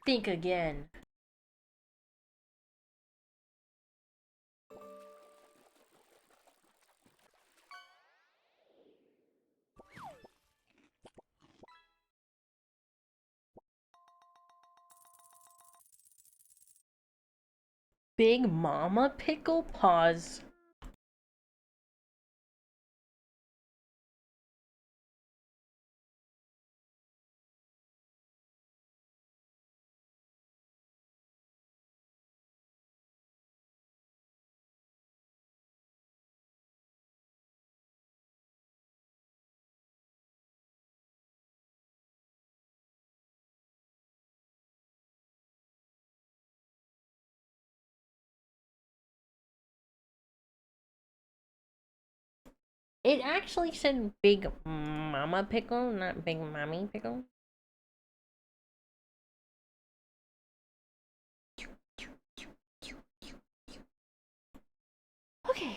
Think again. Big Mama Pickle? Pause. It actually said Big Mama Pickle, not Big Mommy Pickle. Okay.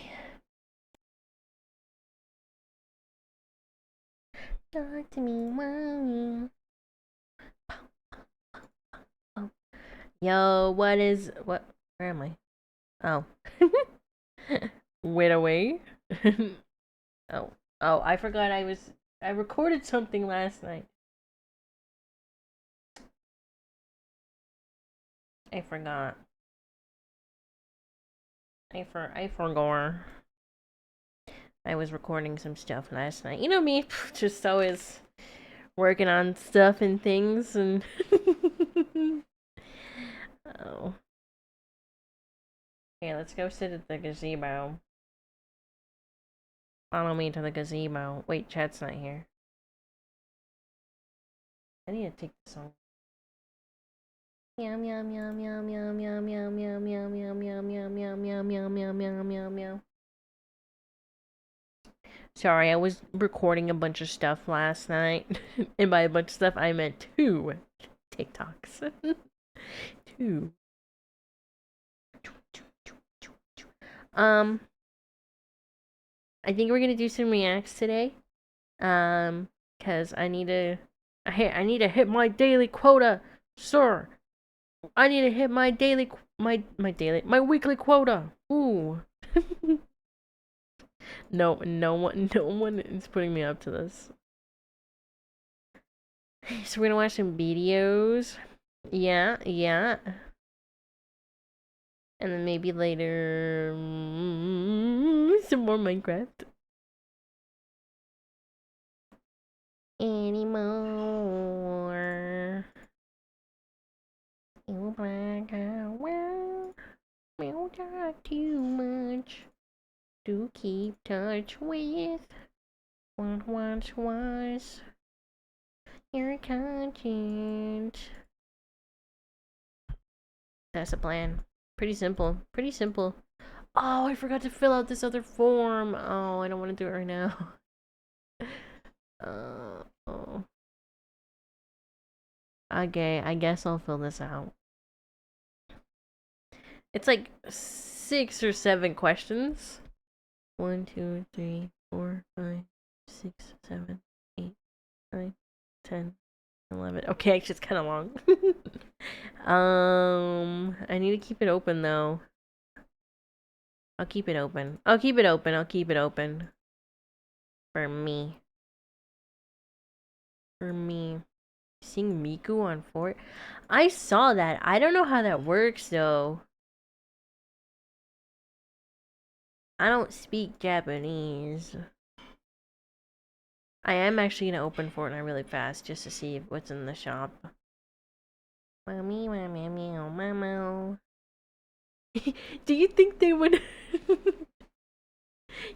Talk to me, mommy. Yo, what? Where am I? Oh. Wait away. Oh. Oh, I forgot I recorded something last night. I forgot. I forgot. I was recording some stuff last night. You know me, just always working on stuff and things and oh. Okay, let's go sit at the gazebo. Follow me to the gazebo. Wait, Chad's not here. I need to take this on. Meow meow meow meow meow meow meow meow meow meow meow meow meow meow meow meow meow meow meow. Sorry, I was recording a bunch of stuff last night. And by a bunch of stuff I meant 2 TikToks. 2. I think we're gonna do some reacts today. Cause I need to hit my daily quota, sir. I need to hit my weekly quota. Ooh. No one is putting me up to this. So we're gonna watch some videos. Yeah. And then maybe later some more Minecraft. Anymore. You black out. We'll talk too much to keep touch with what once was your content. That's the plan. Pretty simple. Oh, I forgot to fill out this other form. Oh, I don't want to do it right now. Oh. Okay, I guess I'll fill this out. It's like 6 or 7 questions. 1, 2, 3, 4, 5, 6, 7, 8, 9, 10, 11. Okay, actually, it's kind of long. I need to keep it open though. I'll keep it open. For me. Seeing Miku on Fort. I saw that. I don't know how that works though. I don't speak Japanese. I am actually gonna open Fortnite really fast just to see what's in the shop. Mommy, mommy, meow, meow. Do you think they would?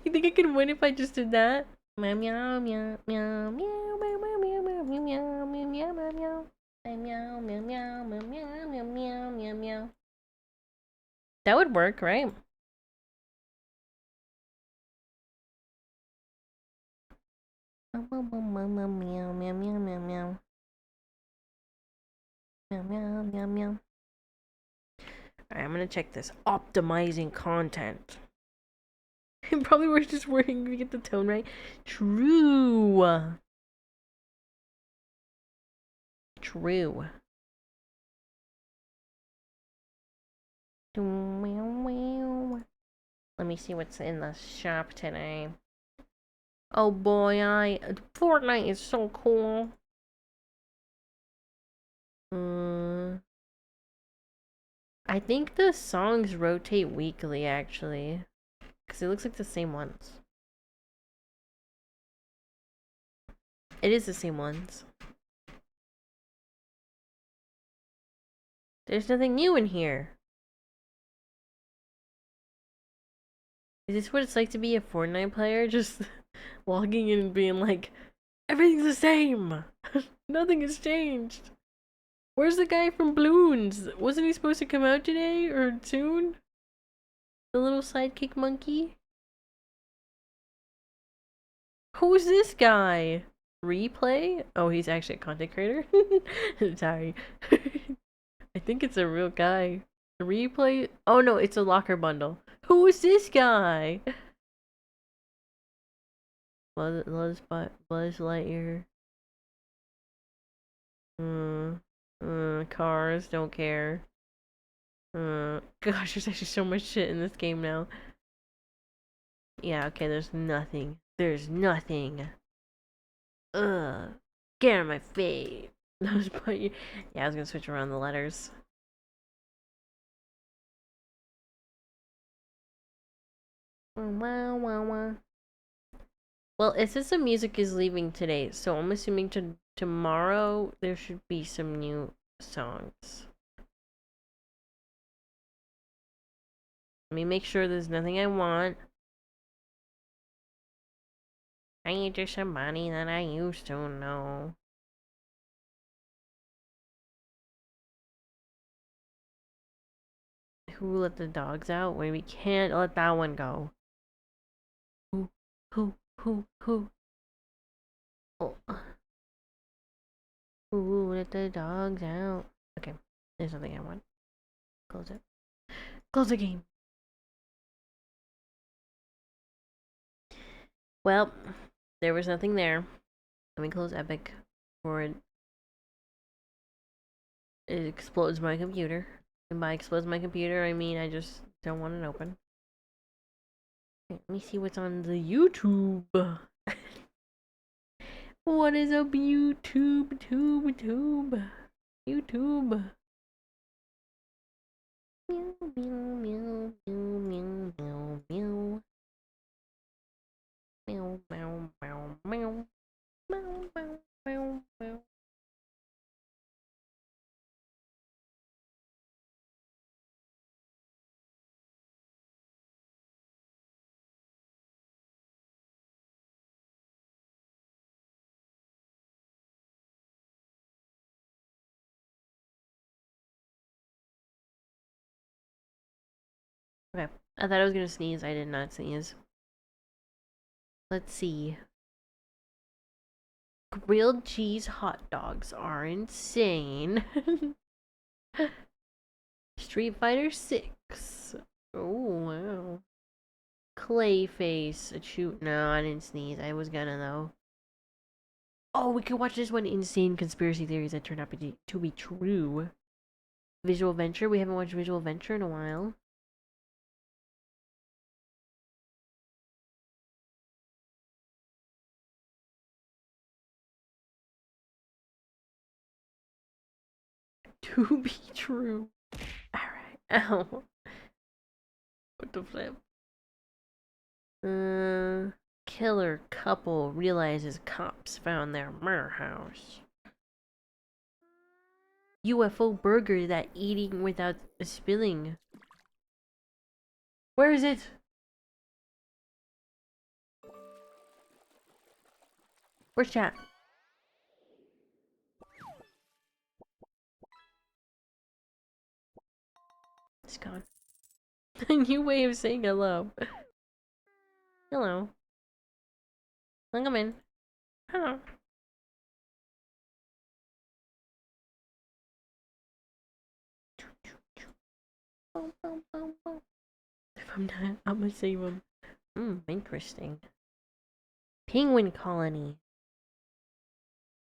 You think I could win if I just did that? Meow meow meow meow meow meow meow meow meow meow meow meow meow meow. Meow meow meow meow meow meow meow meow meow. That would work, right? Meow meow meow meow meow meow meow meow. Meow meow meow meow. Alright, I'm gonna check this. Optimizing content. Probably we're just working to get the tone right. True. Let me see what's in the shop today. Oh boy, Fortnite is so cool. I think the songs rotate weekly, actually. Because it looks like the same ones. It is the same ones. There's nothing new in here. Is this what it's like to be a Fortnite player? Just logging in and being like, everything's the same! Nothing has changed! Where's the guy from Bloons? Wasn't he supposed to come out today or soon? The little sidekick monkey? Who's this guy? Replay? Oh, he's actually a content creator? Sorry. I think it's a real guy. Replay? Oh no, it's a locker bundle. Who is this guy? Buzz Lightyear. Cars, don't care. Gosh, there's actually so much shit in this game now. Yeah, okay, there's nothing. There's nothing. Ugh. Get out of my face. Yeah, I was gonna switch around the letters. Wow, wow, wow. Well, it says the music is leaving today, so I'm assuming tomorrow there should be some new songs. Let me make sure there's nothing I want. I need just somebody that I used to know. Who let the dogs out? Wait, we can't let that one go. Who? Oh. Who let the dogs out? Okay, there's nothing I want. Close it. Close the game. Well, there was nothing there. Let me close Epic before it explodes my computer. And by explodes my computer, I mean I just don't want it open. Okay, let me see what's on the YouTube. What is up, YouTube? YouTube. Meow, meow, meow, meow, meow, meow, meow. Meow, meow, meow, meow. Meow, meow, meow, meow. Okay, I thought I was gonna sneeze. I did not sneeze. Let's see. Grilled cheese hot dogs are insane. Street Fighter 6. Oh, wow. Clayface. A shoot. No, I didn't sneeze. I was gonna, though. Oh, we could watch this one. Insane conspiracy theories that turned out to be true. Visual Venture. We haven't watched Visual Venture in a while. To be true. Alright. Ow. What the flip? Killer couple realizes cops found their murder house. UFO burger that eating without spilling. Where is it? Where's chat? It's gone. A new way of saying hello. Hello. Come in. Hello. If I'm not, I'm gonna save him. Interesting. Penguin colony.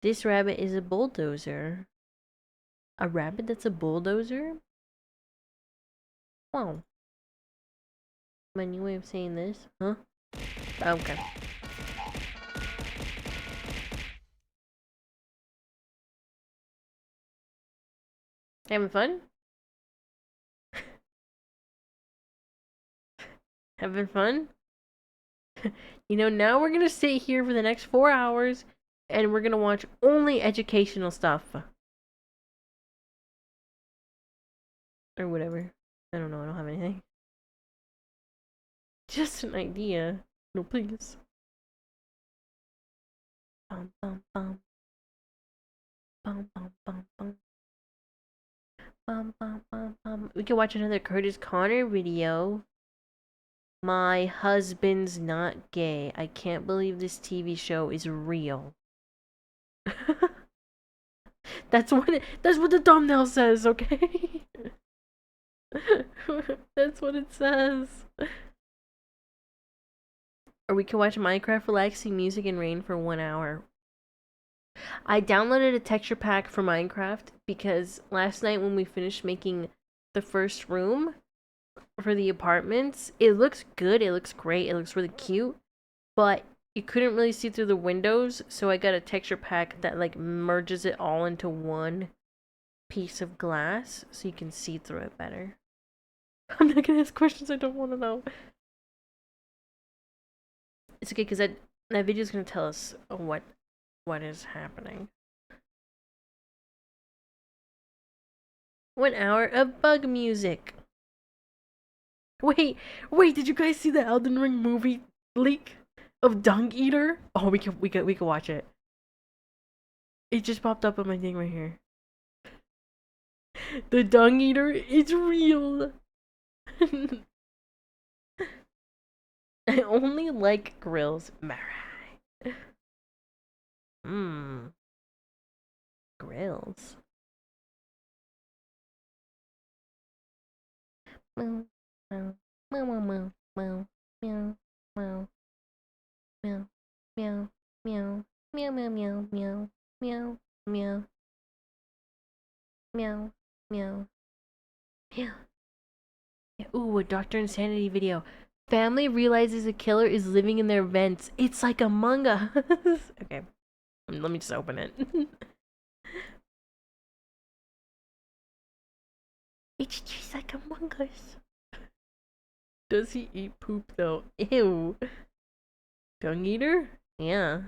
This rabbit is a bulldozer. A rabbit that's a bulldozer? Wow. My new way of saying this, huh? Okay. Having fun? Having fun? You know, now we're gonna sit here for the next 4 hours and we're gonna watch only educational stuff. Or whatever. I don't know, I don't have anything. Just an idea. No, please. Bum, bum, bum. Bum, bum, bum, bum. Bum, bum, bum, bum. We can watch another Curtis Connor video. My husband's not gay. I can't believe this TV show is real. That's what the thumbnail says, okay? That's what it says. Or we can watch Minecraft relaxing music and rain for 1 hour. I downloaded a texture pack for Minecraft because last night when we finished making the first room for the apartments, it looks good, it looks great, it looks really cute, but you couldn't really see through the windows, so I got a texture pack that like merges it all into one piece of glass so you can see through it better. I'm not gonna ask questions I don't want to know. It's okay because that video is gonna tell us what is happening. 1 hour of bug music. Wait, did you guys see the Elden Ring movie leak of Dung Eater? Oh, we can watch it. It just popped up on my thing right here. The Dung Eater is real. I only like grills. Mmm. Grills. Meow, meow, meow, meow, meow, meow, meow, meow, meow, meow, meow, meow, meow, meow, meow, meow, meow, meow, meow. Ooh, a Dr. Insanity video. Family realizes a killer is living in their vents. It's like Among Us. Okay, let me just open it. It's just like Among Us. Does he eat poop though? Ew. Dung eater? Yeah.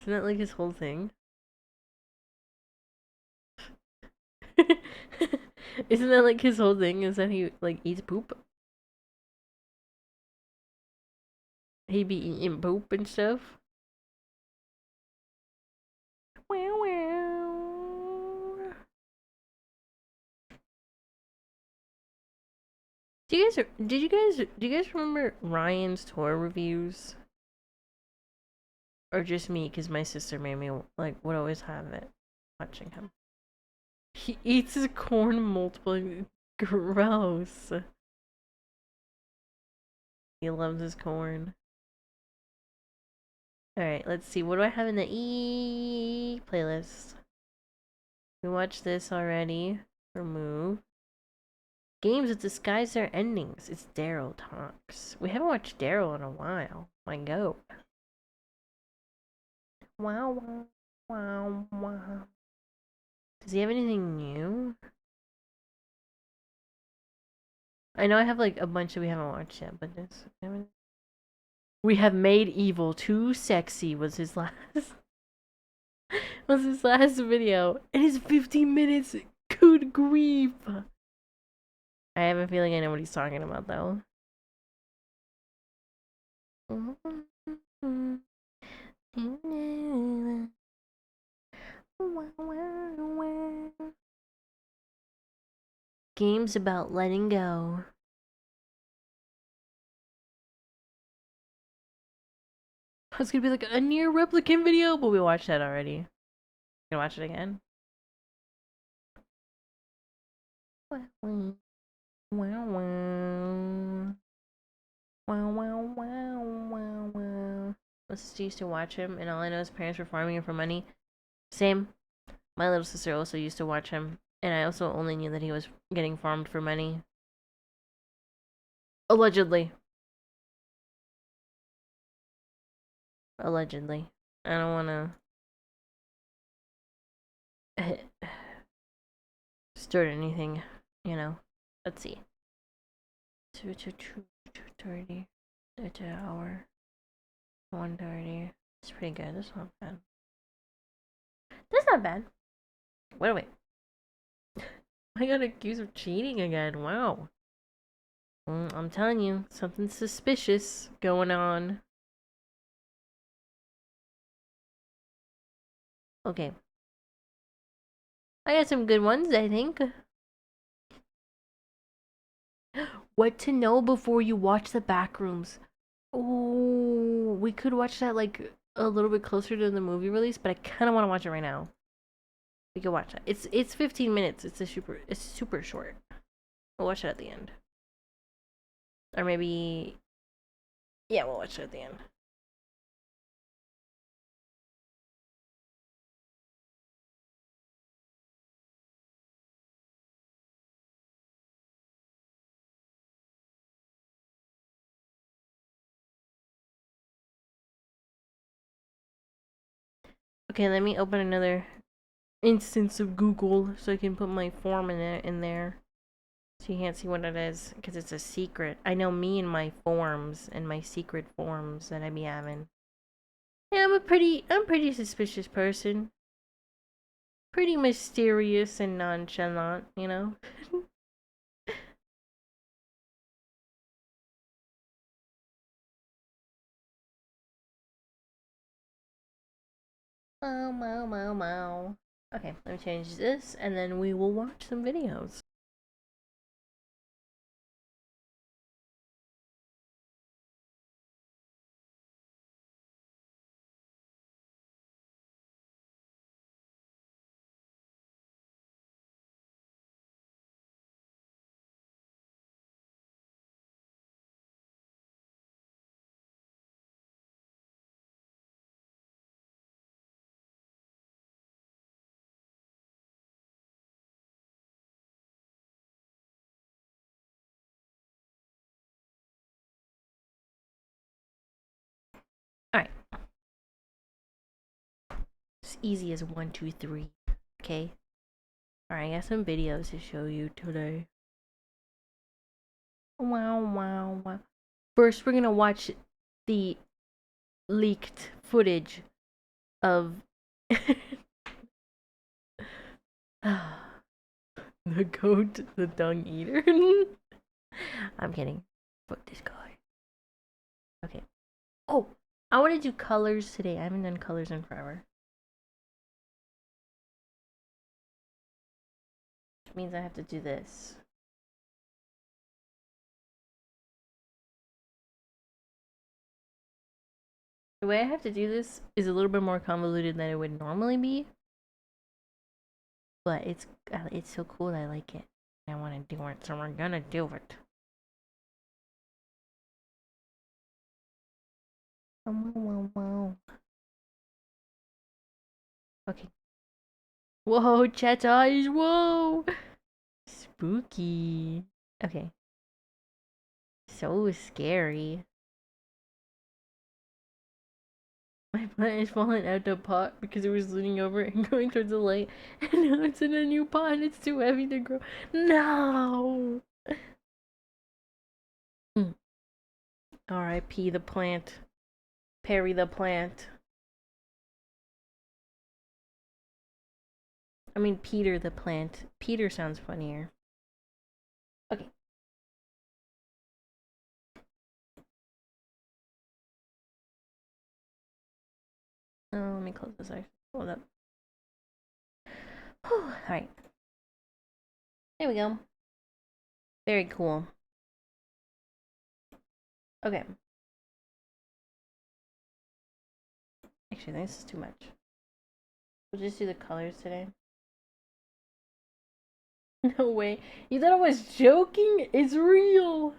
Isn't that like his whole thing? Isn't that like his whole thing? Is that he like eats poop? He be eating poop and stuff? Wow, wow. Do you guys remember Ryan's tour reviews? Or just me, because my sister made me, like, would always have it watching him. He eats his corn multiple. Gross. He loves his corn. Alright, let's see. What do I have in the playlist? We watched this already. Remove. Games that disguise their endings. It's Daryl Talks. We haven't watched Daryl in a while. My goat. Wow, wow, wow, wow. Does he have anything new? I know I have like a bunch that we haven't watched yet, but this. We have made evil too sexy was his last video. It is 15 minutes. Good grief. I have a feeling I know what he's talking about though. Games about letting go. It's gonna be like a Nier Replicant video, but we watched that already. You gonna watch it again? Wow, wow, wow. Wow, wow, wow, wow, wow. My sister used to watch him, and all I know is parents were farming him for money. Same. My little sister also used to watch him. And I also only knew that he was getting farmed for money. Allegedly. Allegedly. I don't wanna start anything, you know. Let's see. 2:30. That's an hour. 1:30. It's pretty good. That's not bad. That's not bad. Wait. I got accused of cheating again. Wow. I'm telling you, something suspicious going on. Okay. I got some good ones, I think. What to know before you watch the Backrooms. Oh, we could watch that like a little bit closer to the movie release, but I kind of want to watch it right now. We could watch that. It's 15 minutes. It's super short. We'll watch it at the end. Or maybe yeah, we'll watch it at the end. Okay, let me open another instance of Google so I can put my form in there. So you can't see what it is because it's a secret. I know me and my forms and my secret forms that I be having. Yeah, I'm pretty suspicious person. Pretty mysterious and nonchalant, you know? Wow. Okay, let me change this and then we will watch some videos. Alright. As easy as 1, 2, 3. Okay? Alright, I got some videos to show you today. Wow. First, we're gonna watch the leaked footage of the goat, the dung eater. I'm kidding. Fuck this guy. Okay. Oh, I want to do colors today. I haven't done colors in forever. Which means I have to do this. The way I have to do this is a little bit more convoluted than it would normally be. But it's so cool that I like it. I want to do it, so we're gonna do it. Wow. Okay. Whoa, chat's eyes. Whoa. Spooky. Okay. So scary. My plant is falling out the pot because it was leaning over and going towards the light, and now it's in a new pot and it's too heavy to grow. No! R.I.P. the plant. Perry the plant. I mean, Peter the plant. Peter sounds funnier. Okay. Oh, let me close this actually. Hold up. Alright. There we go. Very cool. Okay. Actually, this is too much. We'll just do the colors today. No way. You thought I was joking? It's real.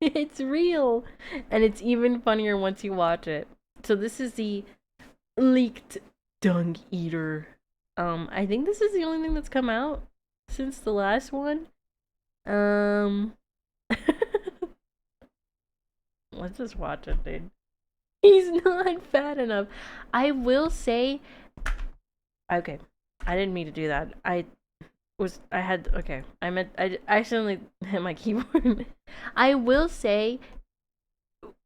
It's real. And it's even funnier once you watch it. So this is the leaked dung eater I think this is the only thing that's come out since the last one. Um, let's just watch it, dude. He's not fat enough. I will say, okay, I didn't mean to do that. I accidentally hit my keyboard. I will say,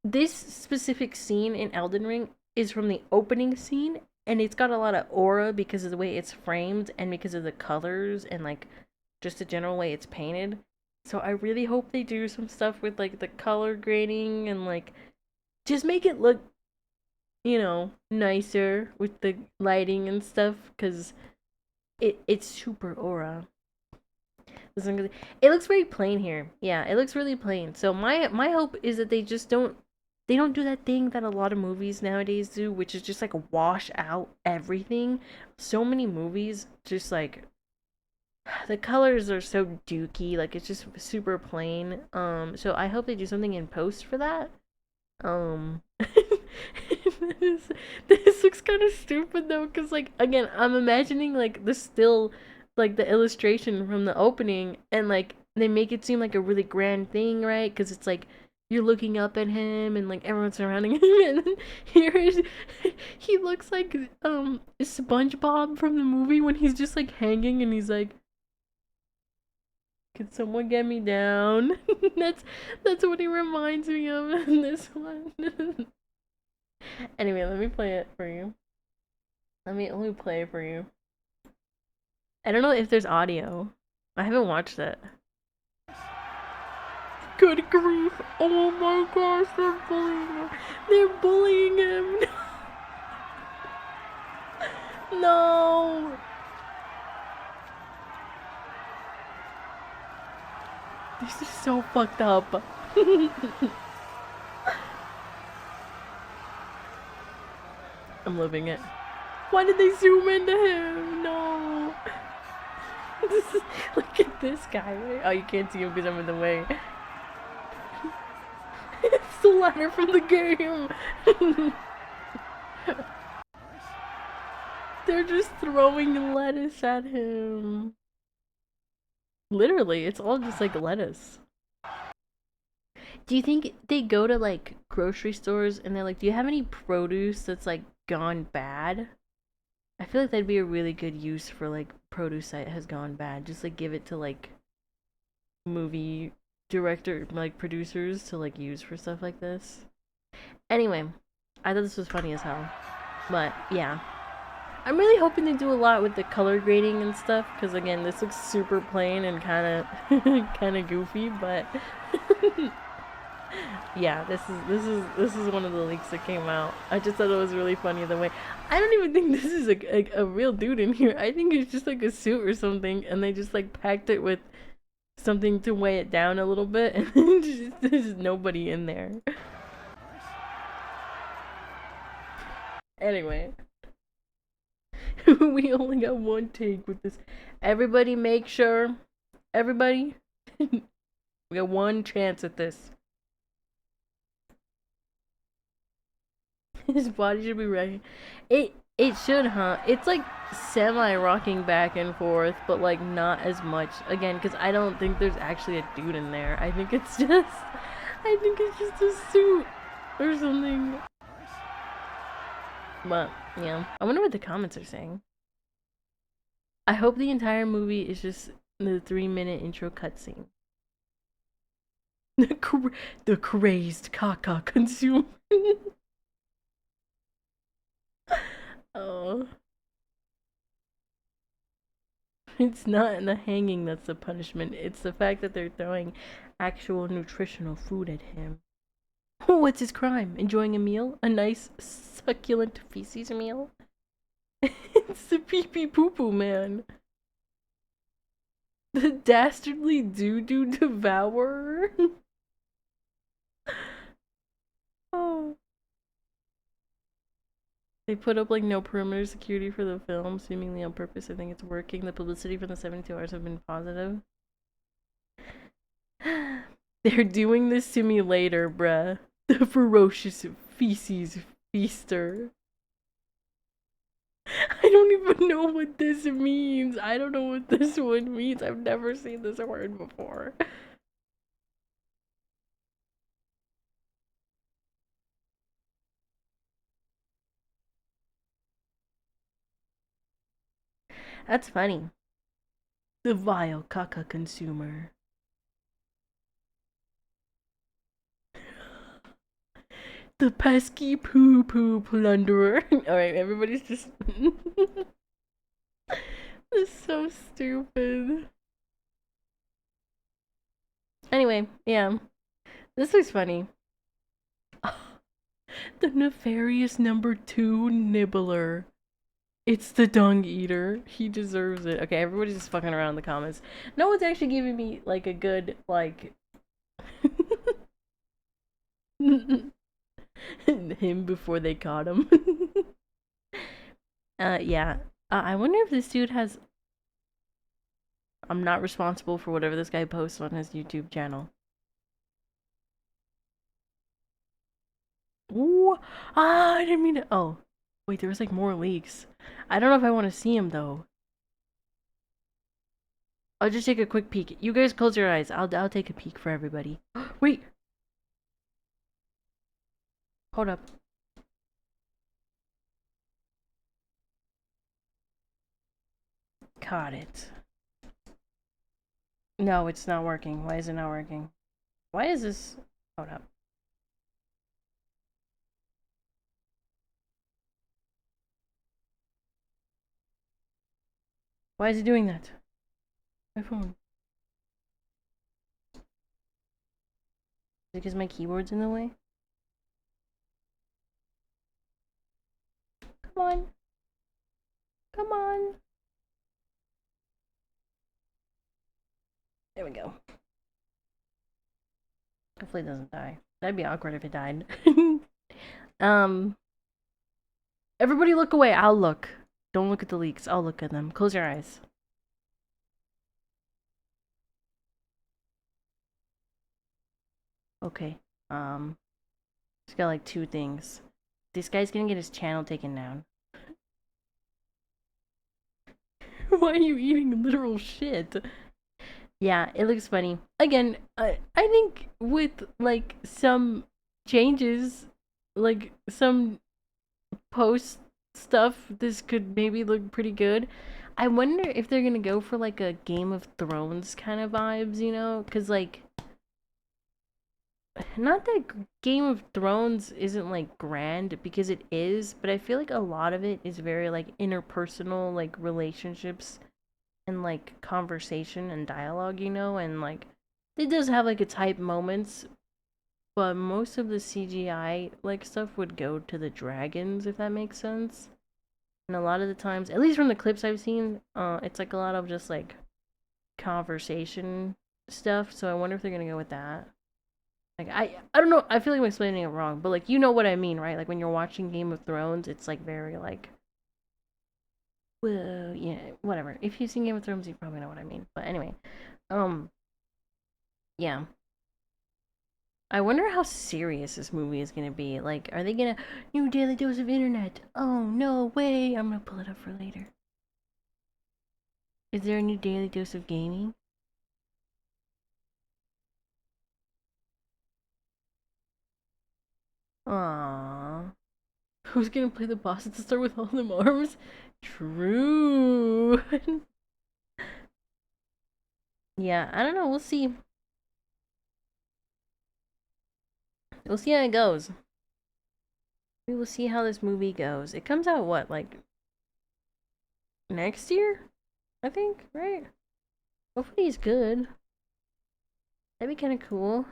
this specific scene in Elden Ring is from the opening scene, and it's got a lot of aura because of the way it's framed and because of the colors and like just the general way it's painted. So I really hope they do some stuff with like the color grading and like just make it look, nicer with the lighting and stuff because it's super aura. It looks very plain here. Yeah, it looks really plain. So my hope is that they don't do that thing that a lot of movies nowadays do, which is just like wash out everything. So many movies just like the colors are so dooky, like it's just super plain. So I hope they do something in post for that. Um this, this looks kind of stupid though, because like again, I'm imagining like the still like the illustration from the opening, and like they make it seem like a really grand thing, right? Because it's like you're looking up at him and like everyone's surrounding him, and then he looks like SpongeBob from the movie when he's just like hanging and he's like, "Can someone get me down?" that's what he reminds me of in this one. Anyway, let me play it for you. Let me play it for you. I don't know if there's audio. I haven't watched it. Good grief! Oh my gosh, they're bullying him. They're bullying him. No. This is so fucked up. I'm living it. Why did they zoom into him? No. Look at this guy. Oh, you can't see him because I'm in the way. It's the ladder from the game. They're just throwing lettuce at him. Literally, it's all just like lettuce. Do you think they go to like grocery stores and they're like, do you have any produce that's like gone bad? I feel like that'd be a really good use for like produce that has gone bad. Just like give it to like movie director, like producers to like use for stuff like this. Anyway, I thought this was funny as hell. But yeah. I'm really hoping they do a lot with the color grading and stuff, because again, this looks super plain and kind of goofy, but yeah, this is one of the leaks that came out. I just thought it was really funny the way. I don't even think this is a real dude in here. I think it's just like a suit or something, and they just like packed it with something to weigh it down a little bit, and there's nobody in there. Anyway. We only got one take with this. Everybody make sure. Everybody. We got one chance at this. His body should be right. It should, huh? It's like semi-rocking back and forth, but like not as much. Again, because I don't think there's actually a dude in there. I think it's just a suit or something. But yeah, I wonder what the comments are saying. I hope the entire movie is just the 3-minute intro cutscene. The crazed caca consumer. Oh. It's not the hanging that's the punishment. It's the fact that they're throwing actual nutritional food at him. What's his crime? Enjoying a meal? A nice, succulent feces meal? It's the pee-pee poo-poo man. The dastardly doo-doo devourer. Oh. They put up like no perimeter security for the film, seemingly on purpose. I think it's working. The publicity for the 72 hours have been positive. They're doing this to me later, bruh. The ferocious feces feaster. I don't even know what this means. I don't know what this one means. I've never seen this word before. That's funny. The vile caca consumer. The pesky poo poo plunderer. Alright, everybody's just. This is so stupid. Anyway, yeah. This is funny. The nefarious number 2 nibbler. It's the dung eater. He deserves it. Okay, everybody's just fucking around in the comments. No one's actually giving me like a good like him before they caught him. Yeah. I wonder if this dude has. I'm not responsible for whatever this guy posts on his YouTube channel. Ooh. Ah, I didn't mean to. Oh. Wait, there was like more leaks. I don't know if I want to see him though. I'll just take a quick peek. You guys close your eyes. I'll take a peek for everybody. Wait. Hold up. Caught it. No, it's not working. Why is it not working? Why is this? Hold up. Why is it doing that? My phone. Is it because my keyboard's in the way? Come on. Come on. There we go. Hopefully it doesn't die. That'd be awkward if it died. Everybody look away. I'll look. Don't look at the leaks. I'll look at them. Close your eyes. Okay. Just got like 2 things. This guy's gonna get his channel taken down. Why are you eating literal shit? Yeah, it looks funny. Again, I think with like some changes, like some post stuff, this could maybe look pretty good. I wonder if they're gonna go for like a Game of Thrones kind of vibes, you know? Cause like, not that Game of Thrones isn't like grand because it is, but I feel like a lot of it is very like interpersonal, like relationships and like conversation and dialogue, you know, and like it does have like its hype moments, but most of the CGI like stuff would go to the dragons, if that makes sense. And a lot of the times, at least from the clips I've seen, it's like a lot of just like conversation stuff. So I wonder if they're gonna go with that. Like I don't know. I feel like I'm explaining it wrong, but like you know what I mean, right? Like when you're watching Game of Thrones, it's like very like, well, yeah, whatever. If you've seen Game of Thrones, you probably know what I mean. But anyway, um, yeah. I wonder how serious this movie is gonna be. Like, are they gonna new daily dose of internet? Oh no way! I'm gonna pull it up for later. Is there a new daily dose of gaming? Aww. Who's gonna play the boss at the start with all them arms? True. Yeah, I don't know. We'll see. We'll see how it goes. We will see how this movie goes. It comes out what, like next year? I think, right? Hopefully he's good. That'd be kind of cool.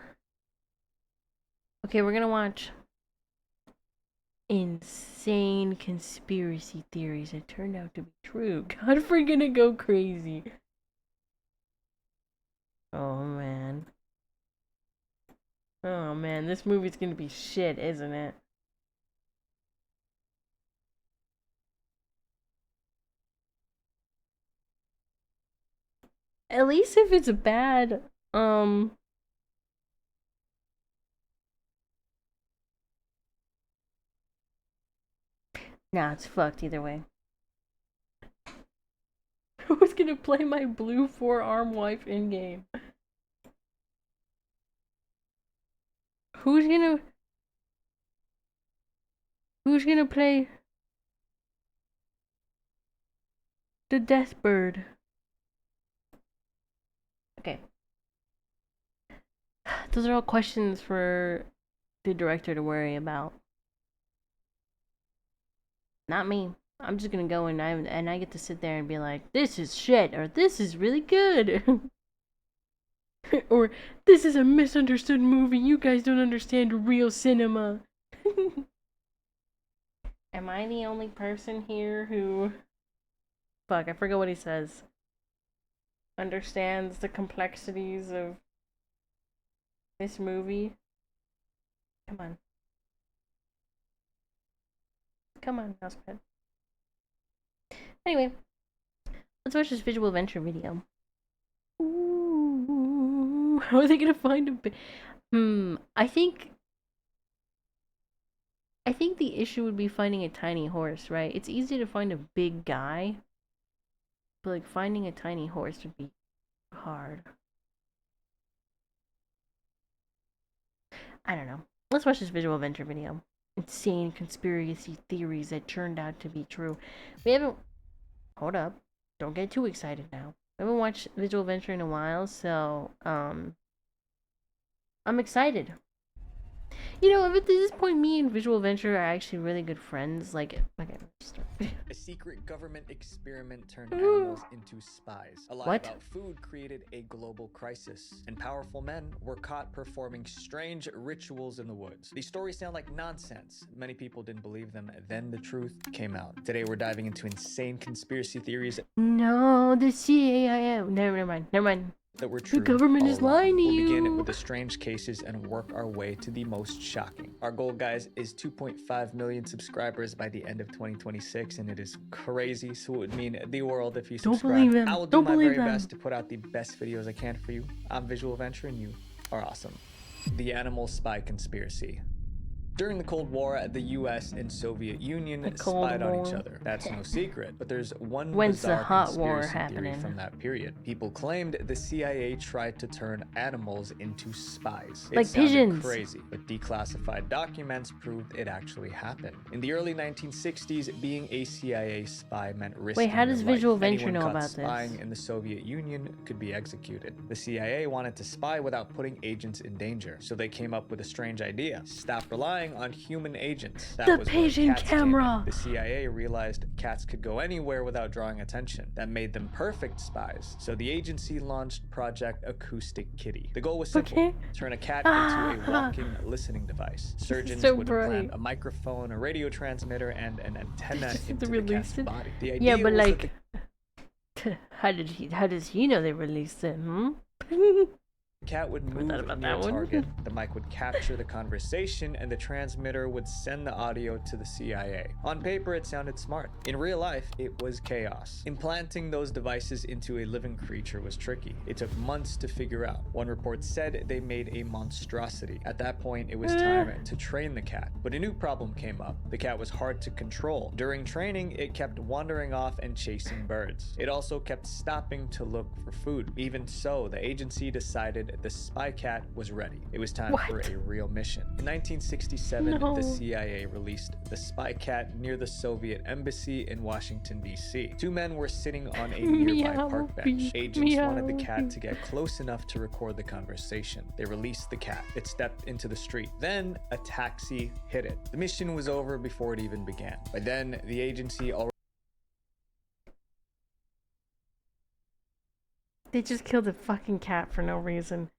Okay, we're gonna watch insane conspiracy theories that turned out to be true. God, if we're gonna go crazy. Oh man. Oh man, this movie's gonna be shit, isn't it? At least if it's bad, nah, it's fucked either way. Who's gonna play my blue forearm wife in game? Who's gonna play the death bird? Okay. Those are all questions for the director to worry about. Not me. I'm just gonna go and I get to sit there and be like, this is shit, or this is really good. Or this is a misunderstood movie. You guys don't understand real cinema. Am I the only person here who... Fuck, I forgot what he says. Understands the complexities of this movie? Come on. Come on, Mousepad. Anyway, let's watch this visual adventure video. Ooh, how are they gonna find a I think the issue would be finding a tiny horse, right? It's easy to find a big guy, but like finding a tiny horse would be hard. I don't know. Let's watch this visual adventure video. Insane conspiracy theories that turned out to be true. We haven't... Hold up. Don't get too excited now. We haven't watched visual adventure in a while, so, I'm excited. You know, at this point, me and Visual Adventure are actually really good friends. Like, okay, let's start. A secret government experiment turned animals into spies. A lie about food created a global crisis, and powerful men were caught performing strange rituals in the woods. These stories sound like nonsense. Many people didn't believe them. Then the truth came out. Today, we're diving into insane conspiracy theories. No, the CIA. Never mind. That were true. The government is lying to you. We'll begin with the strange cases and work our way to the most shocking. Our goal, guys, is 2.5 million subscribers by the end of 2026, and it is crazy. So it would mean the world if you subscribe. Don't believe them. I will do my very best to put out the best videos I can for you. I'm Visual Adventure, and you are awesome. The animal spy conspiracy. During the Cold War, the US and Soviet Union spied on each other. That's no secret, but there's one bizarre conspiracy theory from that period. People claimed the CIA tried to turn animals into spies. It sounded pigeons. Crazy, but declassified documents proved it actually happened. In the early 1960s, being a CIA spy meant risking Wait, how does Visual Adventure know about spying in the Soviet Union could be executed. The CIA wanted to spy without putting agents in danger, so they came up with a strange idea. Stop relying on human agents. That was pigeon camera. The CIA realized cats could go anywhere without drawing attention. That made them perfect spies. So the agency launched Project Acoustic Kitty. The goal was simple: turn a cat into a walking listening device. Surgeons would implant a microphone, a radio transmitter, and an antenna into the cat's body. The idea but was like, how does he know they released it? The cat would move near target, the mic would capture the conversation, and the transmitter would send the audio to the CIA. On paper, it sounded smart. In real life, it was chaos. Implanting those devices into a living creature was tricky. It took months to figure out. One report said they made a monstrosity. At that point, it was time to train the cat. But a new problem came up. The cat was hard to control. During training, it kept wandering off and chasing birds. It also kept stopping to look for food. Even so, the agency decided the spy cat was ready. It was time for a real mission. In 1967, the CIA released the spy cat near the Soviet embassy in Washington, D.C. Two men were sitting on a nearby park bench. Agents wanted the cat to get close enough to record the conversation. They released the cat. It stepped into the street. Then a taxi hit it. The mission was over before it even began. By then, the agency already... They just killed a fucking cat for no reason.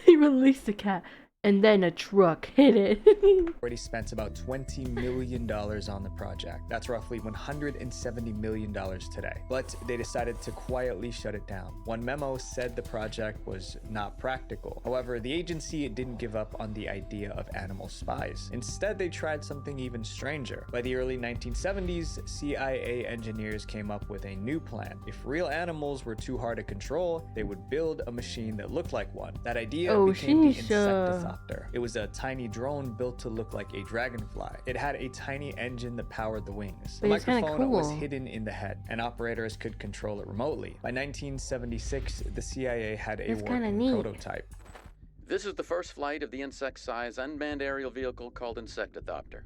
They released the cat, and then a truck hit it. Already spent about $20 million on the project. That's roughly $170 million today. But they decided to quietly shut it down. One memo said the project was not practical. However, the agency didn't give up on the idea of animal spies. Instead, they tried something even stranger. By the early 1970s, CIA engineers came up with a new plan. If real animals were too hard to control, they would build a machine that looked like one. That idea became the insecticide. Insectithopter. It was a tiny drone built to look like a dragonfly. It had a tiny engine that powered the wings. The But it's kinda microphone was cool. hidden in the head, and operators could control it remotely. By 1976, the CIA had a That's kinda working neat. prototype. This is the first flight of the insect-sized unmanned aerial vehicle called Insectithopter.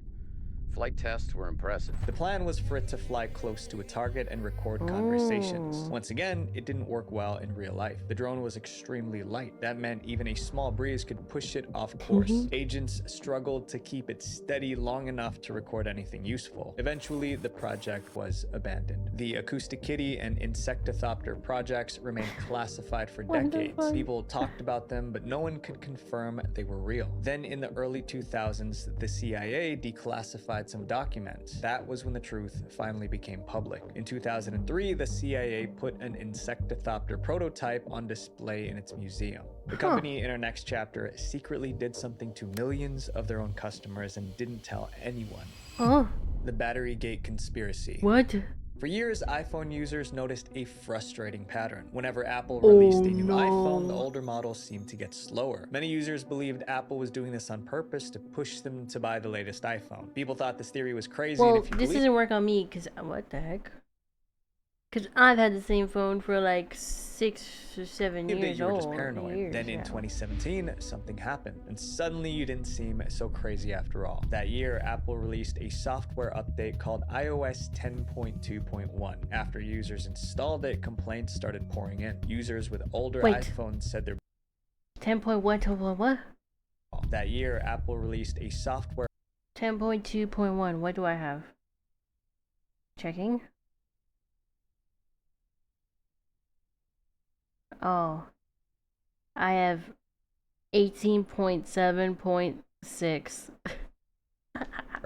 Flight tests were impressive. The plan was for it to fly close to a target and record conversations. Once again, it didn't work well in real life. The drone was extremely light. That meant even a small breeze could push it off course. Agents struggled to keep it steady long enough to record anything useful. Eventually, the project was abandoned. The Acoustic Kitty and Insectithopter projects remained classified for decades. People talked about them, but no one could confirm they were real. Then in the early 2000s, the CIA declassified some documents. That was when the truth finally became public. In 2003, the CIA put an Insectithopter prototype on display in its museum. The company in our next chapter secretly did something to millions of their own customers and didn't tell anyone. Oh, The Battery Gate Conspiracy. what? For years, iPhone users noticed a frustrating pattern. Whenever Apple released a new iPhone, the older models seemed to get slower. Many users believed Apple was doing this on purpose to push them to buy the latest iPhone. People thought this theory was crazy. Well, and if you this believe doesn't work on me, because what the heck? Because I've had the same phone for like 6 or 7 that years you were old. just paranoid. Then in 2017, something happened, and suddenly you didn't seem so crazy after all. That year, Apple released a software update called iOS 10.2.1. After users installed it, complaints started pouring in. Users with older iPhones said their 10.1 to what? That year, Apple released a software 10.2.1. What do I have? Checking. Oh, I have 18.7.6.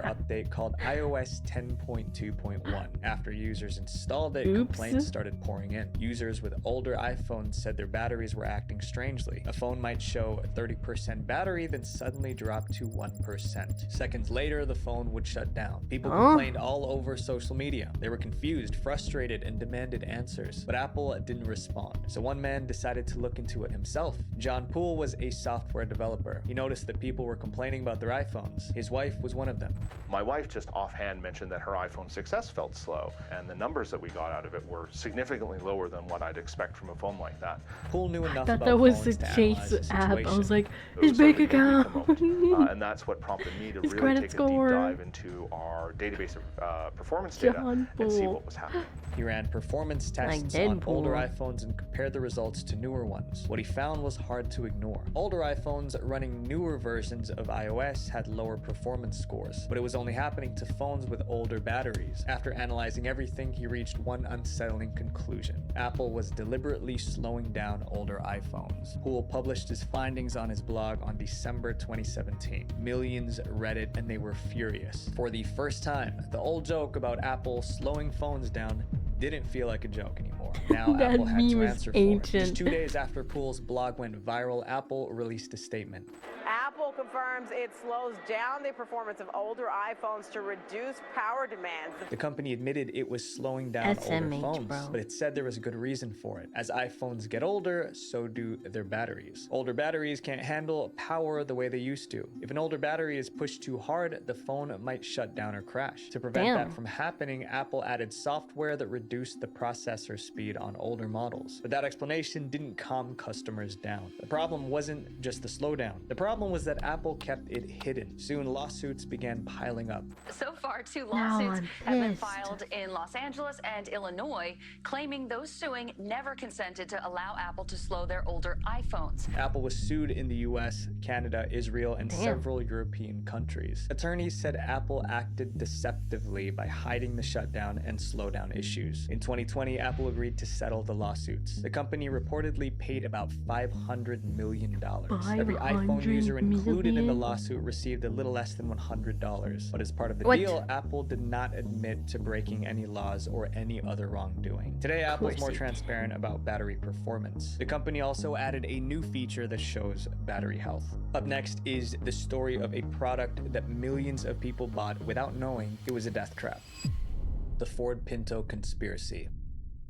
update called iOS 10.2.1. After users installed it, Oops. complaints started pouring in. Users with older iPhones said their batteries were acting strangely. A phone might show a 30% battery, then suddenly drop to 1%. Seconds later, the phone would shut down. People complained all over social media. They were confused, frustrated, and demanded answers. But Apple didn't respond. So one man decided to look into it himself. John Poole was a software developer. He noticed that people were complaining about their iPhones. His wife was one of them. My wife just offhand mentioned that her iPhone 6S felt slow, and the numbers that we got out of it were significantly lower than what I'd expect from a phone like that. Poole knew enough I about thought that was phones the to Chase analyze the app. I situation. was like, It his was bank sort of a unique account. remote, and that's what prompted me to His really credit take score. a deep dive into our database of performance data John and see Poole. what was happening. He ran performance tests Like on older Deadpool. iPhones and compared the results to newer ones. What he found was hard to ignore. Older iPhones running newer versions of iOS had lower performance scores, but it was only happening to phones with older batteries. After analyzing everything, he reached one unsettling conclusion. Apple was deliberately slowing down older iPhones. Poole published his findings on his blog on December 2017. Millions read it and they were furious. For the first time, the old joke about Apple slowing phones down didn't feel like a joke anymore. Now That Apple had meme to is answer for it. Just ancient. 2 days after Poole's blog went viral, Apple released a statement. Apple confirms it slows down the performance of older iPhones to reduce power demands. The company admitted it was slowing down older SMH, phones, bro. but it said there was a good reason for it. As iPhones get older, so do their batteries. Older batteries can't handle power the way they used to. If an older battery is pushed too hard, the phone might shut down or crash. To prevent that from happening, Apple added software that reduced the processor speed on older models. But that explanation didn't calm customers down. The problem wasn't just the slowdown. The problem was that Apple kept it hidden. Soon, lawsuits began piling up. So far, 2 Now lawsuits I'm have been pissed. filed in Los Angeles and Illinois, claiming those suing never consented to allow Apple to slow their older iPhones. Apple was sued in the US, Canada, Israel, and several European countries. Attorneys said Apple acted deceptively by hiding the shutdown and slowdown issues. In 2020, Apple agreed to settle the lawsuits. The company reportedly paid about $500 million. Every iPhone user included in the lawsuit received a little less than $100. But as part of the deal, Apple did not admit to breaking any laws or any other wrongdoing. Today, Apple is more transparent about battery performance. The company also added a new feature that shows battery health. Up next is the story of a product that millions of people bought without knowing it was a death trap. The Ford Pinto conspiracy.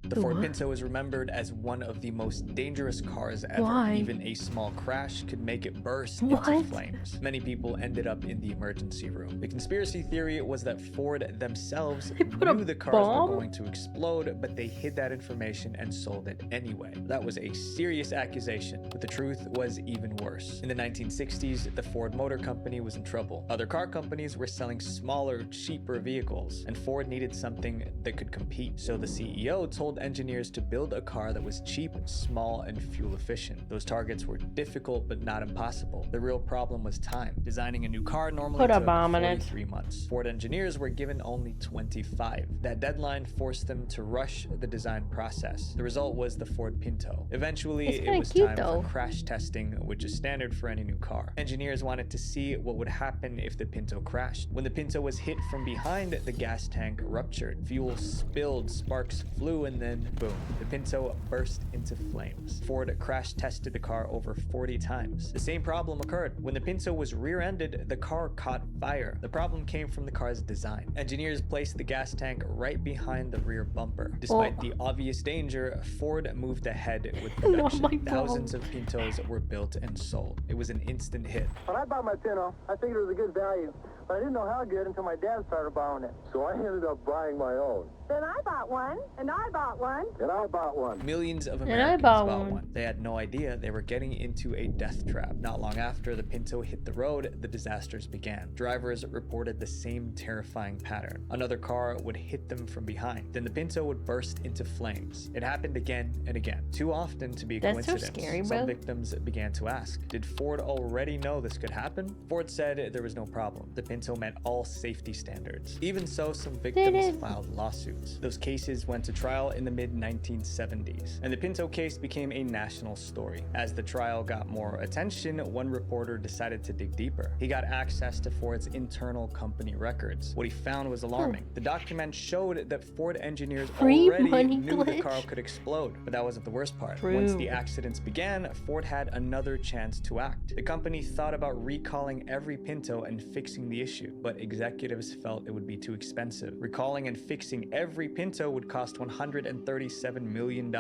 The Ford Pinto is remembered as one of the most dangerous cars ever. Why? Even a small crash could make it burst into flames. Many people ended up in the emergency room. The conspiracy theory was that Ford themselves knew the cars were going to explode, but they hid that information and sold it anyway. That was a serious accusation, but the truth was even worse. In the 1960s, the Ford Motor Company was in trouble. Other car companies were selling smaller, cheaper vehicles, and Ford needed something that could compete. So the CEO told engineers to build a car that was cheap, small, and fuel efficient. Those targets were difficult but not impossible. The real problem was time. Designing a new car normally took 43 months. Ford engineers were given only 25. That deadline forced them to rush the design process. The result was the Ford Pinto. Eventually, it was time for crash testing, which is standard for any new car. Engineers wanted to see what would happen if the Pinto crashed. When the Pinto was hit from behind, the gas tank ruptured. Fuel spilled, sparks flew, and then boom, the Pinto burst into flames. Ford crash tested the car over 40 times. The same problem occurred. When the Pinto was rear-ended, the car caught fire. The problem came from the car's design. Engineers placed the gas tank right behind the rear bumper. Despite the obvious danger, Ford moved ahead with production. Thousands of Pintos were built and sold. It was an instant hit. When I bought my Pinto, I figured it was a good value, but I didn't know how good until my dad started borrowing it. So I ended up buying my own. Then I bought one, and I bought one. And I bought one. Millions of Americans bought one. They had no idea they were getting into a death trap. Not long after the Pinto hit the road, the disasters began. Drivers reported the same terrifying pattern. Another car would hit them from behind. Then the Pinto would burst into flames. It happened again and again. Too often to be a coincidence. So scary, bro. Some victims began to ask, did Ford already know this could happen? Ford said there was no problem. The Pinto met all safety standards. Even so, some victims filed lawsuits. Those cases went to trial in the mid-1970s, and the Pinto case became a national story. As the trial got more attention, one reporter decided to dig deeper. He got access to Ford's internal company records. What he found was alarming. The document showed that Ford engineers already knew the car could explode, but that wasn't the worst part. Once the accidents began, Ford had another chance to act. The company thought about recalling every Pinto and fixing the issue, but executives felt it would be too expensive. Recalling and fixing every Pinto would cost $137 million.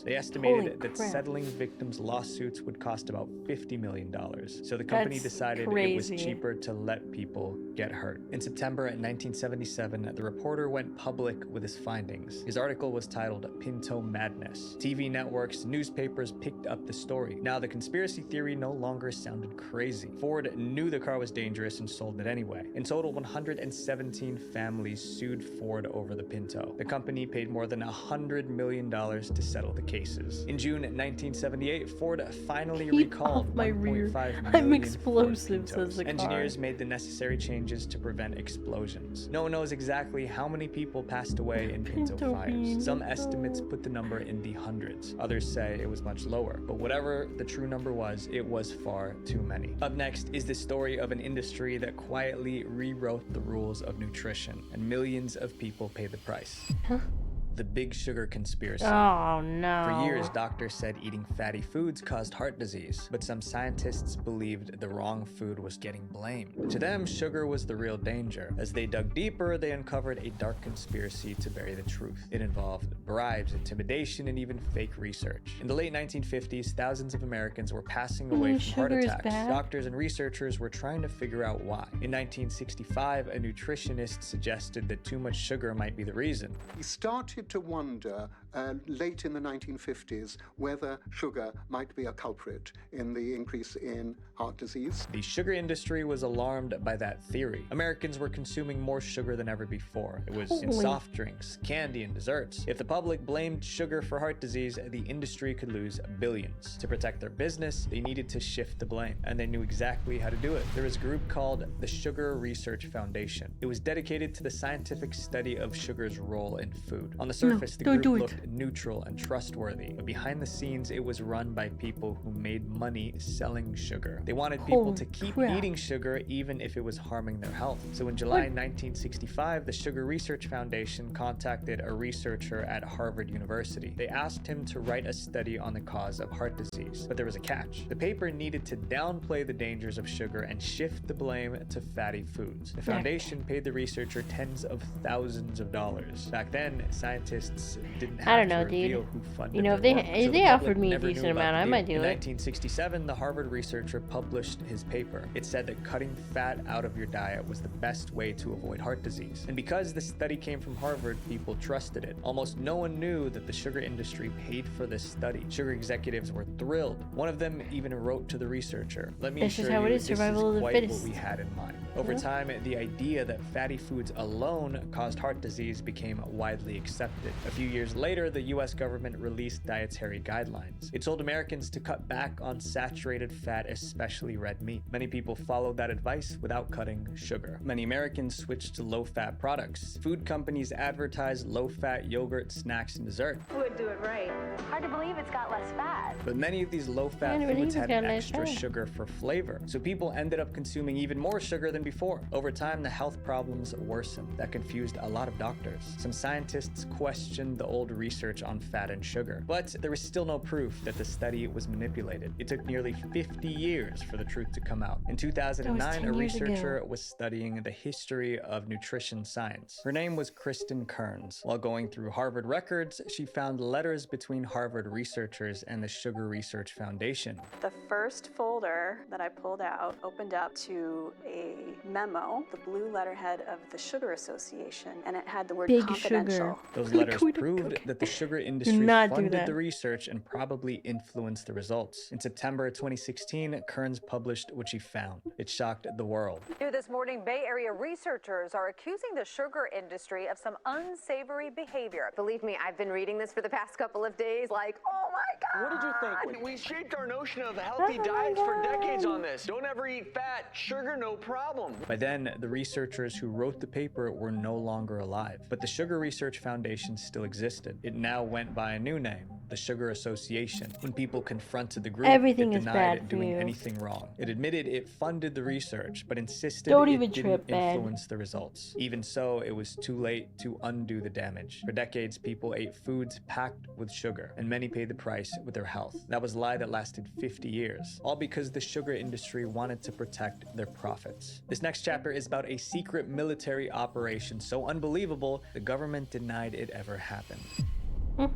They estimated that settling victims' lawsuits would cost about $50 million. So the company decided it was cheaper to let people get hurt. In September 1977, the reporter went public with his findings. His article was titled Pinto Madness. TV networks, newspapers picked up the story. Now the conspiracy theory no longer sounded crazy. Ford knew the car was dangerous and sold it anyway. In total, 117 families sued Ford over the Pinto. The company paid more than $100 million to settle the cases. In June 1978, Ford finally recalled 1.5 million explosives Ford Pintos. as a car. Engineers made the necessary changes to prevent explosions. No one knows exactly how many people passed away in Pinto fires. Some estimates put the number in the hundreds. Others say it was much lower. But whatever the true number was, it was far too many. Up next is the story of an industry that quietly rewrote the rules of nutrition, and millions of people paid the price. The Big Sugar Conspiracy. Oh no. For years, doctors said eating fatty foods caused heart disease, but some scientists believed the wrong food was getting blamed. To them, sugar was the real danger. As they dug deeper, they uncovered a dark conspiracy to bury the truth. It involved bribes, intimidation, and even fake research. In the late 1950s, thousands of Americans were passing away from heart attacks. Doctors and researchers were trying to figure out why. In 1965, a nutritionist suggested that too much sugar might be the reason. We started to wonder late in the 1950s whether sugar might be a culprit in the increase in heart disease. The sugar industry was alarmed by that theory. Americans were consuming more sugar than ever before. It was in soft drinks, candy, and desserts. If the public blamed sugar for heart disease, the industry could lose billions. To protect their business, they needed to shift the blame, and they knew exactly how to do it. There was a group called the Sugar Research Foundation. It was dedicated to the scientific study of sugar's role in food. On the surface, the group looked neutral and trustworthy, but behind the scenes, it was run by people who made money selling sugar. They wanted people to keep eating sugar even if it was harming their health. So in July 1965, the Sugar Research Foundation contacted a researcher at Harvard University. They asked him to write a study on the cause of heart disease, but there was a catch. The paper needed to downplay the dangers of sugar and shift the blame to fatty foods. The foundation paid the researcher tens of thousands of dollars. Back then, scientists didn't have I don't have know, to reveal dude. who funded You know, their if work, so the they public offered me a never knew decent about amount, the I deal. might do In it. 1967, the Harvard researcher published his paper. It said that cutting fat out of your diet was the best way to avoid heart disease. And because the study came from Harvard, people trusted it. Almost no one knew that the sugar industry paid for this study. Sugar executives were thrilled. One of them even wrote to the researcher, "Let me That's assure just how you, it is, this is survival of the quite fittest." what we had in mind." Over time, the idea that fatty foods alone caused heart disease became widely accepted. A few years later, the US government released dietary guidelines. It told Americans to cut back on saturated fat, especially red meat. Many people followed that advice without cutting sugar. Many Americans switched to low-fat products. Food companies advertised low-fat yogurt, snacks, and dessert. Who would do it right? Hard to believe it's got less fat. But many of these low-fat Can't believe foods it's had got less extra fat. sugar for flavor, so people ended up consuming even more sugar than before. Over time, the health problems worsened. That confused a lot of doctors. Some scientists questioned the old research on fat and sugar, but there was still no proof that the study was manipulated. It took nearly 50 years for the truth to come out. In 2009, 10 a years ago. researcher was studying the history of nutrition science. Her name was Kristen Kearns. While going through Harvard records, she found letters between Harvard researchers and the Sugar Research Foundation. The first folder that I pulled out opened up to a memo, the blue letterhead of the Sugar Association, and it had the word Big confidential. sugar. Those letters We don't proved cook. that the sugar industry not do funded that. the research and probably influenced the results. In September 2016, Kearns published what she found. It shocked the world. Here this morning, Bay Area researchers are accusing the sugar industry of some unsavory behavior. Believe me, I've been reading this for the past couple of days, like, oh my God. What did you think? We shaped our notion of healthy diets for decades on this. Don't ever eat fat, sugar, no problem. By then, the researchers who wrote the paper were no longer alive, but the Sugar Research Foundation still existed. It now went by a new name, the Sugar Association. When people confronted the group, Everything it is denied bad it for doing you. anything wrong. It admitted it funded the research, but insisted Don't it even didn't trip, man. influence the results. Even so, it was too late to undo the damage. For decades, people ate foods packed with sugar, and many paid the price with their health. That was a lie that lasted 50 years, all because the sugar industry wanted to protect their profits. This next chapter is about a secret military operation so unbelievable, the government denied it ever happened.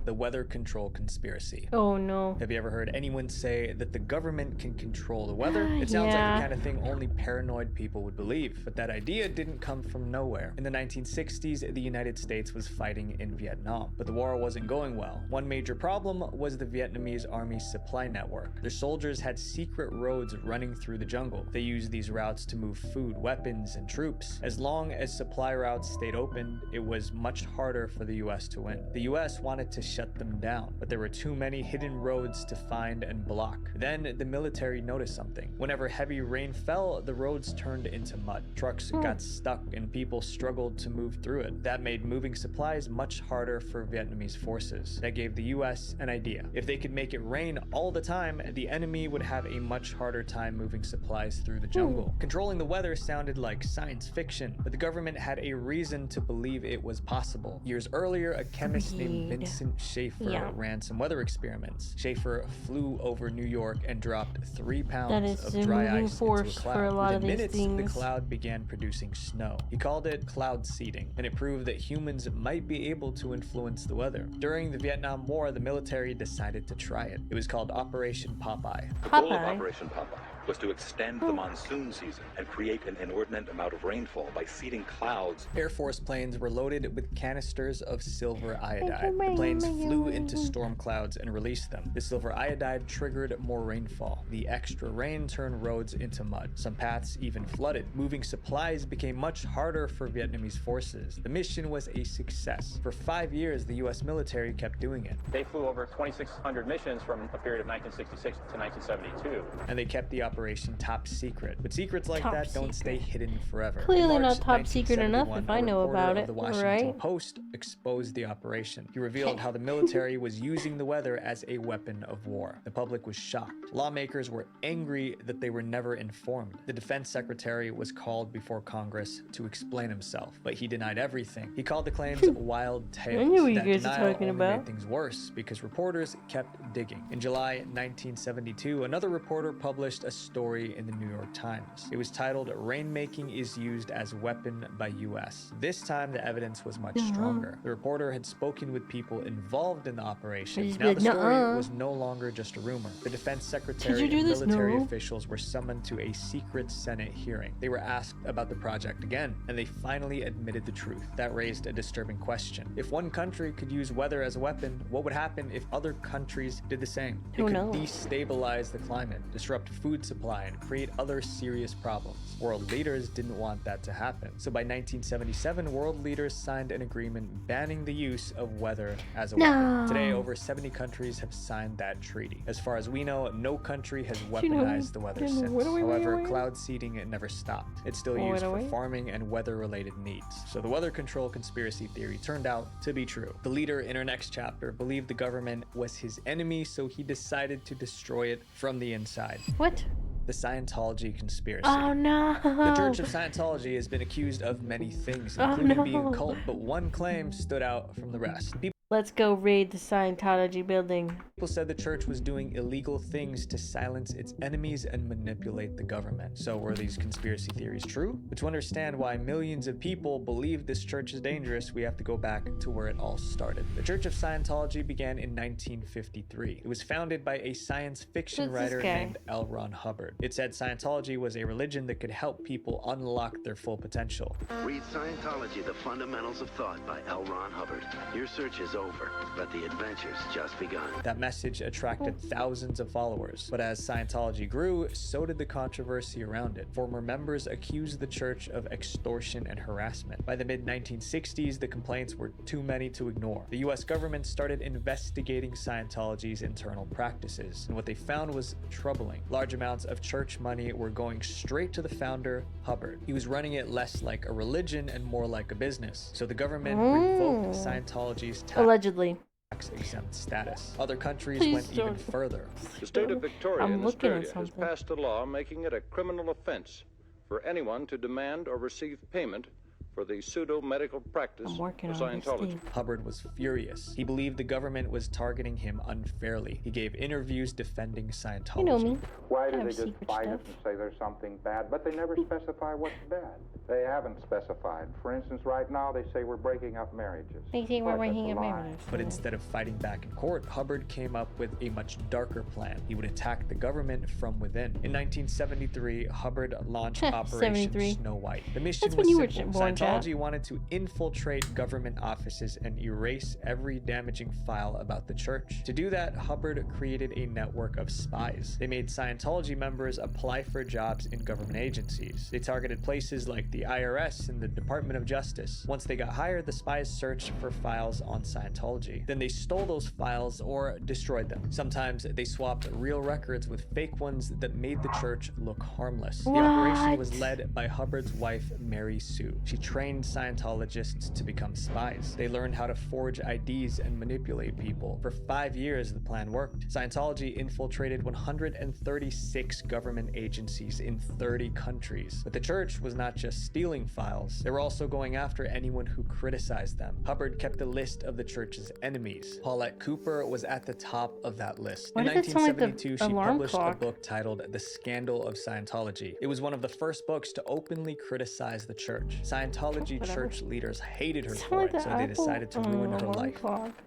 The weather control conspiracy. Oh no. Have you ever heard anyone say that the government can control the weather? It sounds like Yeah. the kind of thing only paranoid people would believe, but that idea didn't come from nowhere. In the 1960s, the United States was fighting in Vietnam, but the war wasn't going well. One major problem was the Vietnamese army's supply network. Their soldiers had secret roads running through the jungle. They used these routes to move food, weapons, and troops. As long as supply routes stayed open, it was much harder for the US to win. The US wanted to shut them down, but there were too many hidden roads to find and block. Then the military noticed something. Whenever heavy rain fell, the roads turned into mud. Trucks got stuck and people struggled to move through it. That made moving supplies much harder for Vietnamese forces. That gave the US an idea. If they could make it rain all the time, the enemy would have a much harder time moving supplies through the jungle. Controlling the weather sounded like science fiction, but the government had a reason to believe it was possible. Years earlier, a chemist named Vincent Schaefer ran some weather experiments. Schaefer flew over New York and dropped 3 pounds That is of the dry moving ice force into a cloud. for a lot of Within these minutes, things. the cloud began producing snow. He called it cloud seeding, and it proved that humans might be able to influence the weather. During the Vietnam War, the military decided to try it. It was called Operation Popeye. The goal of Operation Popeye was to extend the monsoon season and create an inordinate amount of rainfall by seeding clouds. Air Force planes were loaded with canisters of silver iodide. The planes flew into storm clouds and released them. The silver iodide triggered more rainfall. The extra rain turned roads into mud. Some paths even flooded. Moving supplies became much harder for Vietnamese forces. The mission was a success. For 5 years, the US military kept doing it. They flew over 2,600 missions from a period of 1966 to 1972. And they kept the operation top secret. But secrets like Top that don't stay hidden forever. Clearly In not March top secret enough 1971, if I a know reporter about of it, The Washington right? Post exposed the operation. He revealed how the military was using the weather as a weapon of war. The public was shocked. Lawmakers were angry that they were never informed. The defense secretary was called before Congress to explain himself, but he denied everything. He called the claims wild tales. I knew what you That guys were denial talking only about. made things worse because reporters kept digging. In July 1972, another reporter published a story in the New York Times. It was titled "Rainmaking is Used as Weapon by US." This time the evidence was much stronger. The reporter had spoken with people involved in the operation. Now the story was no longer just a rumor. The defense secretary and military officials were summoned to a secret Senate hearing. They were asked about the project again, and they finally admitted the truth. That raised a disturbing question. If one country could use weather as a weapon, what would happen if other countries did the same? It could destabilize the climate, disrupt food supply, and create other serious problems. World leaders didn't want that to happen. So by 1977, world leaders signed an agreement banning the use of weather as a weapon. Today, over 70 countries have signed that treaty. As far as we know, no country has weaponized the weather since. However, cloud seeding never stopped. It's still used for farming and weather-related needs. So the weather control conspiracy theory turned out to be true. The leader in our next chapter believed the government was his enemy, so he decided to destroy it from the inside. What? The Scientology conspiracy. Oh no! The Church of Scientology has been accused of many things, including being a cult, but one claim stood out from the rest. Let's go raid the Scientology building. People said the church was doing illegal things to silence its enemies and manipulate the government. So were these conspiracy theories true? But to understand why millions of people believe this church is dangerous, we have to go back to where it all started. The Church of Scientology began in 1953. It was founded by a science fiction writer named L. Ron Hubbard. It said Scientology was a religion that could help people unlock their full potential. Read Scientology, The Fundamentals of Thought by L. Ron Hubbard. Your search is over, but the adventure's just begun. That message attracted thousands of followers, but as Scientology grew, so did the controversy around it. Former members accused the church of extortion and harassment. By the mid-1960s, the complaints were too many to ignore. The US government started investigating Scientology's internal practices, and what they found was troubling. Large amounts of church money were going straight to the founder, Hubbard. He was running it less like a religion and more like a business. So the government revoked Scientology's allegedly tax-exempt status. Other countries went even further. The state of Victoria in Australia has passed a law making it a criminal offense for anyone to demand or receive payment for the pseudo-medical practice of Scientology. Hubbard was furious. He believed the government was targeting him unfairly. He gave interviews defending Scientology. You know me. Why do they just fight it and say there's something bad, but they never specify what's bad? They haven't specified. For instance, right now they say we're breaking up marriages. They say we're breaking up marriages. But instead of fighting back in court, Hubbard came up with a much darker plan. He would attack the government from within. In 1973, Hubbard launched Operation Snow White. The mission was simple. Scientology wanted to infiltrate government offices and erase every damaging file about the church. To do that, Hubbard created a network of spies. They made Scientology members apply for jobs in government agencies. They targeted places like the IRS and the Department of Justice. Once they got hired, the spies searched for files on Scientology. Then they stole those files or destroyed them. Sometimes they swapped real records with fake ones that made the church look harmless. The operation was led by Hubbard's wife, Mary Sue. She trained Scientologists to become spies. They learned how to forge IDs and manipulate people. For 5 years, the plan worked. Scientology infiltrated 136 government agencies in 30 countries. But the church was not just stealing files. They were also going after anyone who criticized them. Hubbard kept a list of the church's enemies. Paulette Cooper was at the top of that list. In 1972, she published a book titled The Scandal of Scientology. It was one of the first books to openly criticize the church. Scientology church leaders hated her for it, so they decided to ruin her life.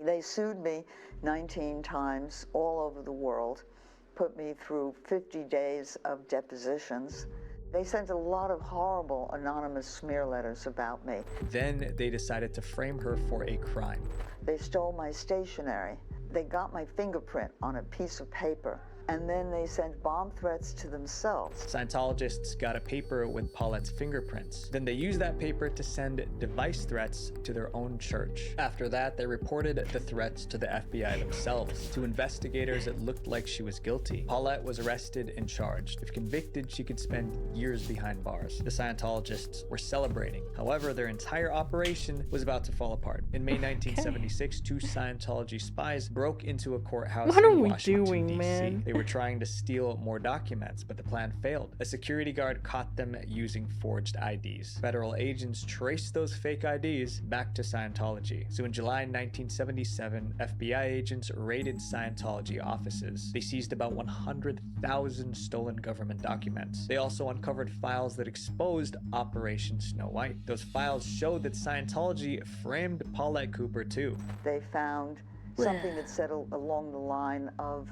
They sued me 19 times all over the world, put me through 50 days of depositions. They sent a lot of horrible anonymous smear letters about me. Then they decided to frame her for a crime. They stole my stationery. They got my fingerprint on a piece of paper. And then they sent bomb threats to themselves. Scientologists got a paper with Paulette's fingerprints. Then they used that paper to send device threats to their own church. After that, they reported the threats to the FBI themselves. To investigators, it looked like she was guilty. Paulette was arrested and charged. If convicted, she could spend years behind bars. The Scientologists were celebrating. However, their entire operation was about to fall apart. In May 1976, 2 Scientology spies broke into a courthouse in Washington, D.C. They They were trying to steal more documents, but the plan failed. A security guard caught them using forged IDs. Federal agents traced those fake IDs back to Scientology. So in July 1977, FBI agents raided Scientology offices. They seized about 100,000 stolen government documents. They also uncovered files that exposed Operation Snow White. Those files showed that Scientology framed Paulette Cooper too. They found something that said along the line of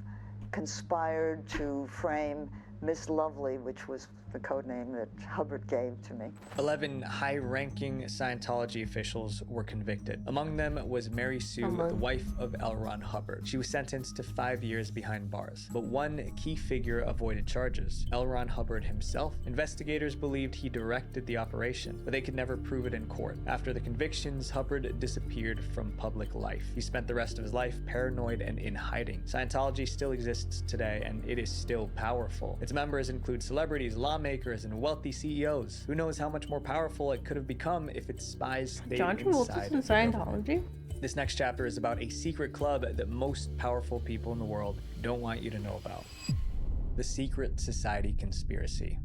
conspired to frame Miss Lovely, which was the code name that Hubbard gave to me. 11 high-ranking Scientology officials were convicted. Among them was Mary Sue, the wife of L. Ron Hubbard. She was sentenced to 5 years behind bars. But one key figure avoided charges, L. Ron Hubbard himself. Investigators believed he directed the operation, but they could never prove it in court. After the convictions, Hubbard disappeared from public life. He spent the rest of his life paranoid and in hiding. Scientology still exists today, and it is still powerful. Its members include celebrities, lawmakers, and wealthy CEOs. Who knows how much more powerful it could have become if its spies stayed inside of Scientology? This next chapter is about a secret club that most powerful people in the world don't want you to know about. The Secret Society Conspiracy.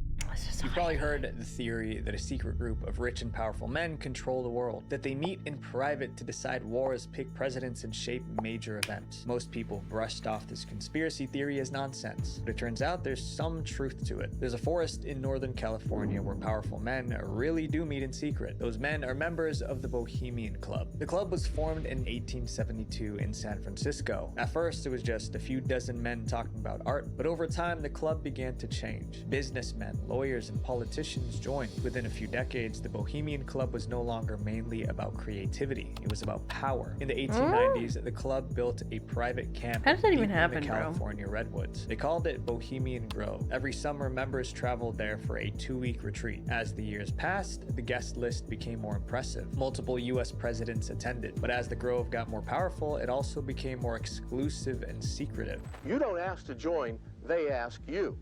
You've probably heard the theory that a secret group of rich and powerful men control the world, that they meet in private to decide wars, pick presidents, and shape major events. Most people brushed off this conspiracy theory as nonsense, but it turns out there's some truth to it. There's a forest in Northern California where powerful men really do meet in secret. Those men are members of the Bohemian Club. The club was formed in 1872 in San Francisco. At first, it was just a few dozen men talking about art, but over time, the club began to change. Businessmen, lawyers, and politicians joined. Within a few decades, the Bohemian Club was no longer mainly about creativity. It was about power. In the 1890s, the club built a private camp How does that even in happen, the bro? California redwoods. They called it Bohemian Grove. Every summer, members traveled there for a 2-week retreat. As the years passed, the guest list became more impressive. Multiple U.S. presidents attended, but as the Grove got more powerful, it also became more exclusive and secretive. You don't ask to join, they ask you.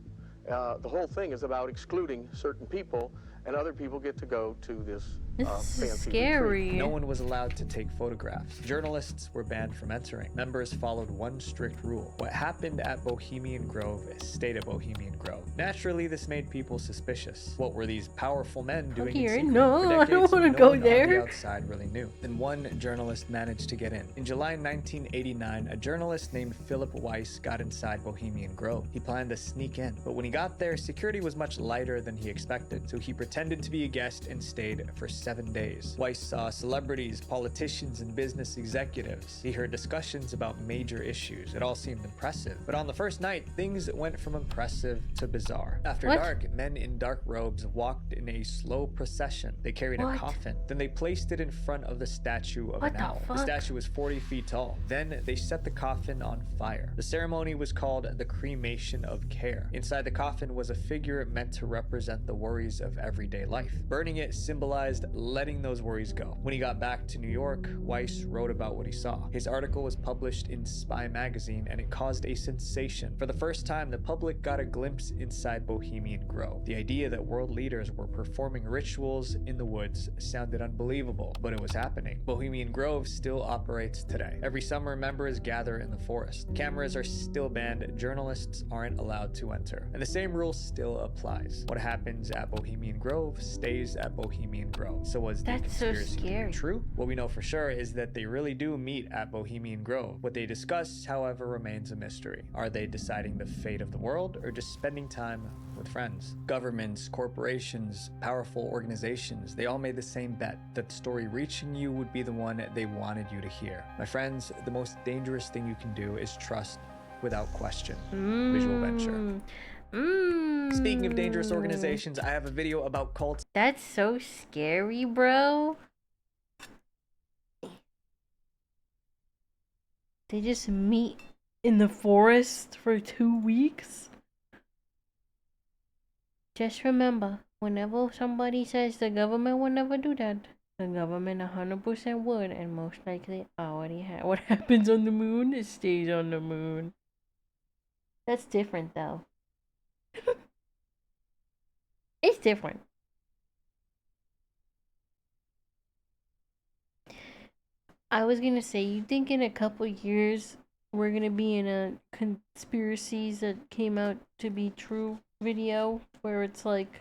The whole thing is about excluding certain people, and other people get to go to this fancy scary. retreat. No one was allowed to take photographs. Journalists were banned from entering. Members followed one strict rule. What happened at Bohemian Grove stayed at Bohemian Grove. Naturally, this made people suspicious. What were these powerful men doing in secret? No, For I don't decades, want to no go one on there. the outside really knew. Then one journalist managed to get in. In July 1989, a journalist named Philip Weiss got inside Bohemian Grove. He planned to sneak in, but when he got there, security was much lighter than he expected, so he pretended to be a guest and stayed for 7 days. Weiss saw celebrities, politicians, and business executives. He heard discussions about major issues. It all seemed impressive. But on the first night, things went from impressive to bizarre. After dark, men in dark robes walked in a slow procession. They carried a coffin. Then they placed it in front of the statue of an owl. The statue was 40 feet tall. Then they set the coffin on fire. The ceremony was called the cremation of care. Inside the coffin was a figure meant to represent the worries of everyday life. Burning it symbolized letting those worries go. When he got back to New York, Weiss wrote about what he saw. His article was published in Spy magazine, and it caused a sensation. For the first time, the public got a glimpse inside Bohemian Grove. The idea that world leaders were performing rituals in the woods sounded unbelievable, but it was happening. Bohemian Grove still operates today. Every summer, members gather in the forest. Cameras are still banned. Journalists aren't allowed to enter. And the same rule still applies. What happens at Bohemian Grove stays at Bohemian Grove. So was the conspiracy true? What we know for sure is that they really do meet at Bohemian Grove. What they discuss, however, remains a mystery. Are they deciding the fate of the world or just spending time with friends? Governments, corporations, powerful organizations, they all made the same bet that the story reaching you would be the one they wanted you to hear. My friends, the most dangerous thing you can do is trust without question. Visual venture. Speaking of dangerous organizations, I have a video about cults. That's so scary, bro. They just meet in the forest for 2 weeks? Just remember, whenever somebody says the government will never do that, the government 100% would, and most likely already have. What happens on the moon, it stays on the moon. That's different, though. It's different. I was gonna say, you think in a couple years we're gonna be in a conspiracies that came out to be true video where it's like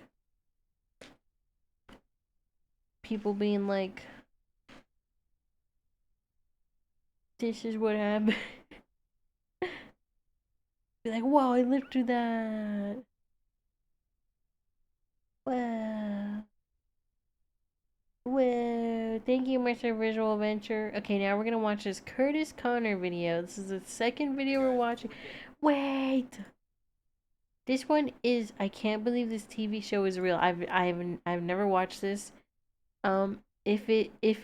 people being like, this is what happened. Be like, whoa, I lived through that. Wow. Whoa. Thank you, Mr. Visual Venture. Okay, now we're gonna watch this Curtis Connor video. This is the second video we're watching. Wait. This one is, I can't believe this TV show is real. I've never watched this. If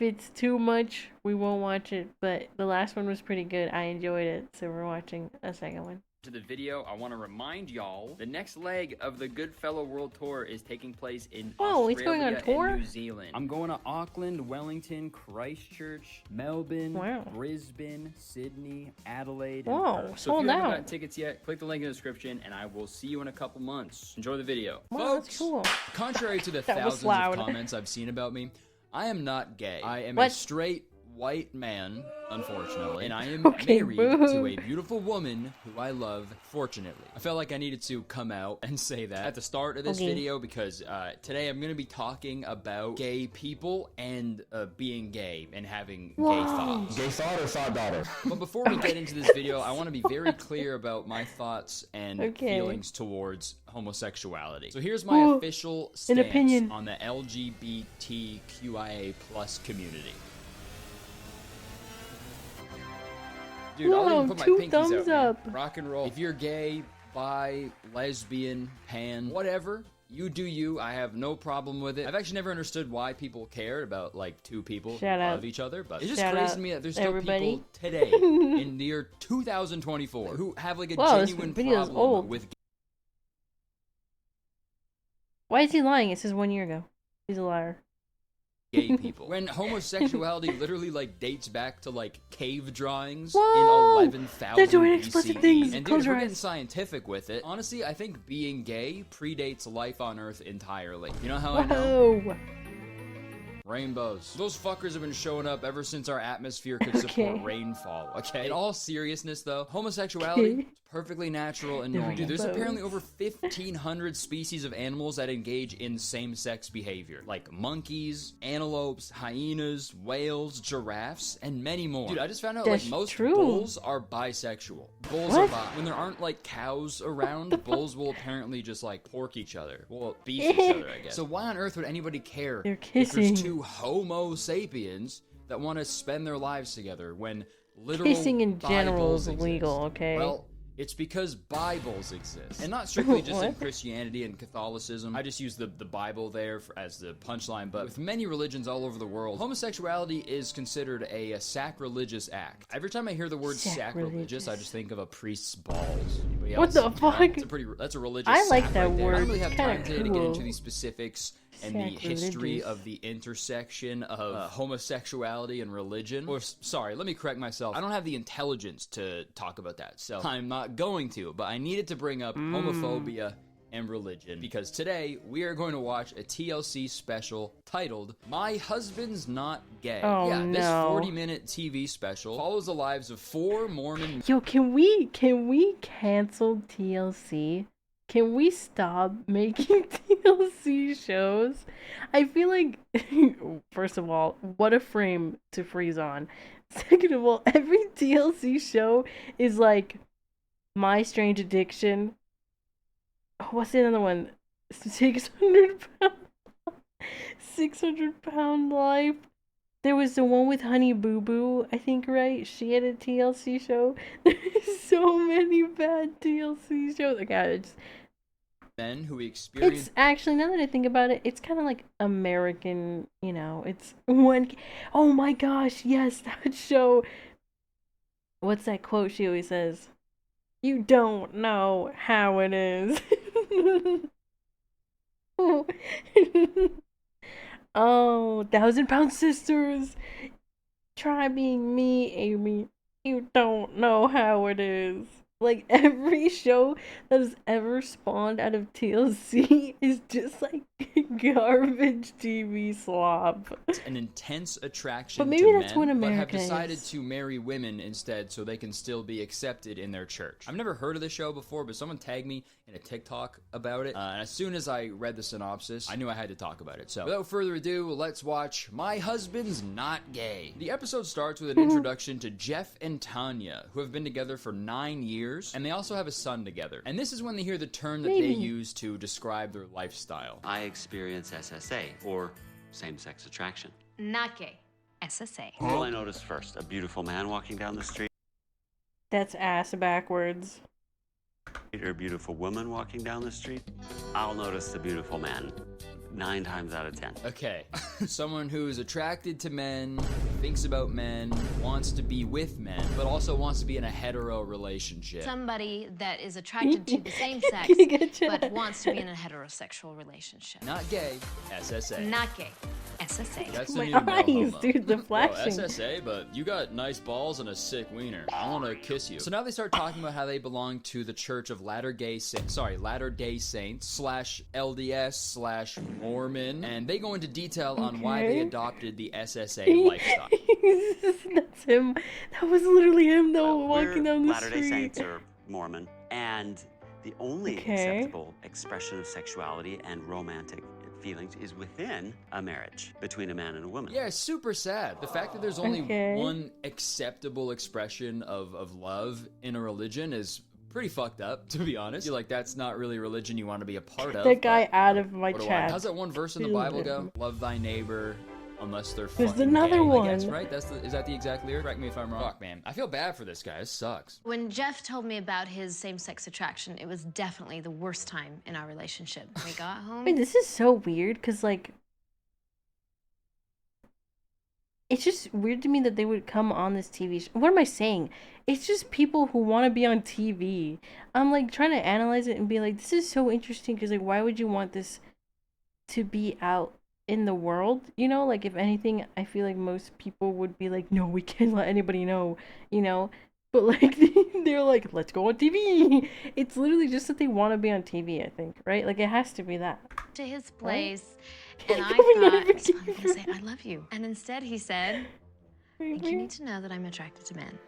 it's too much, we won't watch it, but the last one was pretty good. I enjoyed it, so we're watching a second one. To the video, I want to remind y'all the next leg of the Goodfellow World Tour is taking place in he's going on tour? and New Zealand. I'm going to Auckland, Wellington, Christchurch, Melbourne, Brisbane, Sydney, Adelaide, and Perth. So if you haven't gotten tickets yet, click the link in the description, and I will see you in a couple months. Enjoy the video. Wow, that's cool. Contrary to the thousands of comments I've seen about me, I am not gay. I am a straight white man, unfortunately, and I am married to a beautiful woman who I love, fortunately. I felt like I needed to come out and say that at the start of this video because today I'm going to be talking about gay people and being gay and having gay thoughts. Gay thought or thought daughter? But before we get into this video, I want to be very clear about my thoughts and feelings towards homosexuality. So here's my official stance on the LGBTQIA+ community. Dude, I'll even put my pinkies out, man. Rock and roll. If you're gay, bi, lesbian, pan, whatever, you do you. I have no problem with it. I've actually never understood why people care about, like, two people who love each other, but it's just crazy to me that there's still people today, in the year 2024, who have, like, a genuine problem with gay. Why is he lying? It says 1 year ago. He's a liar. Gay people. When homosexuality literally like dates back to like cave drawings in 11,000 BCE. And dude, we're getting scientific with it. Honestly, I think being gay predates life on Earth entirely. You know how I know? Rainbows. Those fuckers have been showing up ever since our atmosphere could support rainfall, okay? In all seriousness, though, homosexuality is perfectly natural and normal. Dude, there's apparently over 1,500 species of animals that engage in same-sex behavior, like monkeys, antelopes, hyenas, whales, giraffes, and many more. Dude, I just found out, like, most bulls are bisexual. Bulls are bi. When there aren't, like, cows around, bulls will apparently just, like, pork each other. Well, beef each other, I guess. So why on earth would anybody care if there's two Homo sapiens that want to spend their lives together when literal kissing in general is exist? illegal, okay? Well, it's because Bibles exist. And not strictly just in Christianity and Catholicism. I just use the Bible there as the punchline, but with many religions all over the world, homosexuality is considered a sacrilegious act. Every time I hear the word sacrilegious, I just think of a priest's balls. Anybody else? What the fuck? That's a religious I like that right word. I don't really have time to get into these specifics and the history of the intersection of homosexuality and religion. Or, sorry, let me correct myself. I don't have the intelligence to talk about that, so I'm not going to, but I needed to bring up homophobia and religion, because today we are going to watch a TLC special titled My Husband's Not Gay. This 40-minute TV special follows the lives of 4 Mormon... Yo, can we cancel TLC? Can we stop making TLC shows? I feel like, first of all, what a frame to freeze on. Second of all, every TLC show is like My Strange Addiction. What's the other one? 600 pound life. There was the one with Honey Boo Boo, I think, right? She had a TLC show. There's so many bad TLC shows. Okay, men who experience... It's actually, now that I think about it, it's kind of like American, you know, it's one... Oh my gosh, yes, that show. What's that quote she always says? You don't know how it is. Oh, 1,000 Pound Sisters. Try being me, Amy. You don't know how it is. Like, every show that has ever spawned out of TLC is just like garbage TV slop. An intense attraction But maybe to that's men, what but have America decided is. to marry women instead so they can still be accepted in their church. I've never heard of this show before, but someone tagged me in a TikTok about it, and as soon as I read the synopsis, I knew I had to talk about it. So, without further ado, let's watch My Husband's Not Gay. The episode starts with an introduction to Jeff and Tanya, who have been together for 9 years, and they also have a son together. And this is when they hear the term that they use to describe their lifestyle. I experience SSA, or same-sex attraction. Not gay. SSA. What will I notice first? A beautiful man walking down the street? That's ass backwards. Or a beautiful woman walking down the street? I'll notice the beautiful man 9 times out of 10. Okay, someone who's attracted to men, thinks about men, wants to be with men, but also wants to be in a hetero relationship. Somebody that is attracted to the same sex, but wants to be in a heterosexual relationship. Not gay, SSA. Not gay. SSA. That's the My new no eyes, homo. dude, the Bro, flashing. SSA, but you got nice balls and a sick wiener. I want to kiss you. So now they start talking about how they belong to the Church of Latter-day Saints / LDS / Mormon, and they go into detail on why they adopted the SSA lifestyle. That's him. That was literally him, though, walking down the Latter-day street. Saints or Mormon, and the only acceptable expression of sexuality and romantic feelings is within a marriage between a man and a woman. Yeah, it's super sad. The fact that there's only one acceptable expression of love in a religion is pretty fucked up, to be honest. You're like, that's not really religion you want to be a part of. That guy out of my What do I- chat. How's that one verse in the Bible go? Love thy neighbor unless they're There's fucking another gay, one. I guess, right? Is that the exact lyric? Correct me if I'm wrong. Fuck, man. I feel bad for this guy. This sucks. When Jeff told me about his same-sex attraction, it was definitely the worst time in our relationship. We got home. Wait, this is so weird, because, like, it's just weird to me that they would come on this TV show. What am I saying? It's just people who want to be on TV. I'm, like, trying to analyze it and be like, this is so interesting, because, like, why would you want this to be out in the world? You know, like, if anything, I feel like most people would be like, no, we can't let anybody know, you know? But, like, they're like, let's go on TV. It's literally just that they want to be on TV, I think, right? Like, it has to be that. To his place, and I Going on thought, so I'm going to say, I love you. And instead he said, I think you need to know that I'm attracted to men.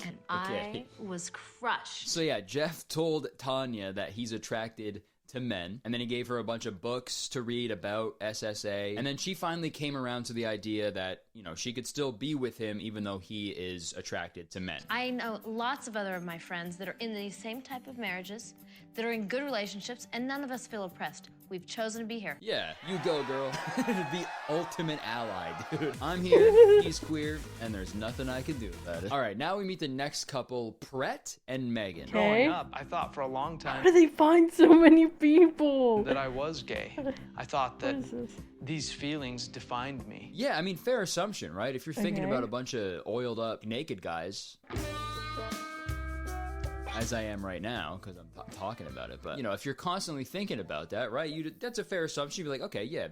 And I was crushed. So yeah, Jeff told Tanya that he's attracted to men, and then he gave her a bunch of books to read about SSA, and then she finally came around to the idea that, you know, she could still be with him even though he is attracted to men. I know lots of other of my friends that are in these same type of marriages, that are in good relationships, and none of us feel oppressed. We've chosen to be here. Yeah, you go, girl. The ultimate ally, dude. I'm here, he's queer, and there's nothing I can do about it. All right, now we meet the next couple, Brett and Megan. Growing up, I thought for a long time How do they find so many people? that I was gay. I thought that these feelings defined me. Yeah, I mean, fair assumption, right? If you're thinking Okay. about a bunch of oiled up naked guys, as I am right now, because I'm talking about it, but, you know, if you're constantly thinking about that, right, that's a fair assumption. You'd be like, okay, yeah,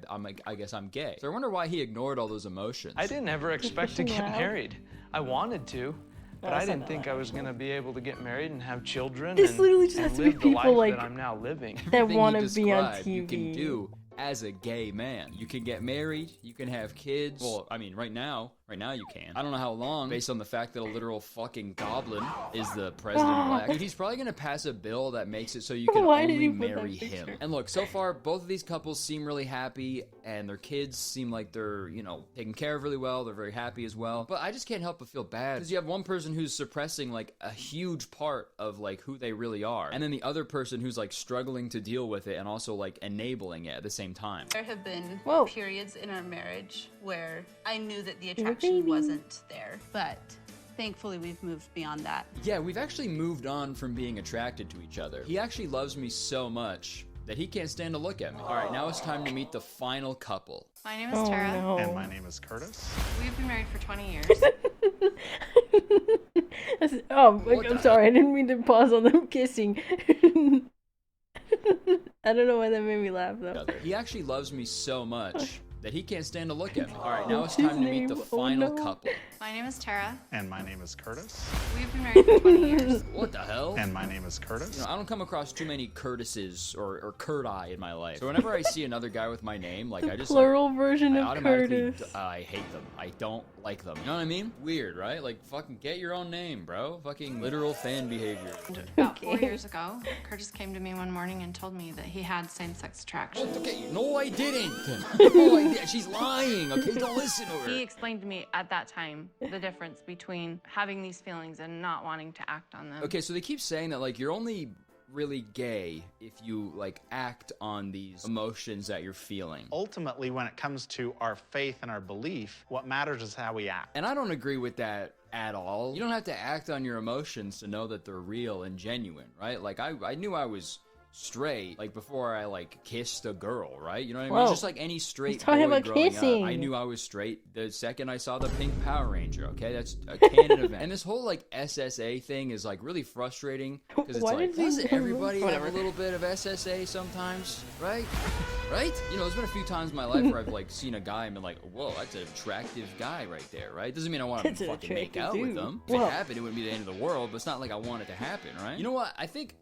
I guess I'm gay. So I wonder why he ignored all those emotions. I didn't ever expect to get married. I wanted to, but No, I it's not didn't think I was going to be able to get married and have children This and, literally just and has to be live the life people, like, that I'm now living. that Everything wanna you be on described, You can TV. do as a gay man. You can get married, you can have kids. Well, I mean, right now you can. I don't know how long, based on the fact that a literal fucking goblin is the president-elect. Dude, he's probably gonna pass a bill that makes it so you can Why did only he put that marry him. picture? And look, so far, both of these couples seem really happy, and their kids seem like they're, you know, taken care of really well. They're very happy as well. But I just can't help but feel bad, because you have one person who's suppressing, like, a huge part of, like, who they really are, and then the other person who's, like, struggling to deal with it and also, like, enabling it at the same time. There have been Whoa. periods in our marriage where I knew that the You're a attraction baby. wasn't there, but thankfully we've moved beyond that. Yeah, we've actually moved on from being attracted to each other. He actually loves me so much that he can't stand to look at me. All right, now it's time to meet the final couple. My name is Tara. no. And my name is Curtis. We've been married for 20 years. I'm sorry, I didn't mean to pause on them kissing. I don't know why that made me laugh, though. He actually loves me so much that he can't stand to look at me. All right, now it's time to meet the final couple. My name is Tara. And my name is Curtis. We've been married for 20 years. What the hell? And my name is Curtis. You know, I don't come across too many Curtises or Curti in my life. So whenever I see another guy with my name, like I just plural version of automatically, Curtis. I hate them. I don't like them. You know what I mean? Weird, right? Like fucking get your own name, bro. Fucking literal fan behavior. About 4 years ago, Curtis came to me one morning and told me that he had same-sex attraction. Okay, no, I didn't. No, I didn't. She's lying. Okay, don't listen to her. He explained to me at that time the difference between having these feelings and not wanting to act on them. Okay, so they keep saying that like you're only really gay if you like act on these emotions that you're feeling. Ultimately, when it comes to our faith and our belief, what matters is how we act. And I don't agree with that at all. You don't have to act on your emotions to know that they're real and genuine, right? Like I knew I was straight like before I like kissed a girl, right? You know what I mean? Whoa. Just like any straight boy talking about growing kissing. up, I knew I was straight the second I saw the pink Power Ranger. Okay, that's a canon event. And this whole like SSA thing is like really frustrating because it's Why like, did you doesn't go- everybody have Whatever. a little bit of SSA sometimes, right? Right? You know, there's been a few times in my life where I've like seen a guy and been like, whoa, that's an attractive guy right there, right? Doesn't mean I want to That's an fucking make attractive out with dude. them. If Whoa. it happened, it wouldn't be the end of the world, but it's not like I want it to happen, right? You know what? I think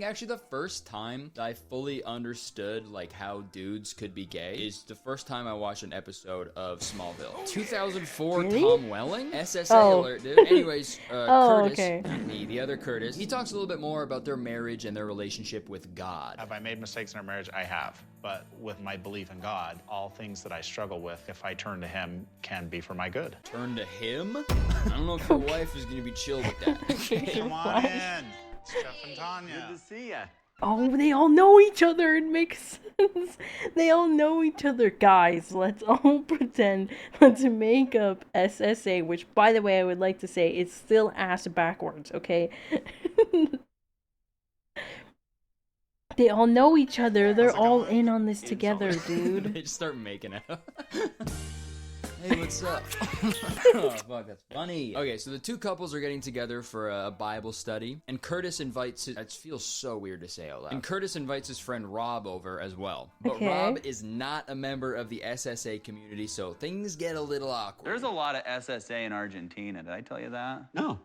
actually the first time that I fully understood like how dudes could be gay is the first time I watched an episode of Smallville. 2004 Really? Tom Welling? SSA Oh. alert, dude. Anyways, Oh, Curtis, okay. not me, the other Curtis, he talks a little bit more about their marriage and their relationship with God. Have I made mistakes in our marriage? I have. But with my belief in God, all things that I struggle with, if I turn to Him, can be for my good. Turn to him? I don't know if your wife is gonna be chill with that. Come on in. It's Jeff and Tanya. Good to see ya. Oh, they all know each other. It makes sense. They all know each other. Guys, let's all pretend. Let's make up SSA, which, by the way, I would like to say it's still ass backwards, okay? They all know each other. They're all in on this together, dude. They just start making out. Hey, what's up? Oh, fuck, that's funny. Okay, so the two couples are getting together for a Bible study, and Curtis invites his... It feels so weird to say out loud. And Curtis invites his friend Rob over as well. But Okay. Rob is not a member of the SSA community, so things get a little awkward. There's a lot of SSA in Argentina. Did I tell you that? No.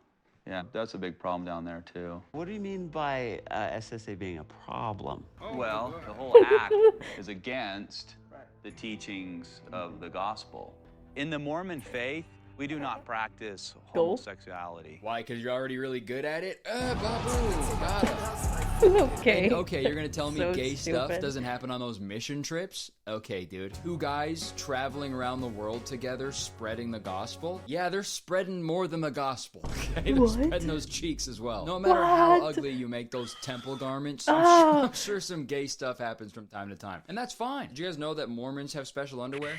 Yeah, that's a big problem down there, too. What do you mean by SSA being a problem? Well, the whole act is against the teachings of the gospel. In the Mormon faith, we do not practice homosexuality. Why? Because you're already really good at it? Babu, got him. Okay. And, okay, you're gonna tell me So gay stuff stupid. doesn't happen on those mission trips? Okay, dude. Two guys traveling around the world together, spreading the gospel? Yeah, they're spreading more than the gospel, okay? They're What? spreading those cheeks as well. No matter how What? ugly you make those temple garments, Ah. I'm sure some gay stuff happens from time to time. And that's fine. Did you guys know that Mormons have special underwear?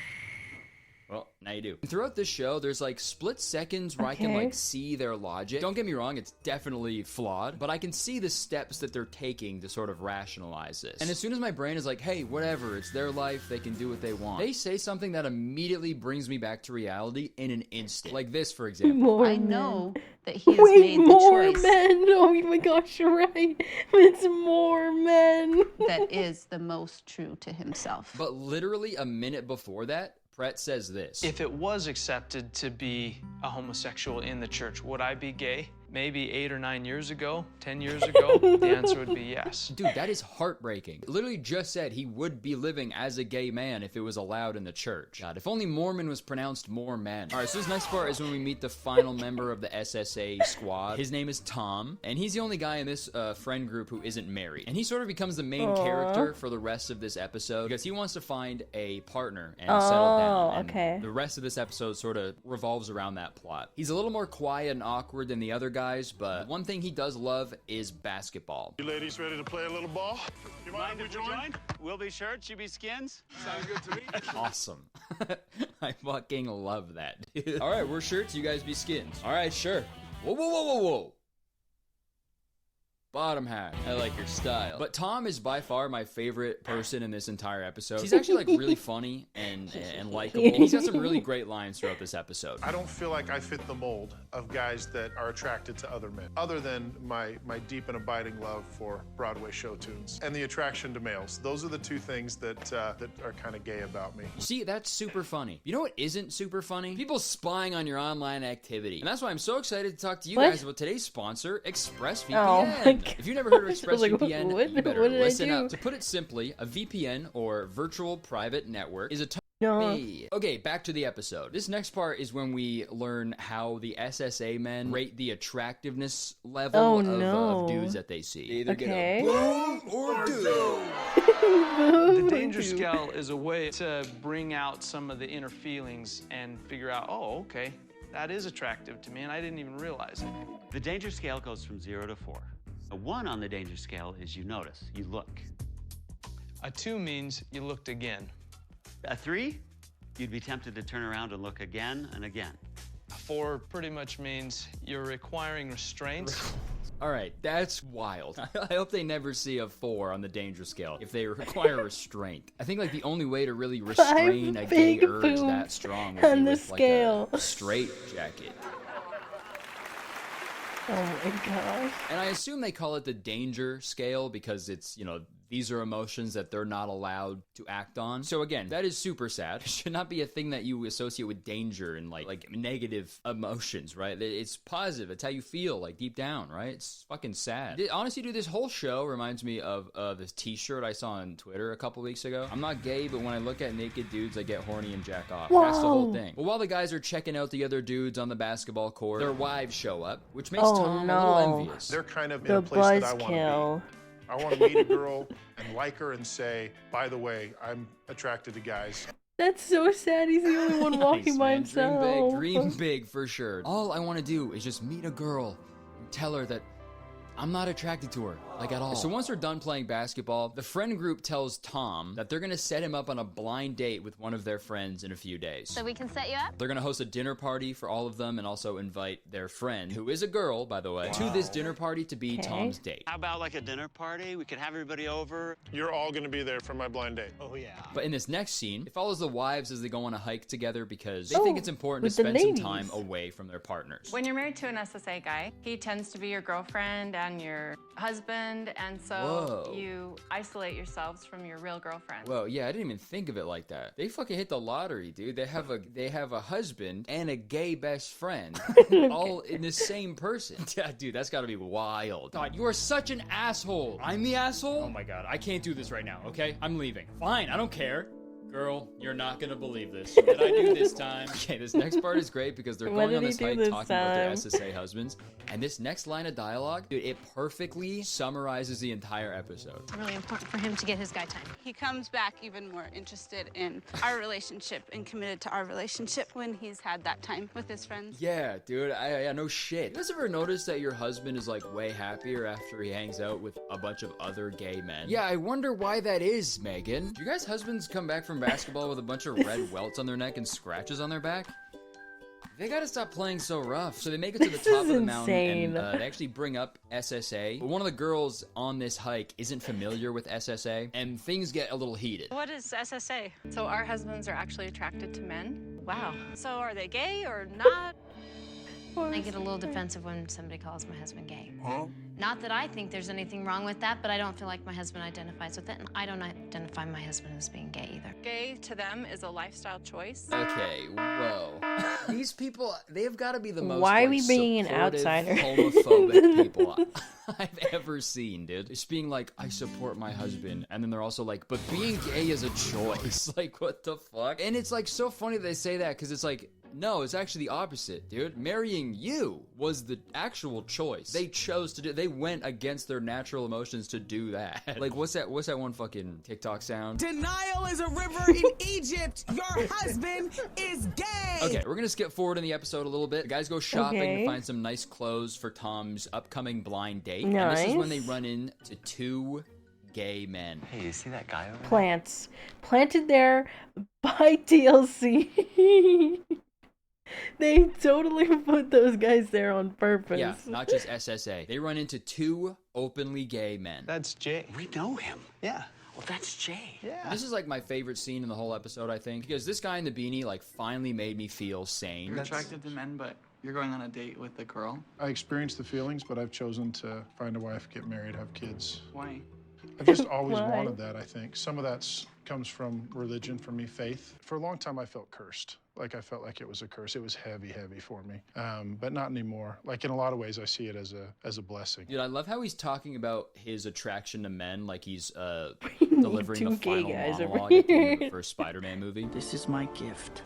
Well, now you do. And throughout this show, there's like split seconds where I can Okay. like see their logic. Don't get me wrong, it's definitely flawed, but I can see the steps that they're taking to sort of rationalize this. And as soon as my brain is like, hey, whatever, it's their life, they can do what they want, they say something that immediately brings me back to reality in an instant. Like this, for example. More I men. know that he has Wait, made the more choice men. Oh my gosh, you're right. It's more men. that is the most true to himself. But literally a minute before that, Brett says this. If it was accepted to be a homosexual in the church, would I be gay? Maybe 8 or 9 years ago, 10 years ago, the answer would be yes. Dude, that is heartbreaking. Literally just said he would be living as a gay man if it was allowed in the church. God, if only Mormon was pronounced more men. All right, so this next part is when we meet the final member of the SSA squad. His name is Tom, and he's the only guy in this friend group who isn't married. And he sort of becomes the main Aw. character for the rest of this episode because he wants to find a partner and settle down. And okay. the rest of this episode sort of revolves around that plot. He's a little more quiet and awkward than the other guys, but one thing he does love is basketball. You ladies ready to play a little ball? You mind if we join? We'll be shirts, you be skins. Sounds good to me. Awesome. I fucking love that, dude. All right, we're shirts, you guys be skins. All right, sure. Whoa, whoa, whoa, whoa, whoa. Bottom half, I like your style. But Tom is by far my favorite person in this entire episode. He's actually like really funny and likable. And he's got some really great lines throughout this episode. I don't feel like I fit the mold of guys that are attracted to other men, other than my deep and abiding love for Broadway show tunes and the attraction to males. Those are the two things that are kind of gay about me. See, that's super funny. You know what isn't super funny? People spying on your online activity. And that's why I'm so excited to talk to you guys about today's sponsor, ExpressVPN. Oh my God. If you've never heard of ExpressVPN, what you better did I listen do? up. To put it simply, a VPN, or virtual private network, is a Okay, back to the episode. This next part is when we learn how the SSA men rate the attractiveness level of dudes that they see. They either get a boom or doom. The danger scale is a way to bring out some of the inner feelings and figure out, oh, okay, that is attractive to me, and I didn't even realize it. The danger scale goes from 0 to 4. A 1 on the danger scale is you notice, you look. A 2 means you looked again. A 3, you'd be tempted to turn around and look again and again. A 4 pretty much means you're requiring restraint. All right, that's wild. I hope they never see a 4 on the danger scale if they require restraint. I think like the only way to really restrain a gay urge that strong would be with like a straight jacket. Oh my gosh. And I assume they call it the danger scale because it's, you know, these are emotions that they're not allowed to act on. So again, that is super sad. It should not be a thing that you associate with danger and like negative emotions, right? It's positive. It's how you feel, like deep down, right? It's fucking sad. Honestly, dude, this whole show reminds me of this t-shirt I saw on Twitter a couple weeks ago. I'm not gay, but when I look at naked dudes, I get horny and jack off. Whoa. That's the whole thing. But while the guys are checking out the other dudes on the basketball court, their wives show up, which makes Tom a little envious. They're kind of in a place that I want to be. I want to meet a girl and like her and say, by the way, I'm attracted to guys. That's so sad. He's the only one walking by himself. Dream big for sure. All I want to do is just meet a girl and tell her that I'm not attracted to her, like at all. So once they're done playing basketball, the friend group tells Tom that they're gonna set him up on a blind date with one of their friends in a few days. So we can set you up? They're gonna host a dinner party for all of them and also invite their friend, who is a girl, by the way, to this dinner party to be Tom's date. How about like a dinner party? We could have everybody over. You're all going to be there for my blind date. Oh, yeah. But in this next scene, it follows the wives as they go on a hike together because they think it's important to spend some time away from their partners. When you're married to an SSA guy, he tends to be your girlfriend and your husband, and so you isolate yourselves from your real girlfriend. Whoa, yeah, I didn't even think of it like that. They fucking hit the lottery, dude. They have a husband and a gay best friend, all in the same person. Yeah, dude, that's gotta be wild. God, you are such an asshole. I'm the asshole? Oh my god, I can't do this right now, okay? I'm leaving. Fine, I don't care. Girl, you're not gonna believe this. What did I do this time? Okay, this next part is great because they're going on this hike talking about their SSA husbands. And this next line of dialogue, dude, it perfectly summarizes the entire episode. It's really important for him to get his guy time. He comes back even more interested in our relationship and committed to our relationship when he's had that time with his friends. Yeah, dude, I no shit. You guys ever notice that your husband is like way happier after he hangs out with a bunch of other gay men? Yeah, I wonder why that is, Megan. Do you guys' husbands come back from basketball with a bunch of red welts on their neck and scratches on their back? They gotta stop playing so rough. So they make it to the top of the mountain and they actually bring up SSA. But one of the girls on this hike isn't familiar with SSA and things get a little heated. What is SSA? So our husbands are actually attracted to men. Wow. So are they gay or not? I get a little defensive when somebody calls my husband gay. Huh? Not that I think there's anything wrong with that, but I don't feel like my husband identifies with it, and I don't identify my husband as being gay either. Gay to them is a lifestyle choice. Okay, whoa. These people, they've got to be the most Why are we being an supportive, outsider? homophobic people I've ever seen, dude. It's being like, I support my husband, and then they're also like, but being gay is a choice. Like, what the fuck? And it's like so funny they say that because it's like, no, it's actually the opposite, dude. Marrying you was the actual choice. They chose to do. They went against their natural emotions to do that. Like, what's that one fucking TikTok sound? Denial is a river in Egypt. Your husband is gay. Okay, we're gonna skip forward in the episode a little bit. The guys go shopping to find some nice clothes for Tom's upcoming blind date. Nice. And this is when they run into two gay men. Hey, you see that guy over there? Plants. Planted there by DLC. They totally put those guys there on purpose. Yeah, not just SSA. They run into 2 openly gay men. That's Jay. We know him. Yeah. Well, that's Jay. Yeah. This is like my favorite scene in the whole episode, I think, because this guy in the beanie like finally made me feel sane. You're attracted to men, but you're going on a date with a girl? I experienced the feelings, but I've chosen to find a wife, get married, have kids. Why? I've just always wanted that, I think. Some of that comes from religion for me, faith. For a long time, I felt cursed. Like, I felt like it was a curse. It was heavy, heavy for me. But not anymore. Like, in a lot of ways, I see it as a blessing. Dude, I love how he's talking about his attraction to men like he's delivering the final monologue at the end of the first Spider-Man movie. This is my gift.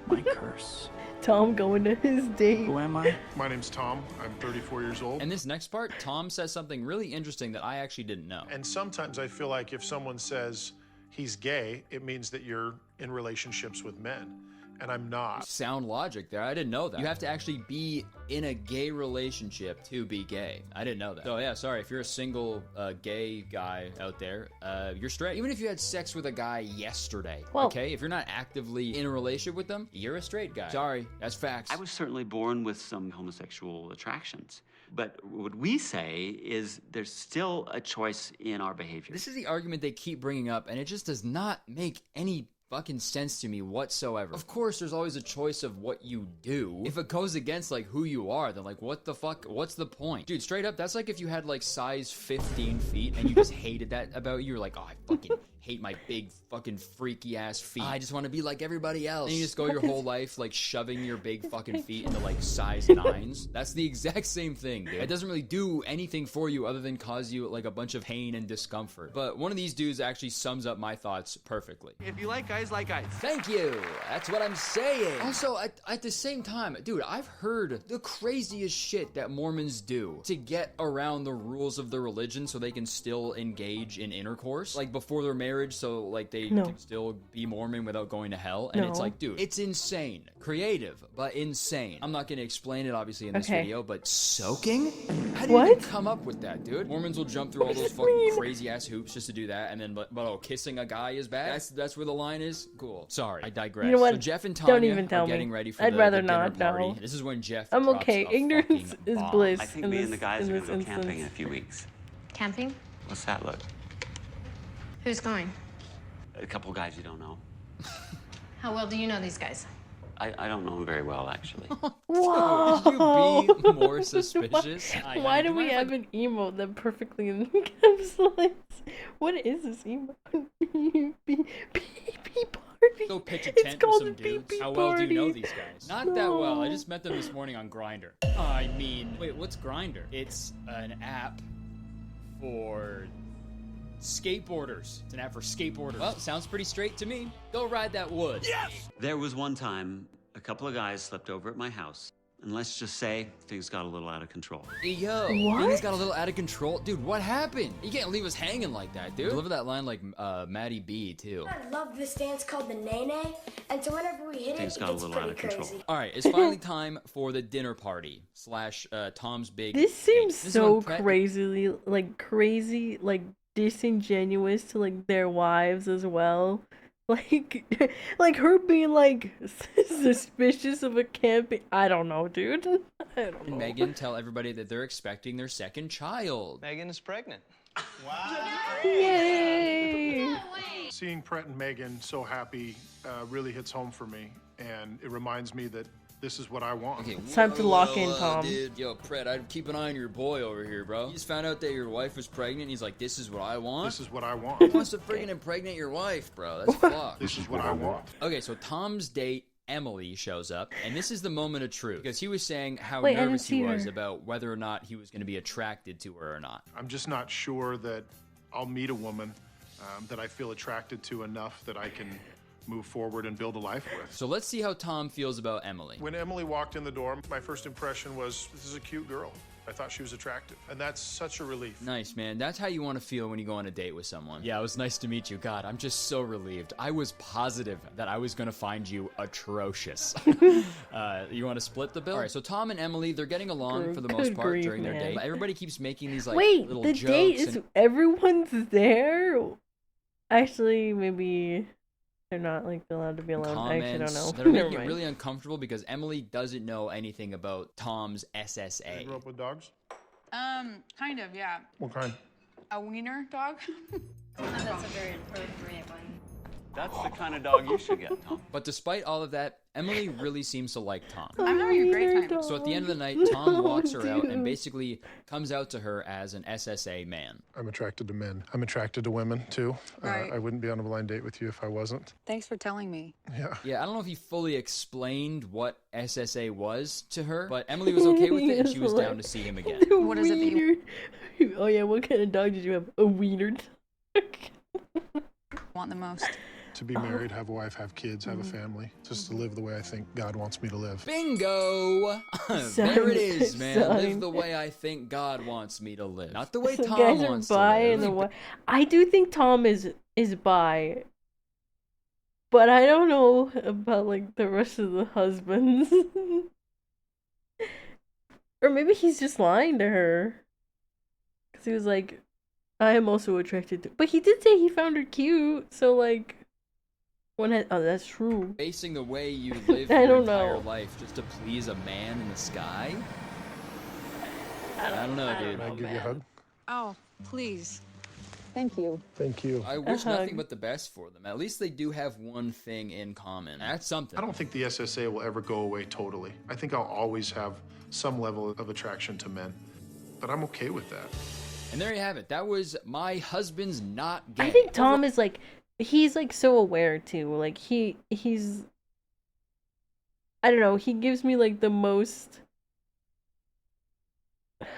My curse. Tom going to his date. Who am I? My name's Tom. I'm 34 years old. And this next part, Tom says something really interesting that I actually didn't know. And sometimes I feel like if someone says he's gay, it means that you're in relationships with men. And I'm not. Sound logic there. I didn't know that. You have to actually be in a gay relationship to be gay. I didn't know that. So yeah, sorry, if you're a single gay guy out there, you're straight. Even if you had sex with a guy yesterday, okay? If you're not actively in a relationship with them, you're a straight guy. Sorry, that's facts. I was certainly born with some homosexual attractions. But what we say is there's still a choice in our behavior. This is the argument they keep bringing up, and it just does not make any fucking sense to me whatsoever. Of course, there's always a choice of what you do. If it goes against, like, who you are, then, like, what the fuck? What's the point? Dude, straight up, that's like if you had, like, size 15 feet and you just hated that about you. You're like, oh, I fucking hate my big fucking freaky ass feet. I just want to be like everybody else. And you just go your whole life, like, shoving your big fucking feet into, like, size 9s. That's the exact same thing, dude. It doesn't really do anything for you other than cause you, like, a bunch of pain and discomfort. But one of these dudes actually sums up my thoughts perfectly. If you like guys, like guys. Thank you. That's what I'm saying. Also, at the same time, dude, I've heard the craziest shit that Mormons do to get around the rules of the religion so they can still engage in intercourse, like before their marriage, so like they can still be Mormon without going to hell. And it's like, dude, it's insane. Creative, but insane. I'm not going to explain it obviously in this video, but soaking? How do you even come up with that, dude? Mormons will jump through all those fucking crazy ass hoops just to do that, and then but kissing a guy is bad. That's where the line is. Cool. Sorry, I digress. You know what? So Jeff and Tanya Don't even tell are getting me. ready for I'd the rather dinner not party. know. This is when Jeff I'm drops okay. a Ignorance fucking is bomb. bliss. I think me and the guys are going to go camping in a instance. few weeks. Camping? What's that look? Who's going? A couple guys you don't know. How well do you know these guys? I don't know them very well, actually. Whoa! Could you be more suspicious? Why do we have an emote that perfectly encapsulates? What is this emote? Party. Go pitch a It's tent with called some a dudes. PP How well do you know party. these guys? Not that well. I just met them this morning on Grindr. I mean, wait, what's Grindr? It's an app for skateboarders. It's an app for skateboarders. Well, sounds pretty straight to me. Go ride that wood. Yes! There was one time a couple of guys slept over at my house. And let's just say things got a little out of control. Yo, things got a little out of control. Dude, what happened? You can't leave us hanging like that, dude. Deliver that line like Maddie B, too. I love this dance called the Nene, and so whenever we hit Things it, got it gets a little out of pretty control. crazy. All right, it's finally time for the dinner party / Tom's big. This seems This is so when crazy, like disingenuous to like their wives as well. Like her being like suspicious of a camping. I don't know, dude. I don't know. Megan tell everybody that they're expecting their second child. Megan is pregnant. Yay! Seeing Brett and Megan so happy really hits home for me, and it reminds me that this is what I want. Okay, It's time to lock in, Tom. Dude, yo, Pret, I'd keep an eye on your boy over here, bro. You just found out that your wife was pregnant. He's like, this is what I want. This is what I want. Who wants to friggin' impregnate your wife, bro? That's fucked. This is what I want. Okay, so Tom's date, Emily, shows up, and this is the moment of truth, because he was saying how Wait, I didn't nervous he see was her. about whether or not he was going to be attracted to her or not. I'm just not sure that I'll meet a woman that I feel attracted to enough that I can move forward and build a life with. So let's see how Tom feels about Emily. When Emily walked in the door, my first impression was, this is a cute girl. I thought she was attractive, and that's such a relief. Nice, man. That's how you want to feel when you go on a date with someone. Yeah, it was nice to meet you. God, I'm just so relieved. I was positive that I was going to find you atrocious. You want to split the bill? All right, so Tom and Emily, they're getting along for the most part grief, during their man. date. Everybody keeps making these like Wait, little the jokes. date is and... everyone's there? Actually, maybe They're not like allowed to be alone. Comments I actually don't know. that are making it really uncomfortable because Emily doesn't know anything about Tom's SSA. You grew up with dogs? Kind of, yeah. What kind? A wiener dog. That's a very appropriate one. That's the kind of dog you should get, Tom. But despite all of that, Emily really seems to like Tom. I'm having a great time. So at the end of the night, Tom walks her out and basically comes out to her as an SSA man. I'm attracted to men. I'm attracted to women, too. Right. I wouldn't be on a blind date with you if I wasn't. Thanks for telling me. Yeah. Yeah, I don't know if he fully explained what SSA was to her, but Emily was okay with it and she was down to see him again. What is it that you Oh yeah, what kind of dog did you have? A wiener dog. want the most? To be married, have a wife, have kids, have a family. Just to live the way I think God wants me to live. Bingo! There it is, man. Live the way I think God wants me to live. Not the way So Tom guys are wants to bi live. and the way I do think Tom is bi. But I don't know about like the rest of the husbands. Or maybe he's just lying to her. Cause he was like, I am also attracted to, but he did say he found her cute, so like oh, that's true. Basing the way you live I your don't entire know. life just to please a man in the sky? I don't know, dude. Can I give you a hug? Oh, please. Thank you. Thank you. I wish nothing but the best for them. At least they do have one thing in common. That's something. I don't think the SSA will ever go away totally. I think I'll always have some level of attraction to men. But I'm okay with that. And there you have it. That was My Husband's Not Gay. I think Tom is like, he's like so aware too. Like he's I don't know, he gives me like the most,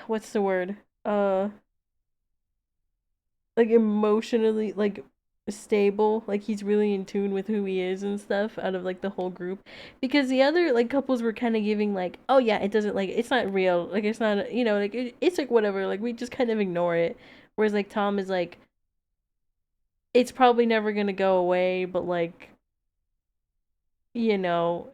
what's the word? Like emotionally like stable. Like he's really in tune with who he is and stuff out of like the whole group. Because the other like couples were kind of giving like, oh yeah, it doesn't like, it's not real. Like it's not, you know, like it's like whatever. Like we just kind of ignore it. Whereas like Tom is like, it's probably never gonna go away, but like, you know,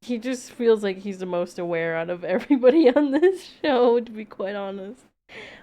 he just feels like he's the most aware out of everybody on this show, to be quite honest.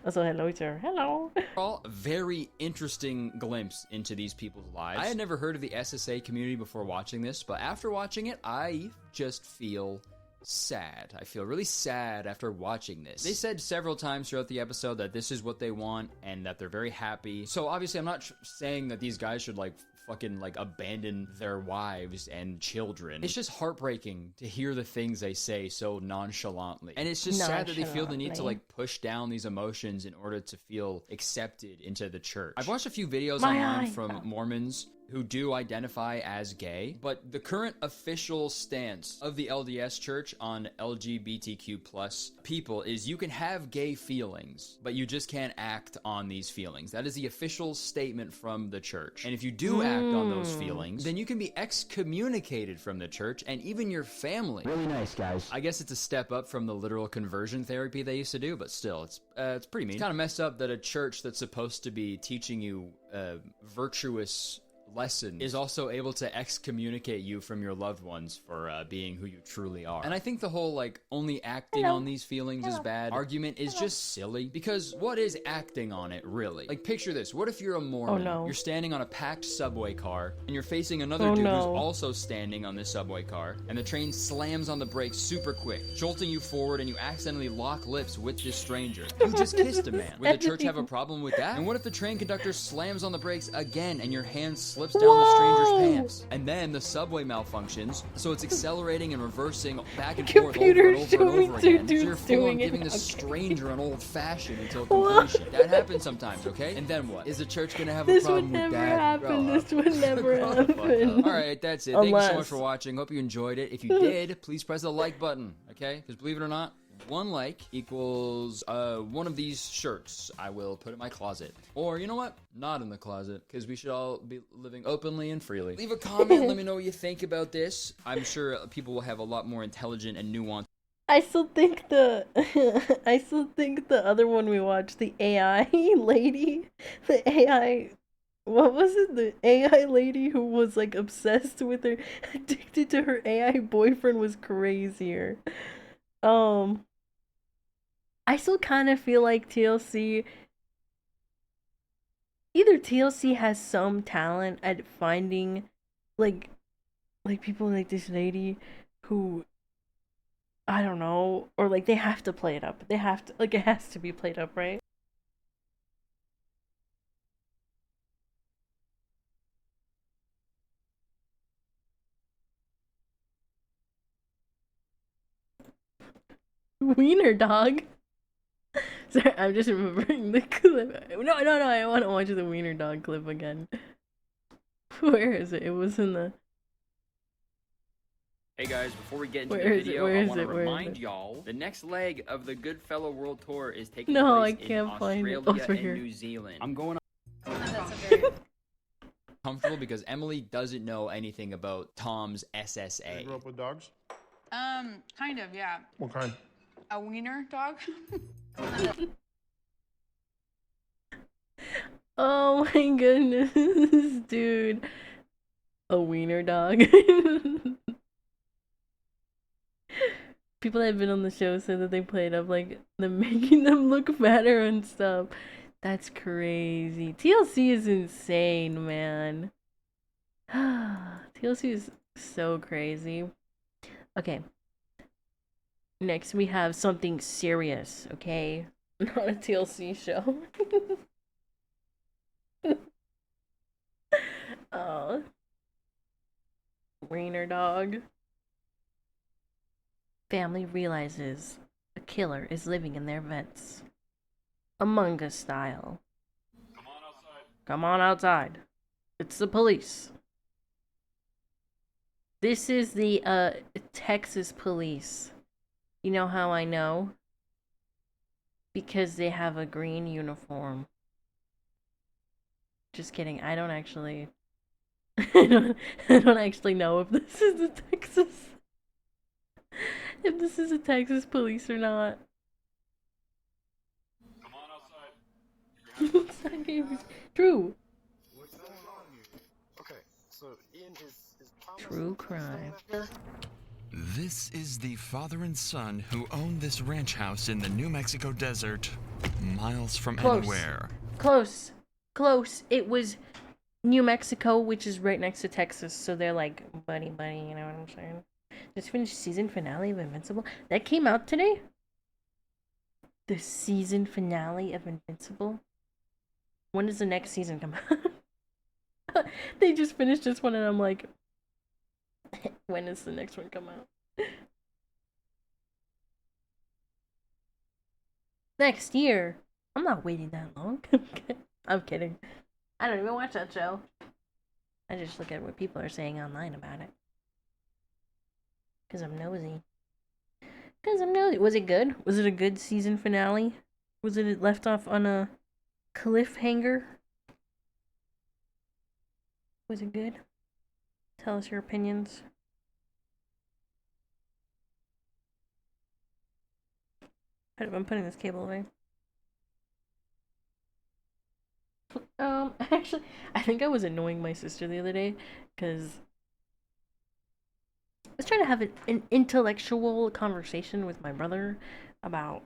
Also, hello, sir. Hello. All very interesting glimpse into these people's lives. I had never heard of the SSA community before watching this, but after watching it, I just feel sad. I feel really sad after watching this. They said several times throughout the episode that this is what they want and that they're very happy. So obviously I'm not saying that these guys should like fucking like abandon their wives and children. It's just heartbreaking to hear the things they say so nonchalantly. And it's just sad that they feel the need to like push down these emotions in order to feel accepted into the church. I've watched a few videos online from Mormons who do identify as gay, but the current official stance of the LDS Church on LGBTQ plus people is you can have gay feelings, but you just can't act on these feelings. That is the official statement from the church. And if you do act on those feelings, then you can be excommunicated from the church and even your family. Really nice, guys. I guess it's a step up from the literal conversion therapy they used to do, but still, it's pretty mean. It's kind of messed up that a church that's supposed to be teaching you virtuous lesson is also able to excommunicate you from your loved ones for being who you truly are. And I think the whole like only acting on these feelings is bad argument is just silly, because what is acting on it really? Like picture this, what if you're a Mormon, you're standing on a packed subway car and you're facing another dude who's also standing on this subway car, and the train slams on the brakes super quick, jolting you forward, and you accidentally lock lips with this stranger. You just kissed a man. Would the church have a problem with that? And what if the train conductor slams on the brakes again and your hand slips down the stranger's pants, and then the subway malfunctions, so it's accelerating and reversing back and forth over and over and over again, so you're full on giving this stranger an old-fashioned until completion. That happens sometimes, okay? And then what? Is the church gonna have a problem with that? This would never happen. Alright, that's it. Thank you so much for watching. Hope you enjoyed it. If you did, please press the like button, okay? Because believe it or not, one like equals one of these shirts I will put in my closet. Or, you know what? Not in the closet, because we should all be living openly and freely. Leave a comment, let me know what you think about this. I'm sure people will have a lot more intelligent and nuanced. I still think the other one we watched, the AI lady, the AI, what was it? The AI lady who was like obsessed with her, addicted to her AI boyfriend was crazier. I still kind of feel like TLC has some talent at finding like people like this lady who, I don't know, or like they have to play it up. They have to, like, it has to be played up, right? Wiener dog. Sorry, I'm just remembering the clip. No, I want to watch the wiener dog clip again. Where is it? It was in the... Hey guys, before we get into the video, I want to remind y'all the next leg of the Goodfellow World Tour is taking place in Australia and New Zealand. I'm going comfortable because Emily doesn't know anything about Tom's SSA. You grew up with dogs? Kind of, yeah. What kind? A wiener dog. Oh my goodness, dude. A wiener dog. People that have been on the show said that they played up like them making them look fatter and stuff. That's crazy. TLC is insane, man. TLC is so crazy. Okay. Next we have something serious, okay? Not a TLC show. Oh. Wiener dog. Family realizes a killer is living in their vents. Among Us style. Come on outside. Come on outside. It's the police. This is the Texas police. You know how I know? Because they have a green uniform. Just kidding. I don't actually I don't actually know if this is the Texas police or not. Come on outside. True. What's going on here? Okay, so Ian is true crime. This is the father and son who own this ranch house in the New Mexico desert, miles from anywhere. Close. It was New Mexico, which is right next to Texas, so they're like buddy, you know what I'm saying? Just finished season finale of Invincible. That came out today? The season finale of Invincible? When does the next season come out? They just finished this one and I'm like, when does the next one come out? Next year. I'm not waiting that long. I'm kidding. I don't even watch that show. I just look at what people are saying online about it. Because I'm nosy. Was it good? Was it a good season finale? Was it left off on a cliffhanger? Was it good? Tell us your opinions. I'm putting this cable away. Actually, I think I was annoying my sister the other day because I was trying to have an intellectual conversation with my brother about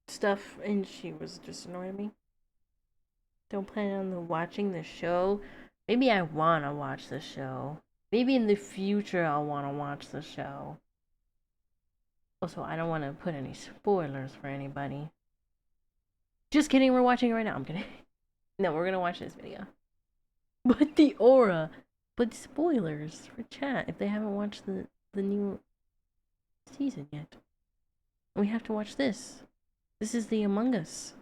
stuff, and she was just annoying me. Don't plan on watching the show. Maybe I want to watch the show. Maybe in the future I'll want to watch the show. Also, I don't want to put any spoilers for anybody. Just kidding, we're watching it right now. I'm kidding. No, we're gonna watch this video. But the aura. But spoilers for chat if they haven't watched the new season yet. We have to watch this. This is the Among Us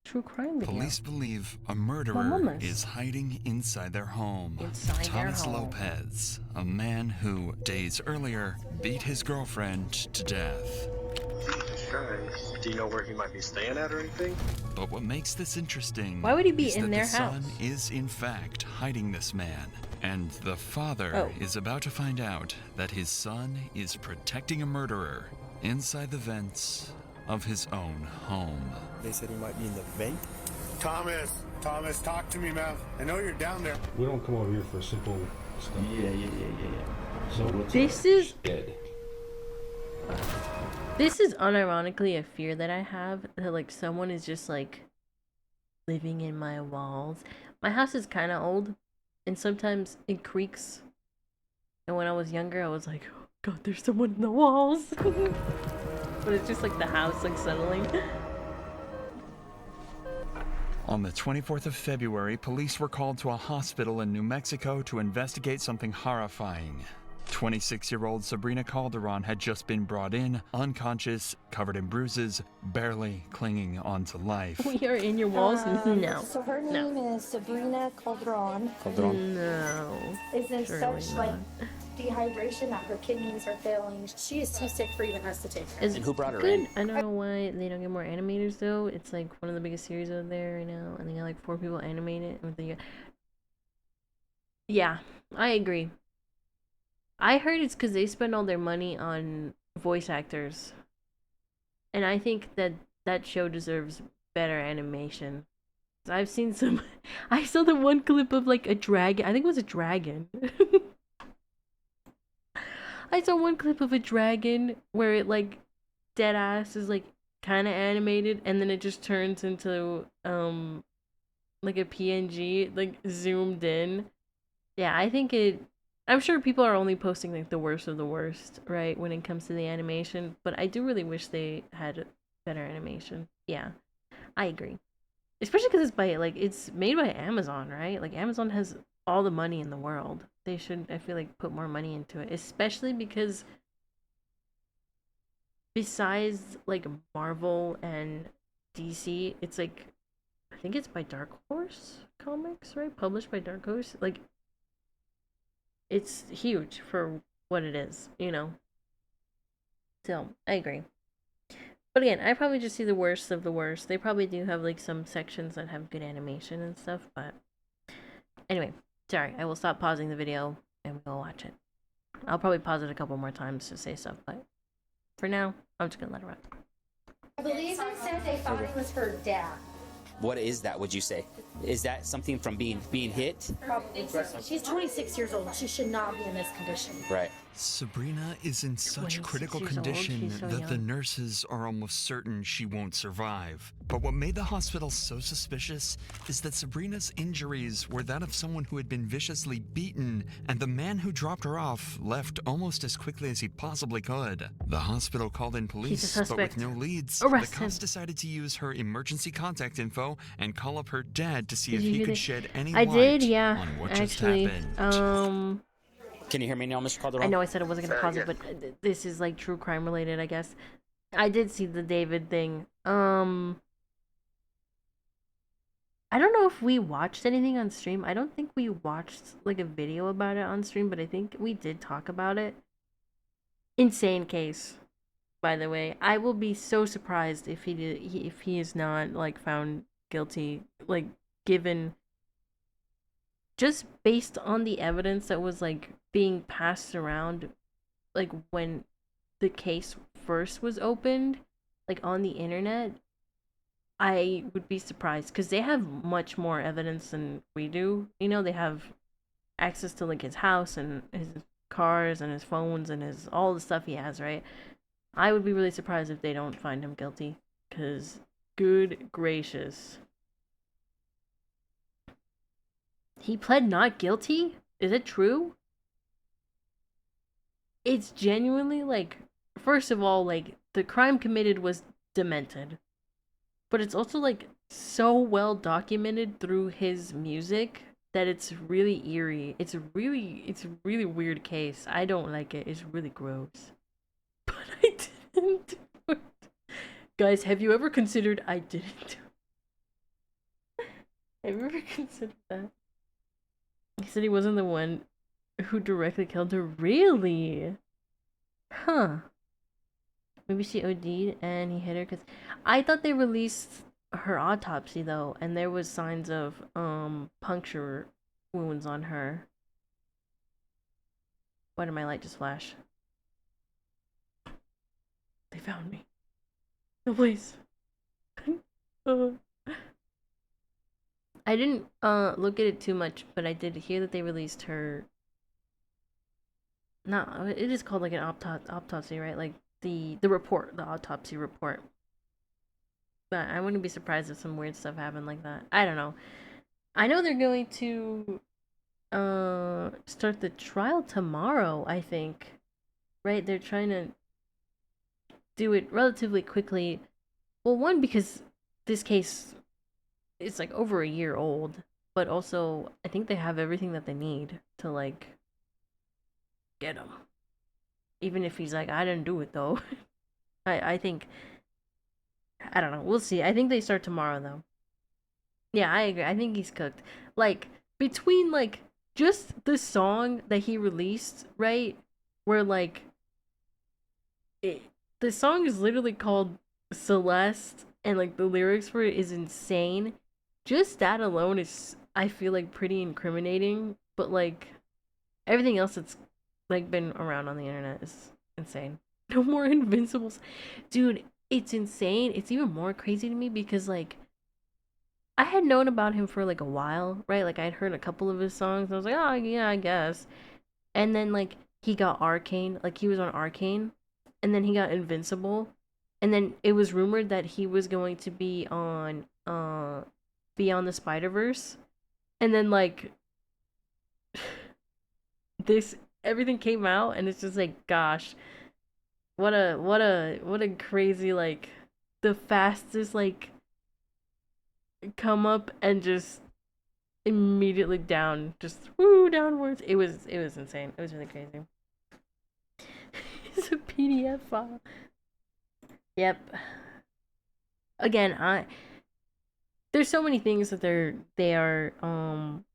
true crime video. Police believe a murderer is hiding inside their home. Thomas Lopez, a man who, days earlier, beat his girlfriend to death. Do you know where he might be staying at or anything? But what makes this interesting Why would he be is in that their the house? son is in fact hiding this man. And the father is about to find out that his son is protecting a murderer inside the vents of his own home. They said he might be in the vent. Thomas, talk to me, man. I know you're down there. We don't come over here for simple stuff. Yeah. So what's this is dead? This is unironically a fear that I have, that like someone is just like living in my walls. My house is kind of old, and sometimes it creaks. And when I was younger, I was like, oh God, there's someone in the walls. But it's just like the house like settling. On the 24th of February, police were called to a hospital in New Mexico to investigate something horrifying. 26-year-old Sabrina Calderon had just been brought in, unconscious, covered in bruises, barely clinging on to life. We are in your walls? No. So her name is Sabrina Calderon. No. Is in Surely such not. like dehydration that her kidneys are failing. She is too sick for even us to take her. And who brought her in? I don't know why they don't get more animators though. It's like one of the biggest series out there right now, and they got like 4 people animate it. Yeah, I agree. I heard it's because they spend all their money on voice actors, and I think that that show deserves better animation. I've seen some. I saw the one clip of like a dragon. I think it was a dragon. I saw one clip of a dragon where it like dead ass is like kind of animated, and then it just turns into like a PNG like zoomed in. Yeah, I think it. I'm sure people are only posting like the worst of the worst, right, when it comes to the animation, but I do really wish they had better animation. Yeah, I agree. Especially because it's by like it's made by Amazon, right? Like Amazon has all the money in the world. They should, I feel like, put more money into it, especially because besides like Marvel and DC, it's like I think it's by Dark Horse Comics, right? Published by Dark Horse. Like it's huge for what it is, you know. So I agree. But again, I probably just see the worst of the worst. They probably do have like some sections that have good animation and stuff, but anyway, sorry, I will stop pausing the video and we'll watch it. I'll probably pause it a couple more times to say stuff, but for now, I'm just gonna let it run. I believe it said they thought it was her dad. What is that, would you say? Is that something from being hit? Probably. She's 26 years old. She should not be in this condition. Right. Sabrina is in such critical condition that the nurses are almost certain she won't survive. But what made the hospital so suspicious is that Sabrina's injuries were that of someone who had been viciously beaten, and the man who dropped her off left almost as quickly as he possibly could. The hospital called in police, but with no leads, the cops decided to use her emergency contact info and call up her dad to see if he could shed any light on what just happened. Can you hear me now, Mr. Calderon? I know I said I wasn't gonna pause it, but this is like true crime related, I guess. I did see the David thing. I don't know if we watched anything on stream. I don't think we watched like a video about it on stream, but I think we did talk about it. Insane case, by the way. I will be so surprised if he is not like found guilty, like given just based on the evidence that was like being passed around like when the case first was opened like on the internet. I would be surprised because they have much more evidence than we do, you know. They have access to like his house and his cars and his phones and his all the stuff he has, right? I would be really surprised if they don't find him guilty, because good gracious, he pled not guilty? Is it true? It's genuinely like, first of all, like the crime committed was demented, but it's also like so well documented through his music that it's really eerie. It's a really weird case. I don't like it. It's really gross. But I didn't do it. Guys, have you ever considered I didn't do it? Have you ever considered that? He said he wasn't the one who directly killed her. Really? Huh. Maybe she OD'd and he hit her because I thought they released her autopsy though, and there was signs of puncture wounds on her. Why did my light just flash? They found me. No, please. I didn't look at it too much, but I did hear that they released her. No, it is called like an autopsy, right? Like the report, the autopsy report. But I wouldn't be surprised if some weird stuff happened like that. I don't know. I know they're going to start the trial tomorrow, I think. Right? They're trying to do it relatively quickly. Well, one, because this case is like over a year old, but also I think they have everything that they need to like get him. Even if he's like, I didn't do it though. I think, I don't know. We'll see. I think they start tomorrow though. Yeah, I agree. I think he's cooked. Like, between like just the song that he released, right? Where like the song is literally called Celeste, and like the lyrics for it is insane. Just that alone is, I feel like, pretty incriminating. But like everything else that's like been around on the internet is insane. No more Invincibles, dude. It's insane. It's even more crazy to me because like I had known about him for like a while, right? Like I'd heard a couple of his songs. And I was like, oh yeah, I guess. And then like he got Arcane, like he was on Arcane, and then he got Invincible, and then it was rumored that he was going to be on Beyond the Spider-Verse, and then like this everything came out, and it's just like, gosh, what a crazy, like, the fastest like come up and just immediately down, just woo, downwards. It was insane. It was really crazy. It's a PDF file. Yep. Again, there's so many things that they are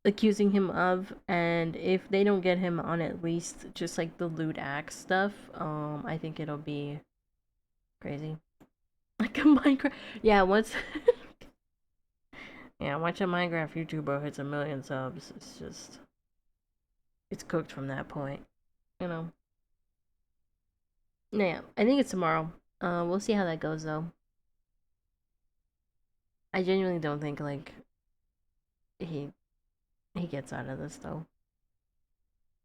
accusing him of, and if they don't get him on at least just like the lewd act stuff, I think it'll be crazy. Like a Minecraft. Yeah, once yeah, once a Minecraft YouTuber hits 1 million subs, it's just, it's cooked from that point, you know. Yeah, I think it's tomorrow. We'll see how that goes though. I genuinely don't think like he gets out of this though.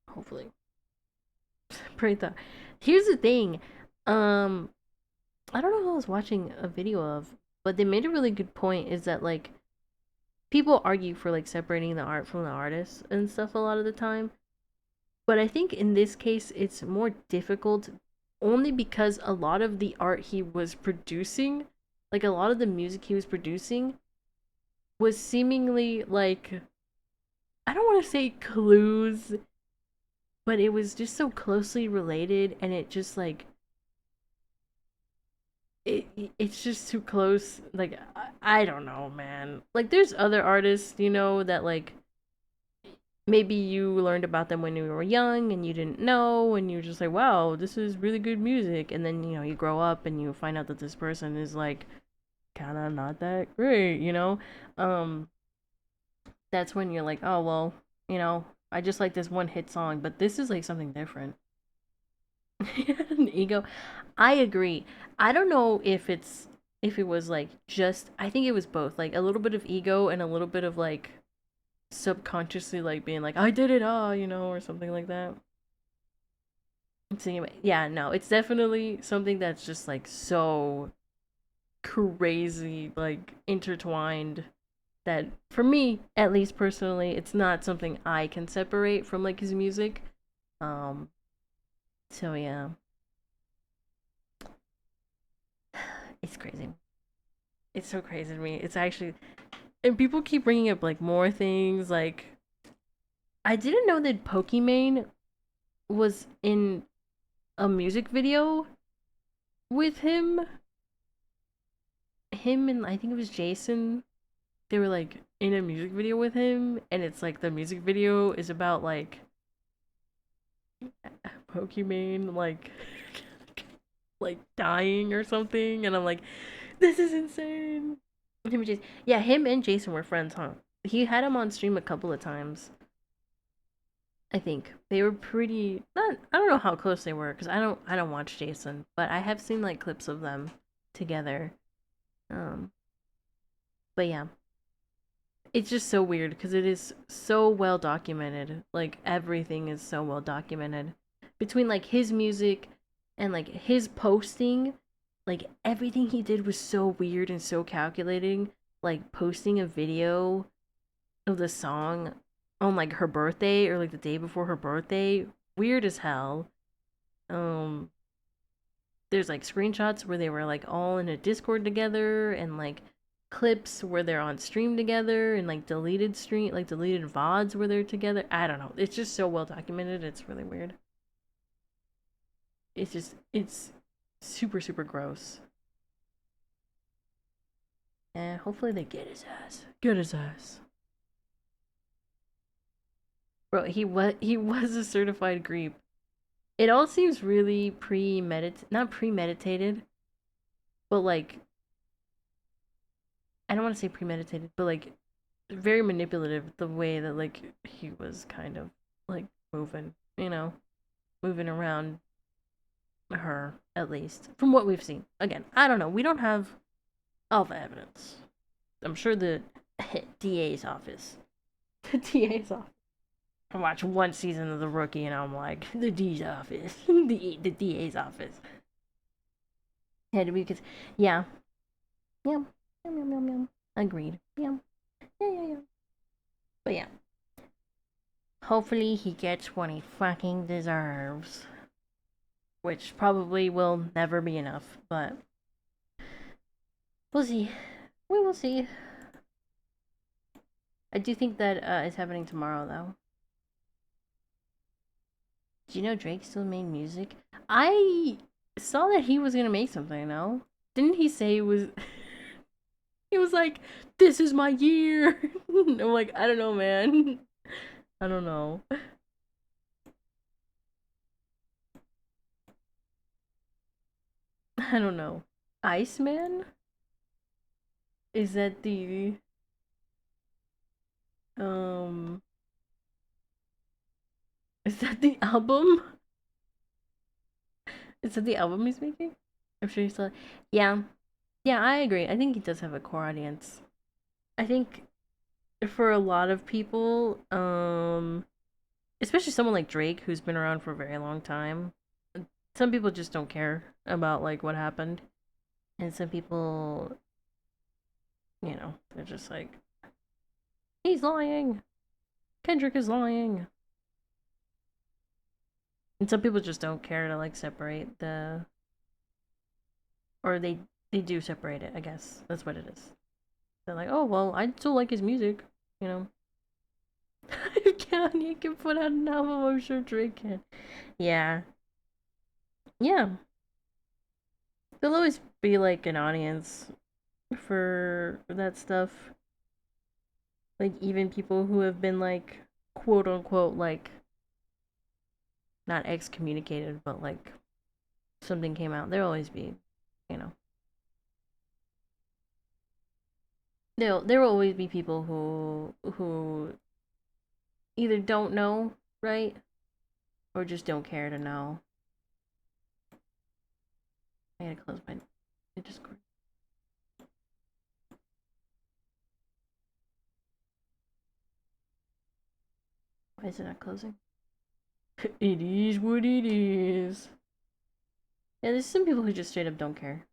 Hopefully. Pray that. Here's the thing. I don't know who I was watching a video of, but they made a really good point, is that like people argue for like separating the art from the artist and stuff a lot of the time. But I think in this case it's more difficult only because a lot of the art he was producing, like a lot of the music he was producing, was seemingly like, I don't want to say clues, but it was just so closely related, and it just like it's just too close. Like I don't know, man. Like there's other artists, you know, that like maybe you learned about them when you were young and you didn't know, and you're just like, wow, this is really good music, and then, you know, you grow up and you find out that this person is like kind of not that great, you know. That's when you're like, oh well, you know, I just like this one hit song, but this is like something different. An ego. I agree. I don't know if it was like just, I think it was both, like a little bit of ego and a little bit of like subconsciously like being like, I did it all, you know, or something like that. So anyway, yeah, no, it's definitely something that's just like so crazy, like intertwined, that for me, at least personally, it's not something I can separate from like his music. So yeah. It's crazy. It's so crazy to me. It's actually, and people keep bringing up like more things. Like, I didn't know that Pokimane was in a music video with him. Him and I think it was Jason. They were like in a music video with him, and it's like the music video is about like Pokimane like dying or something, and I'm like, this is insane. Yeah, him and Jason were friends, huh? He had him on stream a couple of times. I think they were pretty, not, I don't know how close they were, because I don't watch Jason, but I have seen like clips of them together. But yeah, it's just so weird because it is so well documented. Like everything is so well documented between like his music and like his posting. Like everything he did was so weird and so calculating. Like posting a video of the song on like her birthday or like the day before her birthday. Weird as hell. There's like screenshots where they were like all in a Discord together, and like clips where they're on stream together, and like deleted VODs where they're together. I don't know. It's just so well documented. It's really weird. It's super, super gross. And hopefully they get his ass. Get his ass. Bro, he was a certified creep. It all seems really not premeditated, but like, I don't want to say premeditated, but like very manipulative, the way that like he was kind of like moving, moving around her, at least from what we've seen. Again, I don't know. We don't have all the evidence. I'm sure the DA's office. The DA's office. I watched one season of The Rookie and I'm like, the D's office. the DA's office. Had to be because, yeah. Yeah. Yum. Agreed. Yeah. Yeah. But yeah. Hopefully he gets what he fucking deserves. Which probably will never be enough, but we'll see. We will see. I do think that it's happening tomorrow, though. Do you know Drake still made music? I saw that he was gonna make something, no? Didn't he say it was... He was like, this is my year! I'm like, I don't know, man. I don't know. I don't know. Iceman? Is that the... Is that the album? Is that the album he's making? I'm sure he's still... Yeah. Yeah, I agree. I think he does have a core audience. I think for a lot of people, especially someone like Drake, who's been around for a very long time, some people just don't care about, like, what happened. And some people, they're just like, he's lying! Kendrick is lying! And some people just don't care to, like, separate the... Or they do separate it, I guess. That's what it is. They're like, oh, well, I still like his music, If Kanye can put out an album, I'm sure Drake can. Yeah. Yeah. There'll always be, like, an audience for that stuff. Like, even people who have been, like, quote-unquote, like, not excommunicated, but, like, something came out. There'll always be, There will always be people who either don't know, right? Or just don't care to know. I gotta close my Discord. Why is it not closing? It is what it is. Yeah, there's some people who just straight up don't care.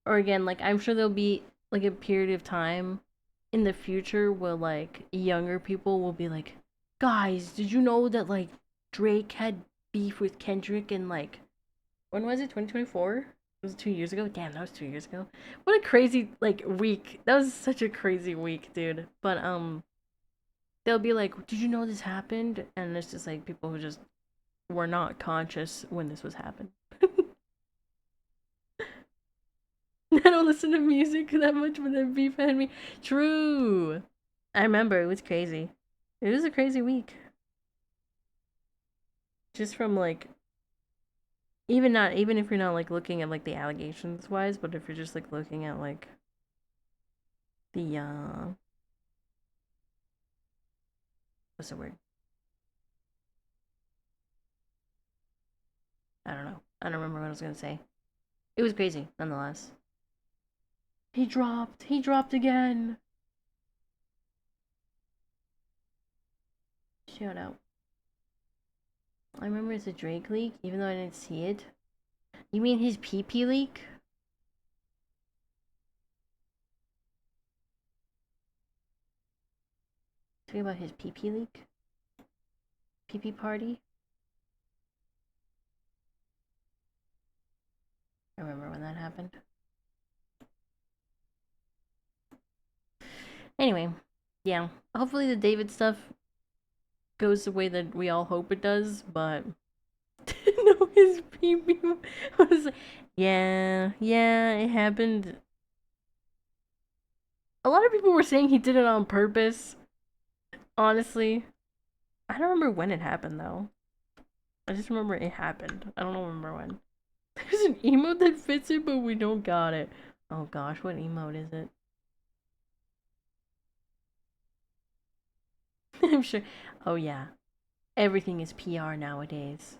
Or again, like, I'm sure there'll be, like, a period of time in the future where, like, younger people will be like, guys, did you know that, like, Drake had beef with Kendrick in, like, when was it? 2024? Was it 2 years ago? Damn, that was 2 years ago. What a crazy, like, week. That was such a crazy week, dude. But, they'll be like, did you know this happened? And it's just, like, people who just were not conscious when this was happening. I don't listen to music that much, but that beef had me. True. I remember, it was crazy. It was a crazy week. Just from, like, even if you're not, like, looking at, like, the allegations wise, but if you're just, like, looking at, like, the, what's the word? I don't know. I don't remember what I was gonna say. It was crazy, nonetheless. He dropped again. Shout out. I remember it's a Drake leak, even though I didn't see it. You mean his PP leak? Talking about his pee-pee leak? Pee-pee party? I remember when that happened. Anyway, yeah. Hopefully the David stuff goes the way that we all hope it does, but no, his pee-pee was yeah, it happened. A lot of people were saying he did it on purpose. Honestly, I don't remember when it happened though. I just remember it happened. I don't remember when. There's an emote that fits it, but we don't got it. Oh gosh, what emote is it? I'm sure. Oh yeah. Everything is PR nowadays.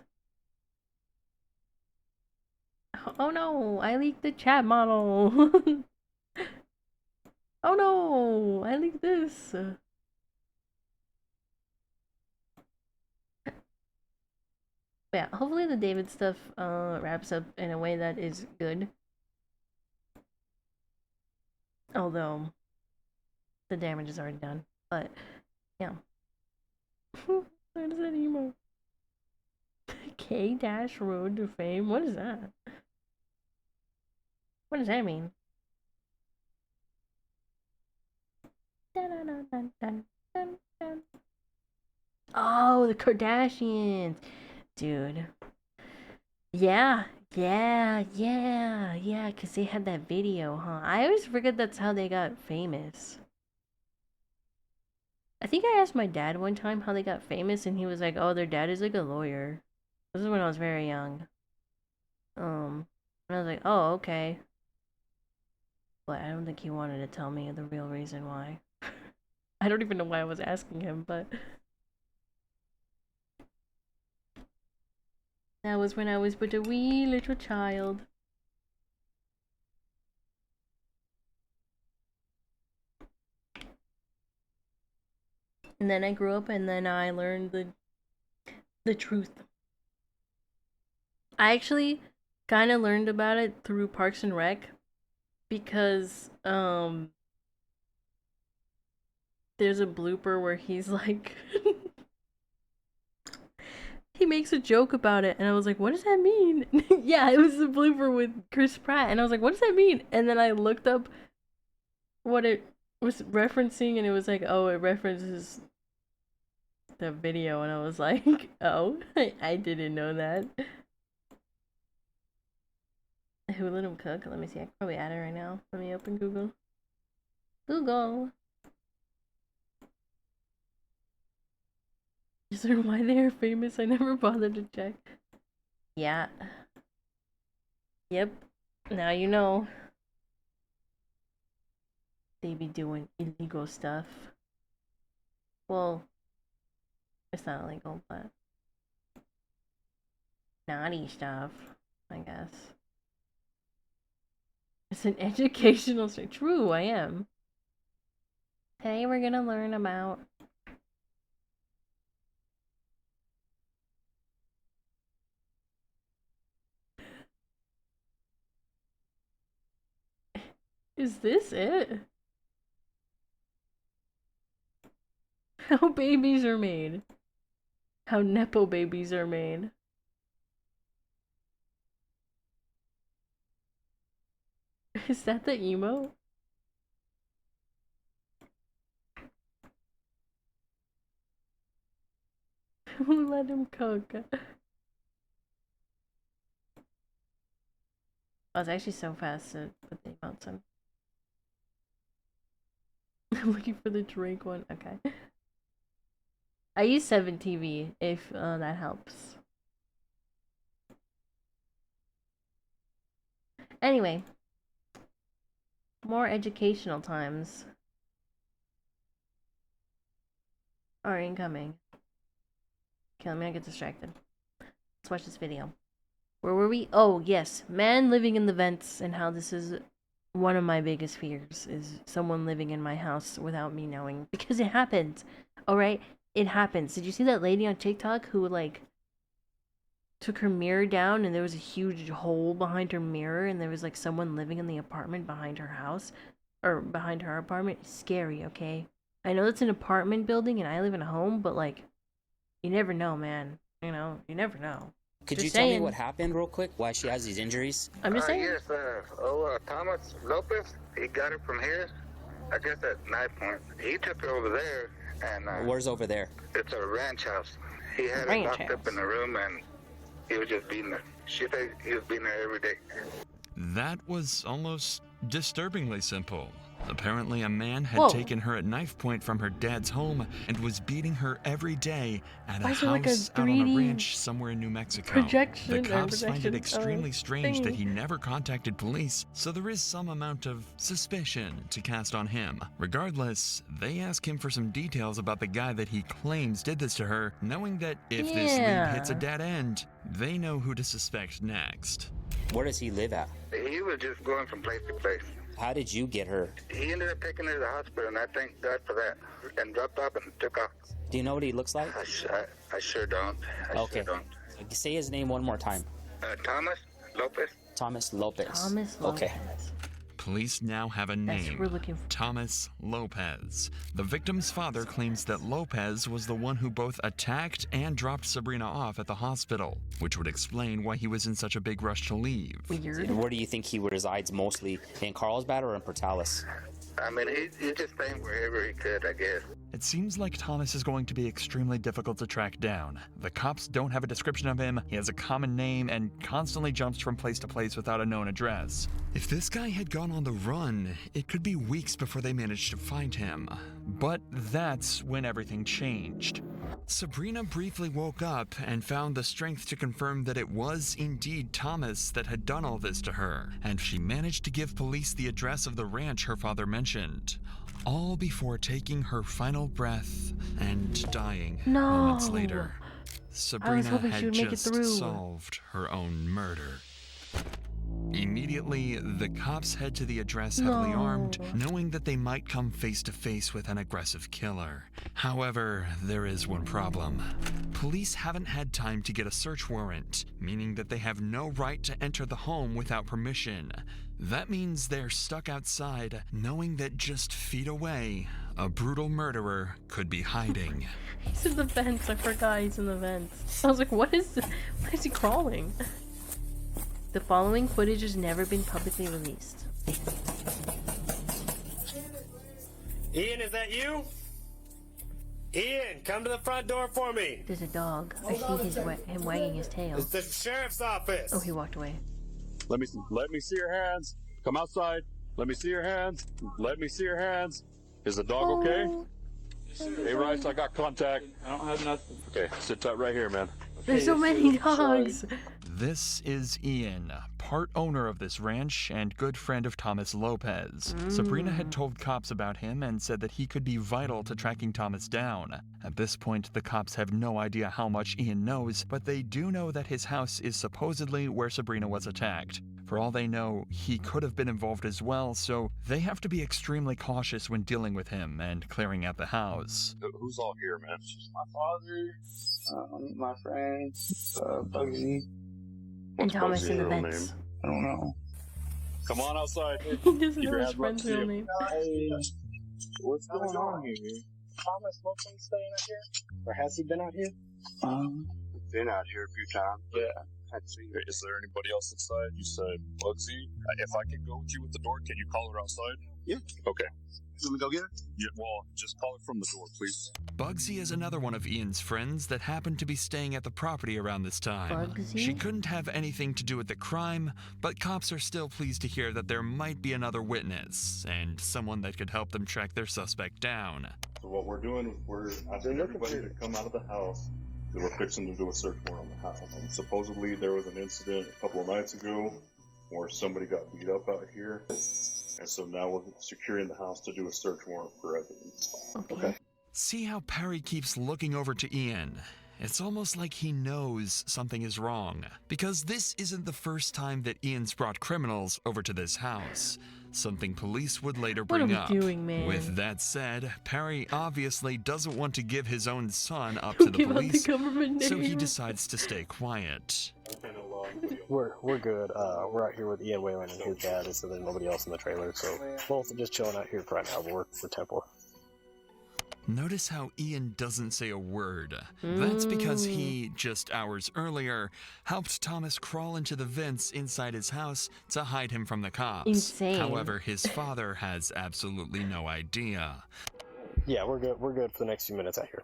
Oh no, I leaked the chat model. Oh no, I leaked this. But yeah, hopefully the David stuff wraps up in a way that is good. Although the damage is already done. But yeah. Where does that emo? K-Road to Fame? What is that? What does that mean? Oh, the Kardashians. Dude. Yeah, because they had that video, huh? I always forget that's how they got famous. I think I asked my dad one time how they got famous, and he was like, oh, their dad is like a lawyer. This is when I was very young. And I was like, oh, okay. But I don't think he wanted to tell me the real reason why. I don't even know why I was asking him, but... That was when I was but a wee little child. And then I grew up and then I learned the truth. I actually kind of learned about it through Parks and Rec because there's a blooper where he's like he makes a joke about it and I was like, what does that mean? Yeah, it was a blooper with Chris Pratt and I was like, what does that mean? And then I looked up what it was referencing and it was like, oh, it references the video and I was like, oh, I didn't know that. Who let him cook? Let me see. I can probably add it right now. Let me open Google. Google. Is there why they are famous? I never bothered to check. Yeah. Yep. Now you know. They be doing illegal stuff. Well, it's not illegal, but naughty stuff, I guess. It's an educational story. True, I am. Today we're gonna learn about Is this it? How babies are made. How Nepo babies are made. Is that the emo? Who let him cook? I was actually so fast to put the emotes in. I'm looking for the Drake one. Okay. I use 7TV if that helps. Anyway. More educational times are incoming. Okay, let me not get distracted. Let's watch this video. Where were we? Oh, yes. Man living in the vents and how this is one of my biggest fears is someone living in my house without me knowing. Because it happens. Alright? It happens. Did you see that lady on TikTok who, like, took her mirror down and there was a huge hole behind her mirror and there was, like, someone living in the apartment behind her house? Or behind her apartment? Scary, okay? I know it's an apartment building and I live in a home, but like, you never know, man. You know, you never know. Could Just you tell me saying. what happened real quick? Why she has these injuries? I'm just saying. Yes, Thomas Lopez, he got it from here. I guess at knife point. He took it over there, and Where's over there? it's a ranch house. He had it locked up in the room, and he was just beating her. She said he was beating her every day. That was almost disturbingly simple. Apparently, a man had Whoa. taken her at knife point from her dad's home and was beating her every day at a Why is there like a house out on a 3D ranch somewhere in New Mexico. projection The or cops find it projection, extremely strange that thing? he never contacted police, so there is some amount of suspicion to cast on him. Regardless, they ask him for some details about the guy that he claims did this to her, knowing that if this lead hits a dead end, they know who to suspect next. Where does he live at? He was just going from place to place. How did you get her? He ended up taking her to the hospital, and I thank God for that. And dropped off and took off. Do you know what he looks like? I sure don't. I sure don't. Say his name one more time. Thomas Lopez. Thomas Lopez. Thomas Lopez. Okay. Police now have a That's what name, we're looking for. Thomas Lopez. The victim's father claims that Lopez was the one who both attacked and dropped Sabrina off at the hospital, which would explain why he was in such a big rush to leave. Weird. Where do you think he resides mostly? In Carlsbad or in Portales? I mean, he's just staying wherever he could, I guess. It seems like Thomas is going to be extremely difficult to track down. The cops don't have a description of him, he has a common name, and constantly jumps from place to place without a known address. If this guy had gone on the run, it could be weeks before they managed to find him. But that's when everything changed. Sabrina briefly woke up and found the strength to confirm that it was indeed Thomas that had done all this to her, and she managed to give police the address of the ranch her father mentioned. All before taking her final breath and dying moments later. Sabrina had just solved her own murder. Immediately, the cops head to the address heavily armed, knowing that they might come face to face with an aggressive killer. However, there is one problem. Police haven't had time to get a search warrant, meaning that they have no right to enter the home without permission. That means they're stuck outside, knowing that just feet away, a brutal murderer could be hiding. He's in the vents. I forgot he's in the vents. I was like, what is this? Why is he crawling? The following footage has never been publicly released. Ian, is that you? Ian, come to the front door for me. There's a dog. I see him wagging his tail. It's the sheriff's office. Oh, he walked away. Let me see your hands. Come outside. Let me see your hands. Let me see your hands. Is the dog okay? Hey, Rice, I got contact. I don't have nothing. Okay, sit tight right here, man. There's so many dogs. This is Ian, part owner of this ranch and good friend of Thomas Lopez. Sabrina had told cops about him and said that he could be vital to tracking Thomas down. At this point, the cops have no idea how much Ian knows, but they do know that his house is supposedly where Sabrina was attacked. For all they know, he could have been involved as well, so they have to be extremely cautious when dealing with him and clearing out the house. Who's all here, man? My father, my friend, Bugsy. And Thomas in the vents. I don't know. Come on outside. He doesn't know his friend's real name. What's going on here? Thomas Lopez staying out here? Or has he been out here? Been out here a few times. Yeah. Is there anybody else inside? You said Bugsy. If I can go with you with the door, can you call her outside? Yeah. Okay. Let me go get her? Yeah, well, just call her from the door, please. Bugsy is another one of Ian's friends that happened to be staying at the property around this time. Bugsy? She couldn't have anything to do with the crime, but cops are still pleased to hear that there might be another witness, and someone that could help them track their suspect down. So what we're doing, we're asking everybody to come out of the house. We're fixing to do a search warrant on the house. And supposedly there was an incident a couple of nights ago where somebody got beat up out here. And so now we're securing the house to do a search warrant for evidence. Okay. See how Perry keeps looking over to Ian? It's almost like he knows something is wrong, because this isn't the first time that Ian's brought criminals over to this house. Something police would later bring up. What are we doing, man? With that said, Perry obviously doesn't want to give his own son up to the police, so he decides to stay quiet. We're good. We're out here with Ian Whalen and his dad, so there's nobody else in the trailer, so both are just chilling out here for right now. We're Temple. Notice how Ian doesn't say a word. That's because he, just hours earlier, helped Thomas crawl into the vents inside his house to hide him from the cops. Insane. However, his father has absolutely no idea. Yeah, we're good. We're good for the next few minutes out here.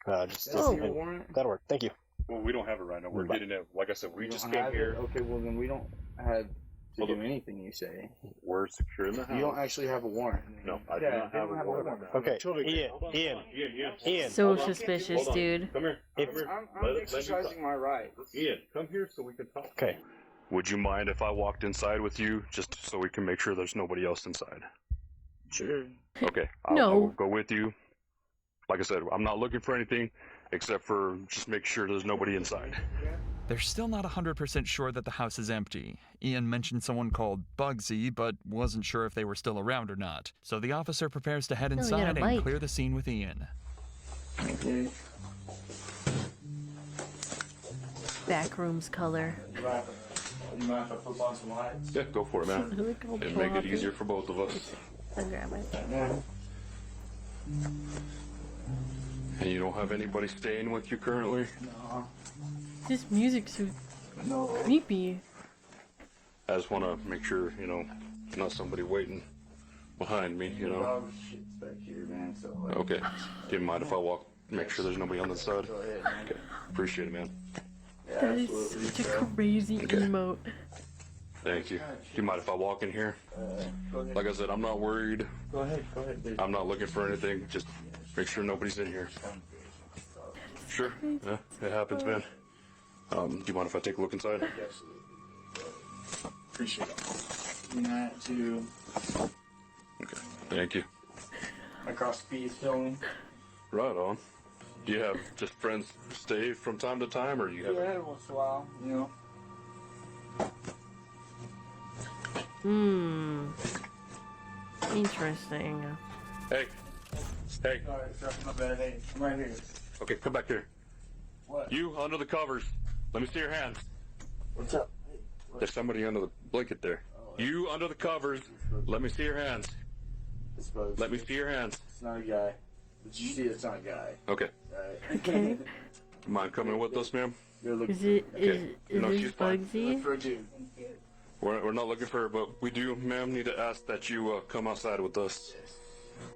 Warrant? That'll work. Thank you. Well, we don't have it right now. We're getting it. Like I said, we just came here. Okay, well then we don't have to do anything you say. We're securing the house. You don't actually have a warrant. No, I do not have a warrant. Okay, Ian. So suspicious, dude. Come here. I'm exercising my right. Ian, come here so we can talk. Okay. Would you mind if I walked inside with you, just so we can make sure there's nobody else inside? Sure. Okay. I will go with you. Like I said, I'm not looking for anything except for just make sure there's nobody inside. They're still not 100% sure that the house is empty. Ian mentioned someone called Bugsy, but wasn't sure if they were still around or not. So the officer prepares to head inside and clear the scene with Ian. Okay. Backrooms color. You mind if I flip on some lights? Yeah, go for it, man. It'd make it easier for both of us. I'll grab it. And you don't have anybody staying with you currently? No. This music's so creepy. I just want to make sure, not somebody waiting behind me, Dog shit's back here, man, so Okay. Do you mind if I walk, make sure there's nobody on this side? Go ahead, man. Okay. Appreciate it, man. Yeah, That is such a crazy emote. Thank you. Do you mind if I walk in here? Go ahead. Like I said, I'm not worried. Go ahead, dude. I'm not looking for anything. Just make sure nobody's in here. Sure. Yeah, it happens, man. Do you mind if I take a look inside? Yes. Appreciate it. That too. Okay. Thank you. Across the fees filming. Right on. Do you have just friends stay from time to time, or you have? Yeah, once in a while, Interesting. Hey. Sorry, my bad. Hey, I'm right here. Okay, come back here. What? You under the covers. Let me see your hands. What's up? There's somebody under the blanket there. You under the covers. Let me see your hands. Let me see your hands. It's not a guy. But you see, it's not a guy. Okay. Okay. Mind coming with us, ma'am? Is this Bugsy? We're not looking for her, but we do, ma'am, need to ask that you come outside with us.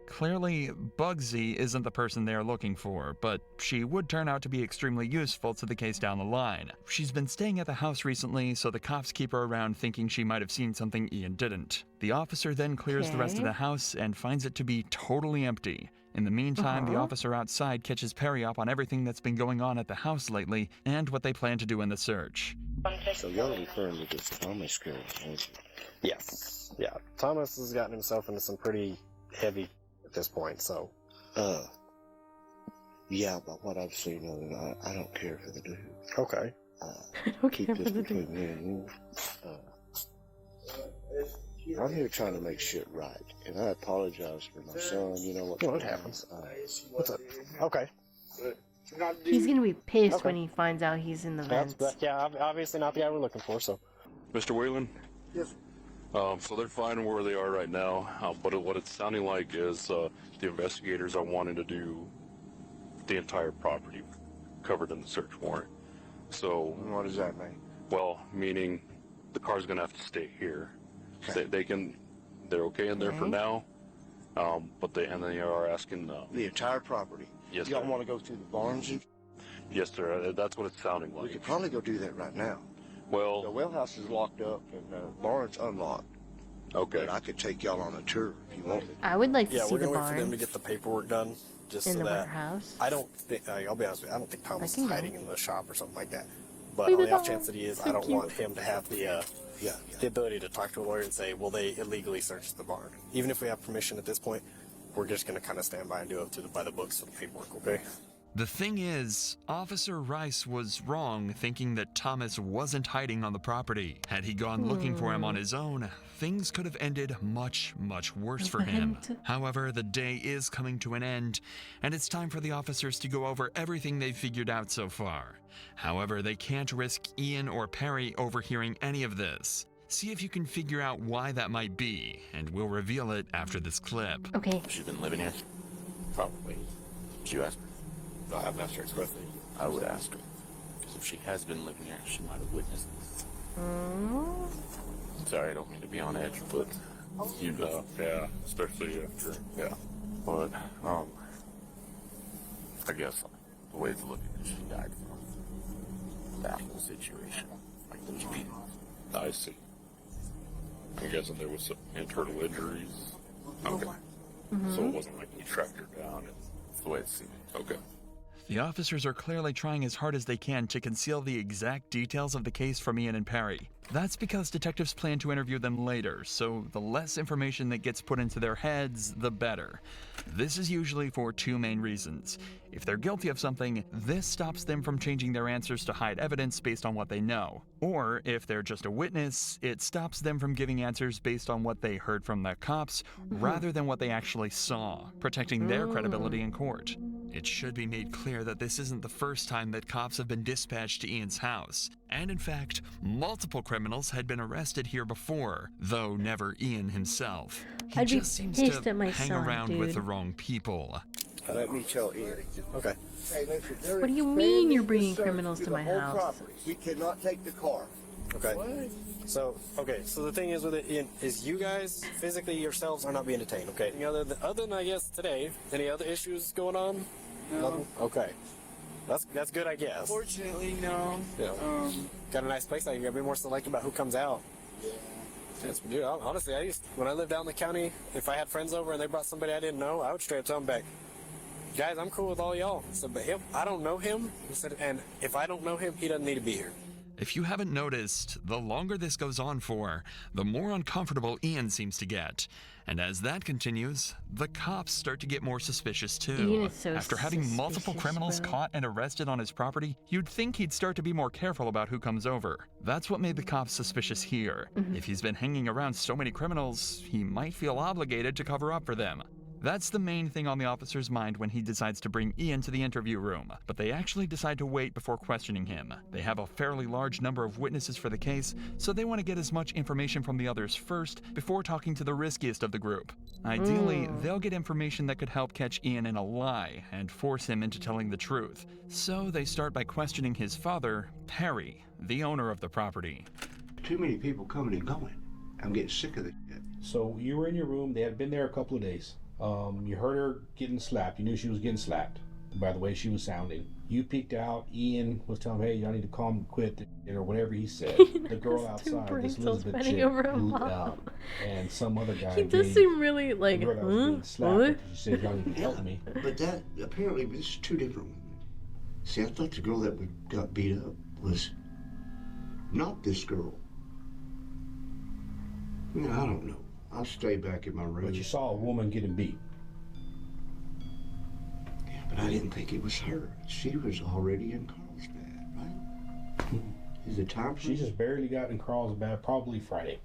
Clearly, Bugsy isn't the person they are looking for, but she would turn out to be extremely useful to the case down the line. She's been staying at the house recently, so the cops keep her around thinking she might have seen something Ian didn't. The officer then clears the rest of the house and finds it to be totally empty. In the meantime, the officer outside catches Perry up on everything that's been going on at the house lately and what they plan to do in the search. So you're referring to this Thomas girl, aren't you? Yes. Yeah. Thomas has gotten himself into some pretty heavy at this point, so. Yeah, but what I've seen of it, I don't care for the dude. Okay. Keep this between me and you. I'm here trying to make shit right, and I apologize for my son. You know what happens. What's up? Okay. He's gonna be pissed when he finds out he's in the vents. Yeah, obviously not the guy we're looking for, so. Mr. Whalen? Yes. So they're fine where they are right now, but what it's sounding like is the investigators are wanting to do the entire property covered in the search warrant. So what does that mean? Well, meaning the car's gonna have to stay here. Okay. They're okay in there for now, but they are asking the entire property. Yes, y'all sir. want to go through the barns? Yes, sir. That's what it's sounding like. We could probably go do that right now. Well, the well house is locked up and the barn's unlocked. Okay. But I could take y'all on a tour if you wanted. I would like to see we're the gonna wait for them barn. to get the paperwork done, just In so the that warehouse. I don't think. I'll be honest with you. I don't think Thomas is hiding in the shop or something like that. But Look on at the off that. chance that he is, So I don't cute. want him to have the ability to talk to a lawyer and say, "Well, they illegally searched the barn." Even if we have permission at this point, we're just gonna kind of stand by and do it by the books for the paperwork. Okay. The thing is, Officer Rice was wrong thinking that Thomas wasn't hiding on the property. Had he gone looking for him on his own, things could have ended much, much worse for him. However, the day is coming to an end, and it's time for the officers to go over everything they've figured out so far. However, they can't risk Ian or Perry overhearing any of this. See if you can figure out why that might be, and we'll reveal it after this clip. Okay. She's been living here? Probably. Did you ask her? No, I haven't asked her expressly. I would ask her. Because if she has been living there, she might have witnessed this. Sorry, I don't mean to be on edge, but you know, yeah, especially after, yeah. But, I guess the way to look at it, she died from that whole situation. Like those people. I see. I'm guessing there was some internal injuries. Okay. So it wasn't like we tracked her down. That's the way it seemed. Okay. The officers are clearly trying as hard as they can to conceal the exact details of the case from Ian and Perry. That's because detectives plan to interview them later, so the less information that gets put into their heads, the better. This is usually for two main reasons. If they're guilty of something, this stops them from changing their answers to hide evidence based on what they know. Or, if they're just a witness, it stops them from giving answers based on what they heard from the cops, rather than what they actually saw, protecting their credibility in court. It should be made clear that this isn't the first time that cops have been dispatched to Ian's house. And in fact, multiple criminals had been arrested here before, though never Ian himself. He just seems to hang around with the wrong people. Let me tell Ian. Okay. What do you mean you're bringing criminals to my house? We cannot take the car. Okay. So the thing is with it, Ian, is you guys physically yourselves are not being detained, okay? Other than I guess today, any other issues going on? No. Nothing? Okay. That's good, I guess. Fortunately, no. Yeah. Got a nice place out here. You gotta be more selective about who comes out. Yeah. Yes, dude, honestly, when I lived out in the county, if I had friends over and they brought somebody I didn't know, I would straight up tell them back, guys, I'm cool with all y'all. So, but him, I don't know him. And if I don't know him, he doesn't need to be here. If you haven't noticed, the longer this goes on for, the more uncomfortable Ian seems to get. And as that continues, the cops start to get more suspicious too. Ian is so After having multiple criminals caught and arrested on his property, you'd think he'd start to be more careful about who comes over. That's what made the cops suspicious here. If he's been hanging around so many criminals, he might feel obligated to cover up for them. That's the main thing on the officer's mind when he decides to bring Ian to the interview room, but they actually decide to wait before questioning him. They have a fairly large number of witnesses for the case, so they want to get as much information from the others first before talking to the riskiest of the group. Ideally, they'll get information that could help catch Ian in a lie and force him into telling the truth. So they start by questioning his father, Perry, the owner of the property. Too many people coming and going. I'm getting sick of this shit. So you were in your room, they had been there a couple of days. You heard her getting slapped. You knew she was getting slapped by the way she was sounding. You peeked out. Ian was telling her, hey, y'all need to calm and quit, or whatever he said. The girl outside, this Elizabeth chick, and some other guy. He does seem really like, She said, y'all need to help me. But that, apparently, this is two different women. See, I thought the girl that got beat up was not this girl. I don't know. I'll stay back in my room. But you saw a woman getting beat. Yeah, but I didn't think it was her. She was already in Carlsbad, right? Is it time? She just barely got in Carlsbad, probably Friday.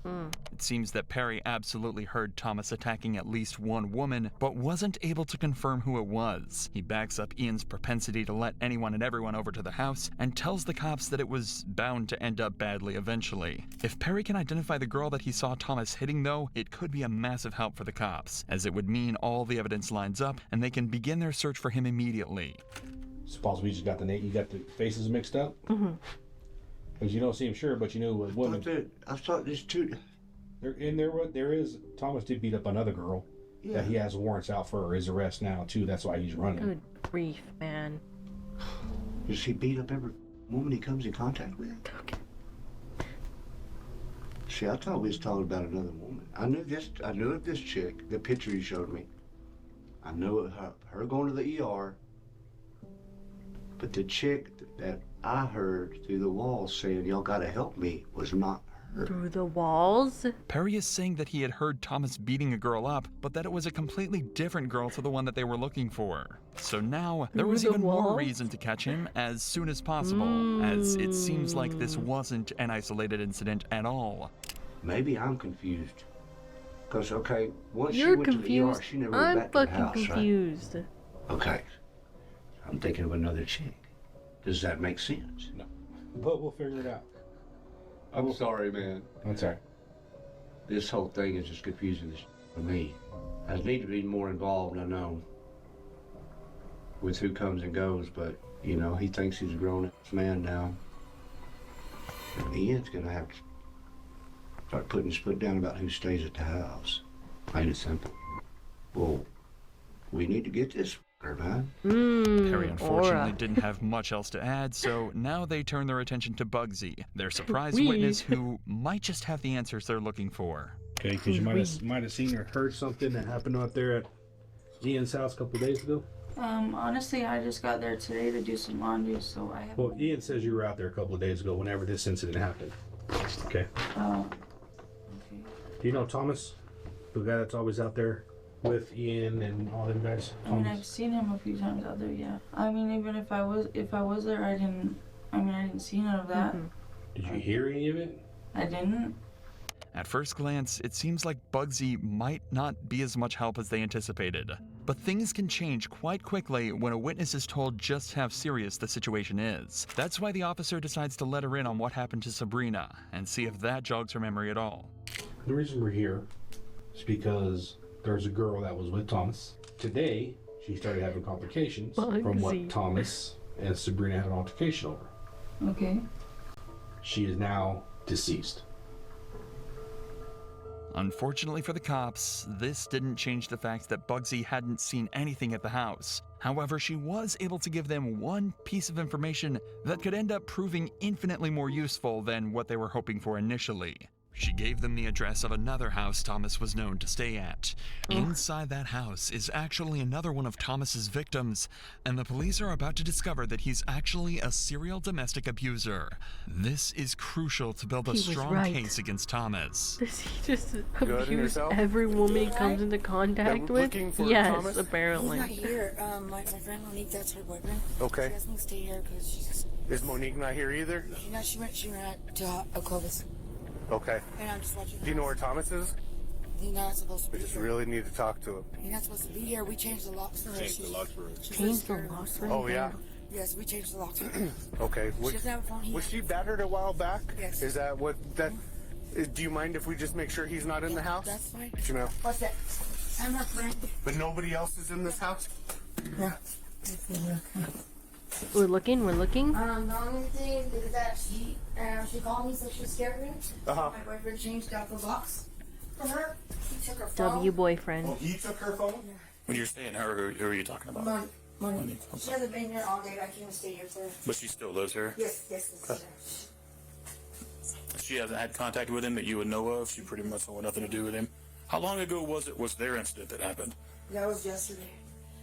It seems that Perry absolutely heard Thomas attacking at least one woman, but wasn't able to confirm who it was. He backs up Ian's propensity to let anyone and everyone over to the house and tells the cops that it was bound to end up badly eventually. If Perry can identify the girl that he saw Thomas hitting, though, it could be a massive help for the cops, as it would mean all the evidence lines up and they can begin their search for him immediately. Suppose we just got you got the faces mixed up? Because you don't seem sure, but you knew it was women. I thought there's two. There is. Thomas did beat up another girl that he has warrants out for his arrest now too. That's why he's running. Good grief, man. Does he beat up every woman he comes in contact with? Okay. See, I thought we was talking about another woman. I knew of this chick. The picture you showed me. I knew of her going to the ER. But the chick that I heard through the walls saying, y'all gotta help me, was not her. Through the walls? Perry is saying that he had heard Thomas beating a girl up, but that it was a completely different girl to the one that they were looking for. So now, there was even more reason to catch him as soon as possible, as it seems like this wasn't an isolated incident at all. Maybe I'm confused. Because, okay, once You're she went confused. to the ER, she never went back to the house, I'm fucking confused. Right? Okay. I'm thinking of another chick. Does that make sense? No. But we'll figure it out. I'm sorry, man. That's all right. This whole thing is just confusing for me. I need to be more involved, I know. with who comes and goes, but, you know, he thinks he's a grown-ass man now. And Ian's gonna have to start putting his foot down about who stays at the house. Plain and simple. Well, we need to get this fucker, man. Perry unfortunately didn't have much else to add, so now they turn their attention to Bugsy, their surprise witness who might just have the answers they're looking for. Okay, because you might have seen or heard something that happened out there at Ian's house a couple of days ago. Honestly, I just got there today to do some laundry, so I have. Well, Ian says you were out there a couple of days ago whenever this incident happened. Okay. Okay. Do you know Thomas? The guy that's always out there with Ian and all them guys? I mean, I've seen him a few times out there, yeah. I mean, even if I was there, I didn't see none of that. Did you hear any of it? I didn't. At first glance, it seems like Bugsy might not be as much help as they anticipated. But things can change quite quickly when a witness is told just how serious the situation is. That's why the officer decides to let her in on what happened to Sabrina and see if that jogs her memory at all. The reason we're here is because there's a girl that was with Thomas. Today, she started having complications from what Thomas and Sabrina had an altercation over. Okay. She is now deceased. Unfortunately for the cops, this didn't change the fact that Bugsy hadn't seen anything at the house. However, she was able to give them one piece of information that could end up proving infinitely more useful than what they were hoping for initially. She gave them the address of another house Thomas was known to stay at. Inside that house is actually another one of Thomas's victims, and the police are about to discover that he's actually a serial domestic abuser. This is crucial to build a strong case against Thomas. Does he just abuse every woman he comes into contact with? Yes, Thomas? apparently. He's not here. My friend Monique, that's her boyfriend. Okay. She asked me to stay here because she's. Is Monique not here either? She went to Clovis. Okay. And I'm just watching. Do you know where Thomas is? He's not supposed to be We just here. really need to talk to him. He's not supposed to be here. We changed the locks for her. Changed the locks for her. Changed the locks for her? Oh, yeah? Yes, we changed the locks for her. Okay. She doesn't have a phone here. Was she battered a while back? Yes. Is that what that... Do you mind if we just make sure he's not in the house? That's fine. Jamel. What's that? I'm her friend. But nobody else is in this house? No. We're looking. The only thing is that she called me, so she scared me. Uh-huh. My boyfriend changed out the locks for her. He took her phone. W boyfriend. Oh, he took her phone? Yeah. When you're saying her, who are you talking about? Money. She hasn't been here all day. I came to stay here for her. But she still lives here? Yes. She hasn't had contact with him that you would know of? She pretty much wanted nothing to do with him? How long ago was their incident that happened? That was yesterday.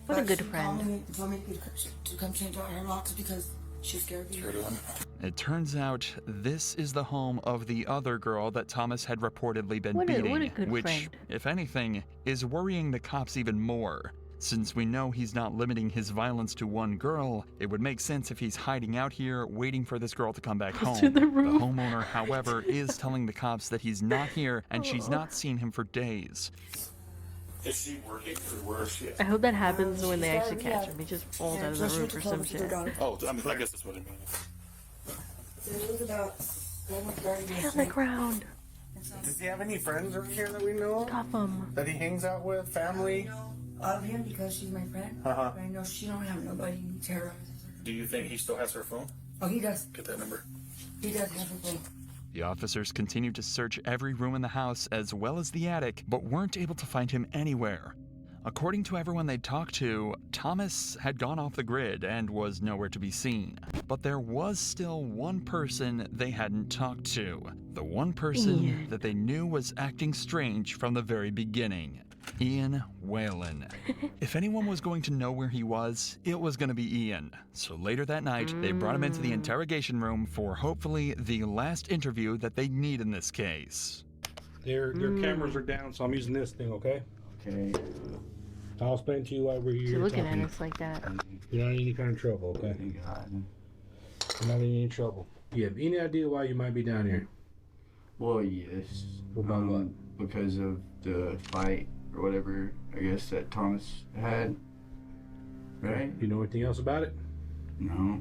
What a good She friend. called me told me to come change out her locks because she's scared me. It turns out this is the home of the other girl that Thomas had reportedly been What a beating, good which, friend. if anything, is worrying the cops even more. Since we know he's not limiting his violence to one girl, it would make sense if he's hiding out here waiting for this girl to come back home. To the roof. The homeowner, however, is telling the cops that he's not here and she's not seen him for days. Is she working or where is she at? I hope that happens when they actually catch him. He just falls out of the roof or some shit. Oh, I mean, I guess that's what it means. It was about 7:30. On the ground. Does he have any friends around here that we know of? Fathom. That he hangs out with? Family? Of him because she's my friend. Uh-huh. But I know she don't have nobody to terrorize her. Do you think he still has her phone? Oh, he does. Get that number. He does have her phone. The officers continued to search every room in the house as well as the attic, but weren't able to find him anywhere. According to everyone they'd talked to, Thomas had gone off the grid and was nowhere to be seen. But there was still one person they hadn't talked to. The one person that they knew was acting strange from the very beginning. Ian Whalen. If anyone was going to know where he was, it was going to be Ian. So later that night, they brought him into the interrogation room for hopefully the last interview that they'd need in this case. Their cameras are down, so I'm using this thing, okay? Okay. I'll explain to you why we're here. You're looking at us like that. You're not in any kind of trouble, okay? You're not in any trouble. You have any idea why you might be down here? Well, yes. About what? Because of the fight or whatever, I guess, that Thomas had. Right? You know anything else about it? No.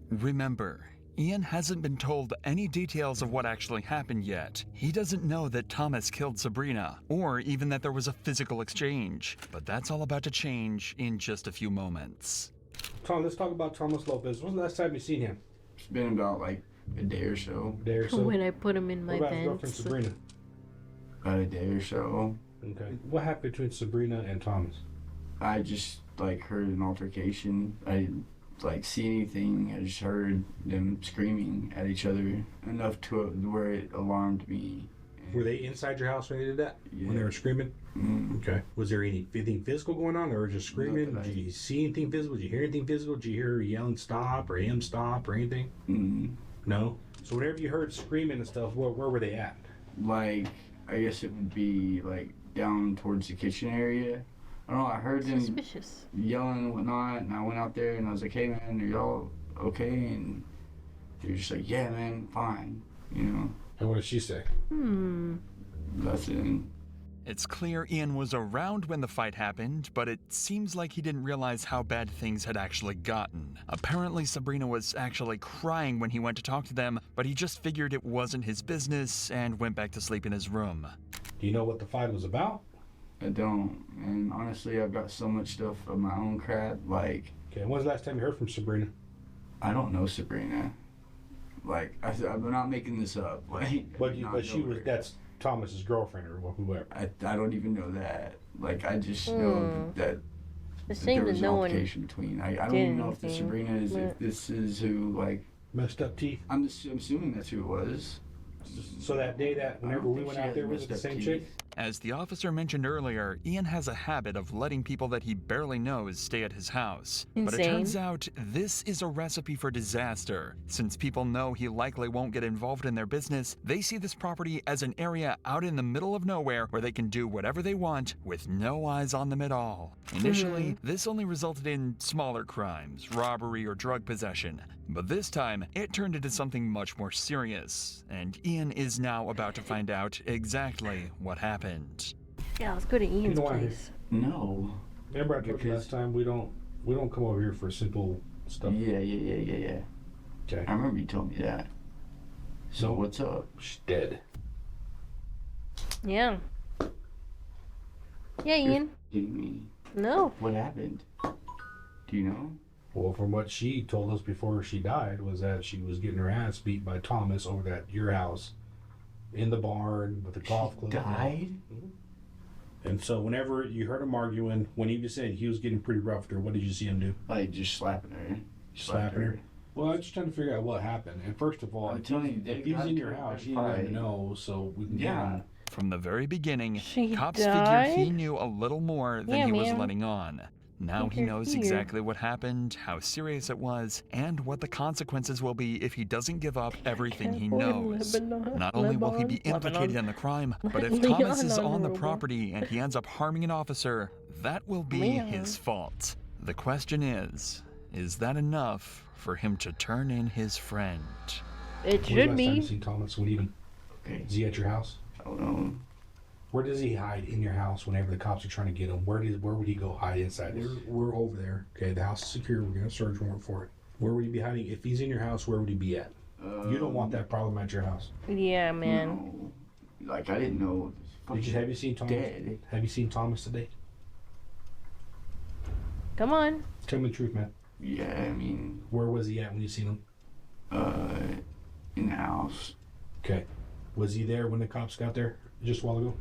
Remember, Ian hasn't been told any details of what actually happened yet. He doesn't know that Thomas killed Sabrina, or even that there was a physical exchange. But that's all about to change in just a few moments. Tom, let's talk about Thomas Lopez. When's the last time you seen him? It's been about like a day or so. A day or so? When I put him in my What about his girlfriend vents. Sabrina? About a day or so. Okay. What happened between Sabrina and Thomas? I just like heard an altercation. I didn't like see anything. I just heard them screaming at each other enough to where it alarmed me. Were they inside your house when they did that? Yeah. When they were screaming? Okay. Was there anything physical going on, or just screaming? Did you see anything physical? Did you hear anything physical? Did you hear her yelling stop or him stop or anything? No? So whenever you heard screaming and stuff, where were they at? Like, I guess it would be like down towards the kitchen area. I don't know, I heard them yelling and whatnot, and I went out there and I was like, hey man, are y'all okay? And they were just like, yeah man, fine, you know. And what did she say? That's it. It's clear Ian was around when the fight happened, but it seems like he didn't realize how bad things had actually gotten. Apparently Sabrina was actually crying when he went to talk to them, but he just figured it wasn't his business and went back to sleep in his room. Do you know what the fight was about? I don't, and honestly, I've got so much stuff of my own crap, like... Okay, and when's the last time you heard from Sabrina? I don't know Sabrina. Like, I'm not making this up. Like, But she was, that's Thomas's girlfriend or whoever. I don't even know that. Like, I just know that there was an altercation between. I don't even know if this Sabrina is, if this is who, like... Messed up teeth? I'm assuming that's who it was. So that day that whenever we went out there, was it the same chick? As the officer mentioned earlier, Ian has a habit of letting people that he barely knows stay at his house. But it Insane. turns out this is a recipe for disaster. Since people know he likely won't get involved in their business, they see this property as an area out in the middle of nowhere where they can do whatever they want with no eyes on them at all. Initially, this only resulted in smaller crimes, robbery or drug possession. But this time, it turned into something much more serious, and Ian is now about to find out exactly what happened. Yeah, let's go to Ian's place. No. Remember I told you last time we don't come over here for simple stuff. Yeah. Okay. I remember you told me that. So what's up? She's dead. Yeah. Yeah, Ian. Kidding me? No. What happened? Do you know? Well, from what she told us before she died was that she was getting her ass beat by Thomas over at your house in the barn with the golf club. Died? And so whenever you heard him arguing, when he was saying he was getting pretty rough with her, what did you see him do? Like just slapping her. Slapping her? Well, I'm just trying to figure out what happened. And first of all, I'm telling you, if he's in your house, you didn't even know, so we can get him. From the very beginning, cops died? figured he knew a little more than Yeah, he was man. letting on. Now he knows exactly what happened, how serious it was, and what the consequences will be if he doesn't give up everything he knows. Not only will he be implicated in the crime, but if Thomas is on the property and he ends up harming an officer, that will be his fault. The question is that enough for him to turn in his friend? It should When's the last time be. you seen Thomas? What even? Okay. Is he at your house? I don't know. Where does he hide in your house whenever the cops are trying to get him? Where would he go hide inside? We're over there. Okay, the house is secure. We're going to search warrant for it. Where would he be hiding? If he's in your house, where would he be at? You don't want that problem at your house. Yeah, man. No. Like, I didn't know. Have you seen Thomas? Dead. Have you seen Thomas today? Come on. Tell me the truth, man. Yeah, I mean... Where was he at when you seen him? In the house. Okay. Was he there when the cops got there just a while ago?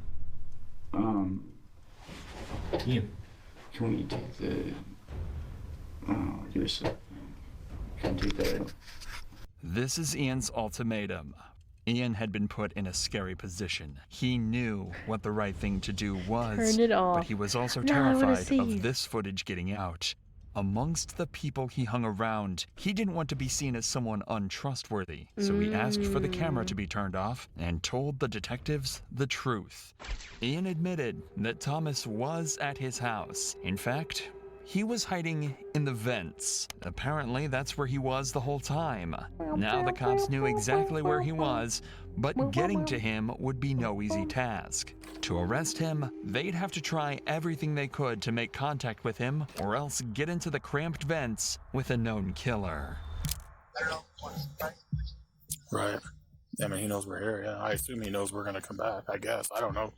Ian. Can we take the... give us a... Can I take that? This is Ian's ultimatum. Ian had been put in a scary position. He knew what the right thing to do was, Turn it off. but he was also No, I wanna terrified see. of this footage getting out. Amongst the people he hung around, he didn't want to be seen as someone untrustworthy, so he asked for the camera to be turned off and told the detectives the truth. Ian admitted that Thomas was at his house. In fact, he was hiding in the vents. Apparently, that's where he was the whole time. Now the cops knew exactly where he was, but getting to him would be no easy task. To arrest him, they'd have to try everything they could to make contact with him, or else get into the cramped vents with a known killer. Right. I mean, he knows we're here. Yeah, I assume he knows we're gonna come back. I guess. I don't know.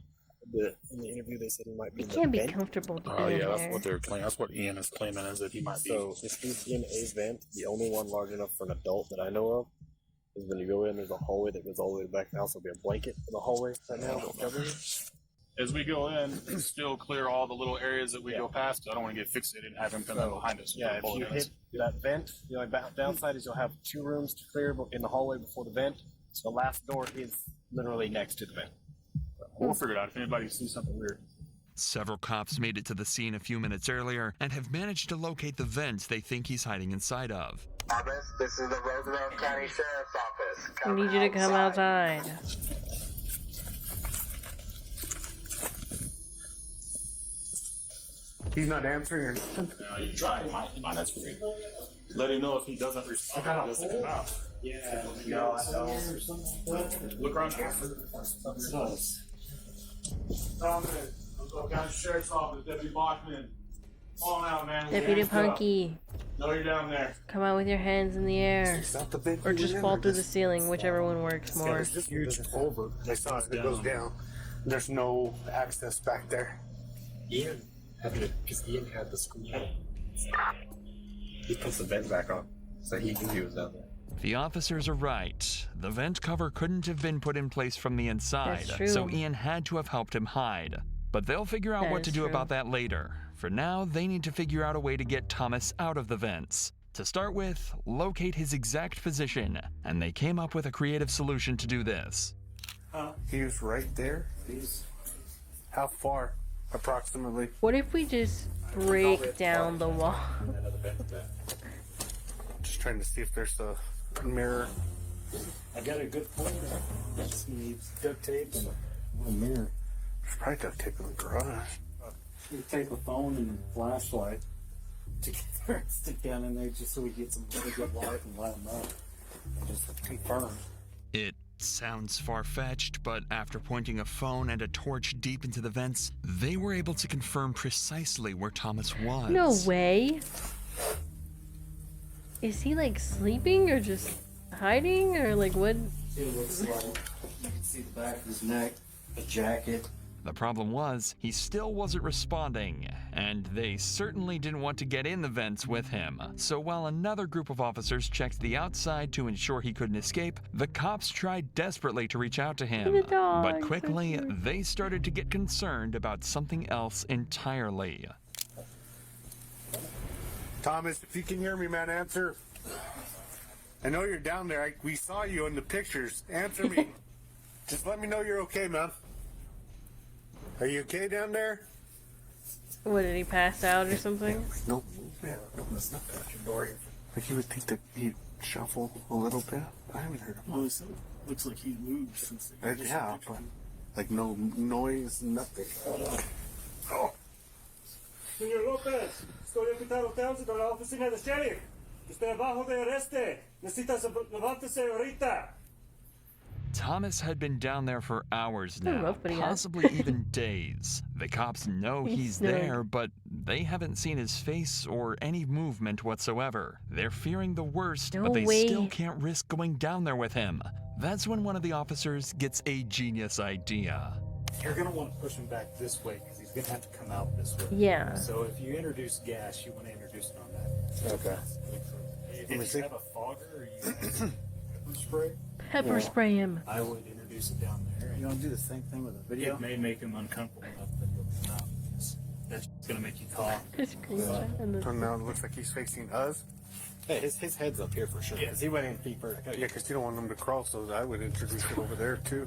But in the interview, they said he might be You in can't the be vent. comfortable being Oh yeah, in that's there. what they're claiming. That's what Ian is claiming, is that he might be. So if he's in a vent, the only one large enough for an adult that I know of is when you go in. There's a hallway that goes all the way back. Now, so there'll be a blanket in the hallway right now that's covering it. As we go in, still clear all the little areas that we go past. I don't want to get fixated and have him come in behind us. Yeah, if you hit that vent, the only downside is you'll have 2 rooms to clear in the hallway before the vent. So the last door is literally next to the vent. We'll figure it out if anybody sees something weird. Several cops made it to the scene a few minutes earlier and have managed to locate the vents they think he's hiding inside of. Thomas, this is the Roosevelt County Sheriff's Office. We need you to come outside. He's not answering. You try. He might answer me. Let him know if he doesn't respond. He doesn't come out. Yeah. Look around here. County Sheriff's Office, Deputy Bachman. Come on out, man. Deputy Punky, No, you're down there. come out with your hands in the air. Or just fall through the ceiling, whichever one works more. There's this huge culvert. I saw it. It goes down. There's no access back there. Ian had the school. He puts the vent back on, so he knew he was out there. The officers are right. The vent cover couldn't have been put in place from the inside, That's true. so Ian had to have helped him hide. But they'll figure out That what to is do true. about that later. For now, they need to figure out a way to get Thomas out of the vents. To start with, locate his exact position, and they came up with a creative solution to do this. He was right there. How far, approximately? What if we just break down the wall? Just trying to see if there's a mirror. I got a good point. Just needs duct tape and a mirror. There's probably duct tape in the garage. You take a phone and flashlight together and stick down in there just so we get some really good light and light them up. And just confirm. It sounds far-fetched, but after pointing a phone and a torch deep into the vents, they were able to confirm precisely where Thomas was. No way. Is he like sleeping or just hiding or like what? It looks like you can see the back of his neck, a jacket. The problem was, he still wasn't responding, and they certainly didn't want to get in the vents with him. So while another group of officers checked the outside to ensure he couldn't escape, the cops tried desperately to reach out to him. The dog, But quickly, they started to get concerned about something else entirely. Thomas, if you can hear me, man, answer. I know you're down there. We saw you in the pictures. Answer me. Just let me know you're okay, man. Are you okay down there? What, did he pass out or something? No, man. No, that's not that. Your door. Like you would think that he'd shuffle a little bit. I haven't heard him. Well, it looks like he moved since the Yeah, but like no noise, nothing. Oh. Señor López, estoy invitado a la oficina del sheriff. Estoy abajo de arreste. Necesitas levántese ahorita. Thomas had been down there for hours now, rough, but he has. possibly even days. The cops know he's snug. there, but they haven't seen his face or any movement whatsoever. They're fearing the worst, No but they way. still can't risk going down there with him. That's when one of the officers gets a genius idea. You're going to want to push him back this way because he's going to have to come out this way. Yeah. So if you introduce gas, you want to introduce it on that. Okay. If you have a fogger or you have pepper spray, Pepper spray him. I would introduce it down there. You want to do the same thing with a video? It may make him uncomfortable enough that he'll come out. That's going to make you cough. So now it looks like he's facing us. Hey, his head's up here for sure. Yeah. Because he went in feet first. Yeah, because you don't want him to crawl, so I would introduce it over there too.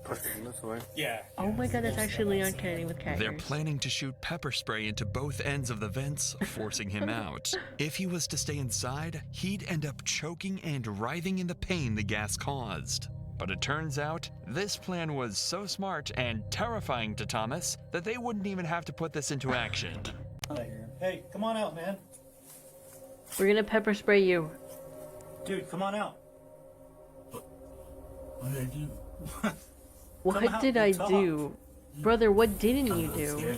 Push him this way. Yeah. Oh my god, that's actually Leon Kennedy with cat They're ears. planning to shoot pepper spray into both ends of the vents, forcing him out. If he was to stay inside, he'd end up choking and writhing in the pain the gas caused. But it turns out, this plan was so smart and terrifying to Thomas that they wouldn't even have to put this into action. Hey, come on out, man. We're gonna pepper spray you. Dude, come on out. What did I do? What did I do? Brother, what didn't you do?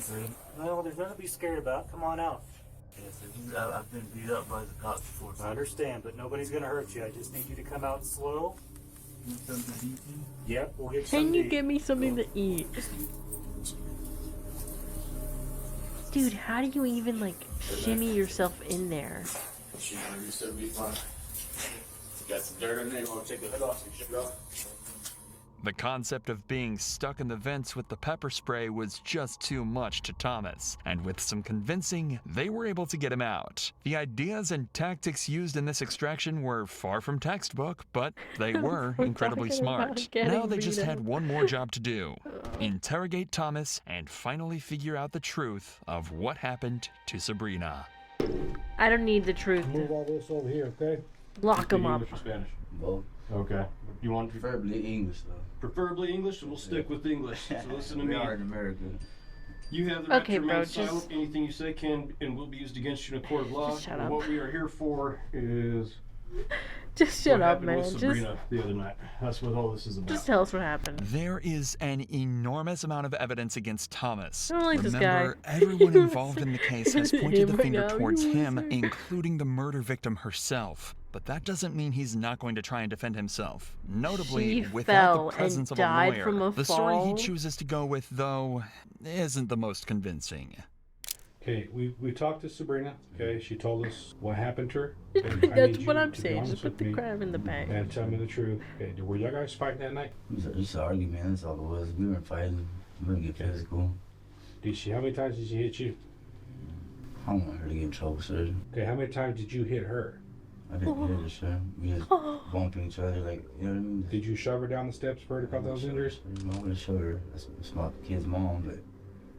No, there's nothing to be scared about. Come on out. Yes, I've been beat up by the cops before. I understand, but nobody's gonna hurt you. I just need you to come out slow. Yep, we'll get Can you give me something to eat? Dude, how do you even like shimmy yourself in there? She said it'd be fine. Got some dirt in there. You want to take the hood off so you ship it off? The concept of being stuck in the vents with the pepper spray was just too much to Thomas, and with some convincing, they were able to get him out. The ideas and tactics used in this extraction were far from textbook, but they were incredibly smart. Now they just had one more job to do: interrogate Thomas and finally figure out the truth of what happened to Sabrina. I don't need the truth. Move all this over here, okay? Lock him up. English or Spanish? Both. Okay. You want preferably English though. Preferably English, and we'll stick with English. So listen to me. We are in America. You have the right to remain just silent. Anything you say can and will be used against you in a court of law. Just shut And up. what we are here for is Just shut what up, happened man. with Sabrina the other night. That's what all this is about. Just tell us what happened. There is an enormous amount of evidence against Thomas. I don't like this Remember, guy. everyone involved in the case has pointed the Right finger now, towards you him, loser. including the murder victim herself. But that doesn't mean he's not going to try and defend himself. Notably, She without fell the presence and of a died lawyer. from a The story he fall. chooses to go with, though, isn't the most convincing. Okay, we talked to Sabrina. Okay, she told us what happened to her. That's what I'm saying. Just put the crab in the bag. And tell me the truth. Okay, were y'all guys fighting that night? Just an argument. That's all it was. We weren't fighting. We didn't get physical. How many times did she hit you? I don't want her to get in trouble, sir. Okay, how many times did you hit her? I didn't hit her, sir. We just bumping each other, like, you know what I mean? Did you shove her down the steps for her to cause those injuries? I would have showed her. That's my kid's mom, but...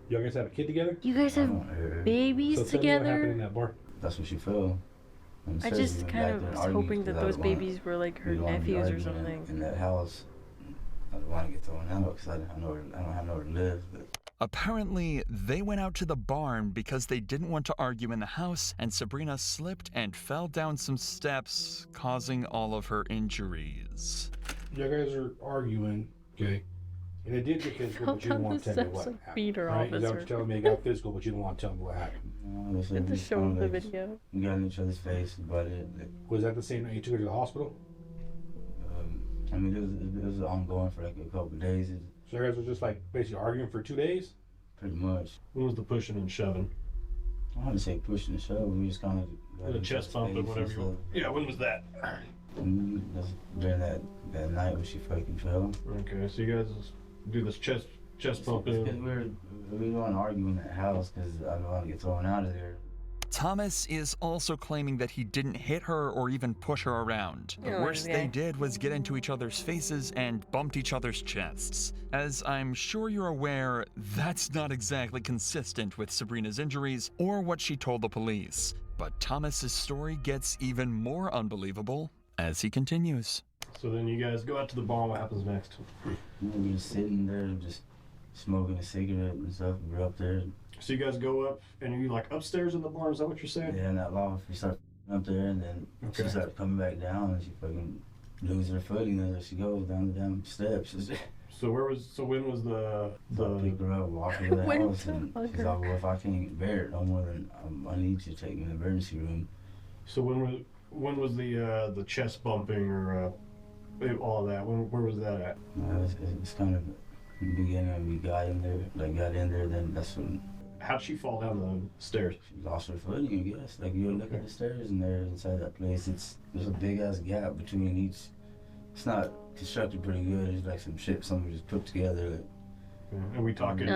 Y'all guys have a kid together? You guys have babies so tell me what happened together? in that bar. That's when she fell. I just kind of was hoping that those babies were like her nephews or something. In that house, I don't want to get thrown out because I don't have nowhere to live. But. Apparently, they went out to the barn because they didn't want to argue in the house, and Sabrina slipped and fell down some steps, causing all of her injuries. You guys are arguing, okay? And it did get physical, but you didn't want to tell me what happened. Beat her, right? Is that what officer. you're telling me? It got physical, but you didn't want to tell me what happened. Get the show of the video. We got in each other's face, but it. Was that the same night you took her to the hospital? I mean, it was ongoing for like a couple of days. So you guys were just like basically arguing for 2 days? Pretty much. When was the pushing and shoving? I want to say pushing and shoving. We just kind of The chest bump or whatever you want. Yeah, when was that? That's during that night when she fucking fell. Okay, so you guys do this chest bumping. We don't want to argue in that house because I don't want to get thrown out of there. Thomas is also claiming that he didn't hit her or even push her around. The worst they did was get into each other's faces and bumped each other's chests. As I'm sure you're aware, that's not exactly consistent with Sabrina's injuries or what she told the police. But Thomas's story gets even more unbelievable as he continues. So then you guys go out to the barn. What happens next? We're just sitting there, just smoking a cigarette and stuff. We're up there. So you guys go up, and are you like upstairs in the barn? Is that what you're saying? Yeah, in that loft. We start up there, and then she starts coming back down, and she fucking loses her footing as she goes down the damn steps. So when was the pick her up, walk her to the house, and she's like, well, if I can't bear it no more, then I need you to take me to the emergency room. So when was the chest bumping or all of that? Where was that at? It's kind of in the beginning when we got in there, then that's when. How'd she fall down the stairs? She lost her footing, I guess. Like, you look at the stairs and there inside that place, there's a big ass gap between each. It's not constructed pretty good. It's like some shit somebody just put together. Like, and we talking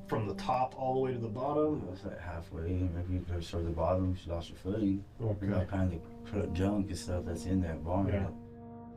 from the top all the way to the bottom? It's like halfway. Maybe towards the bottom, she lost her footing. Okay. All kind of junk and stuff that's in that barn. Yeah.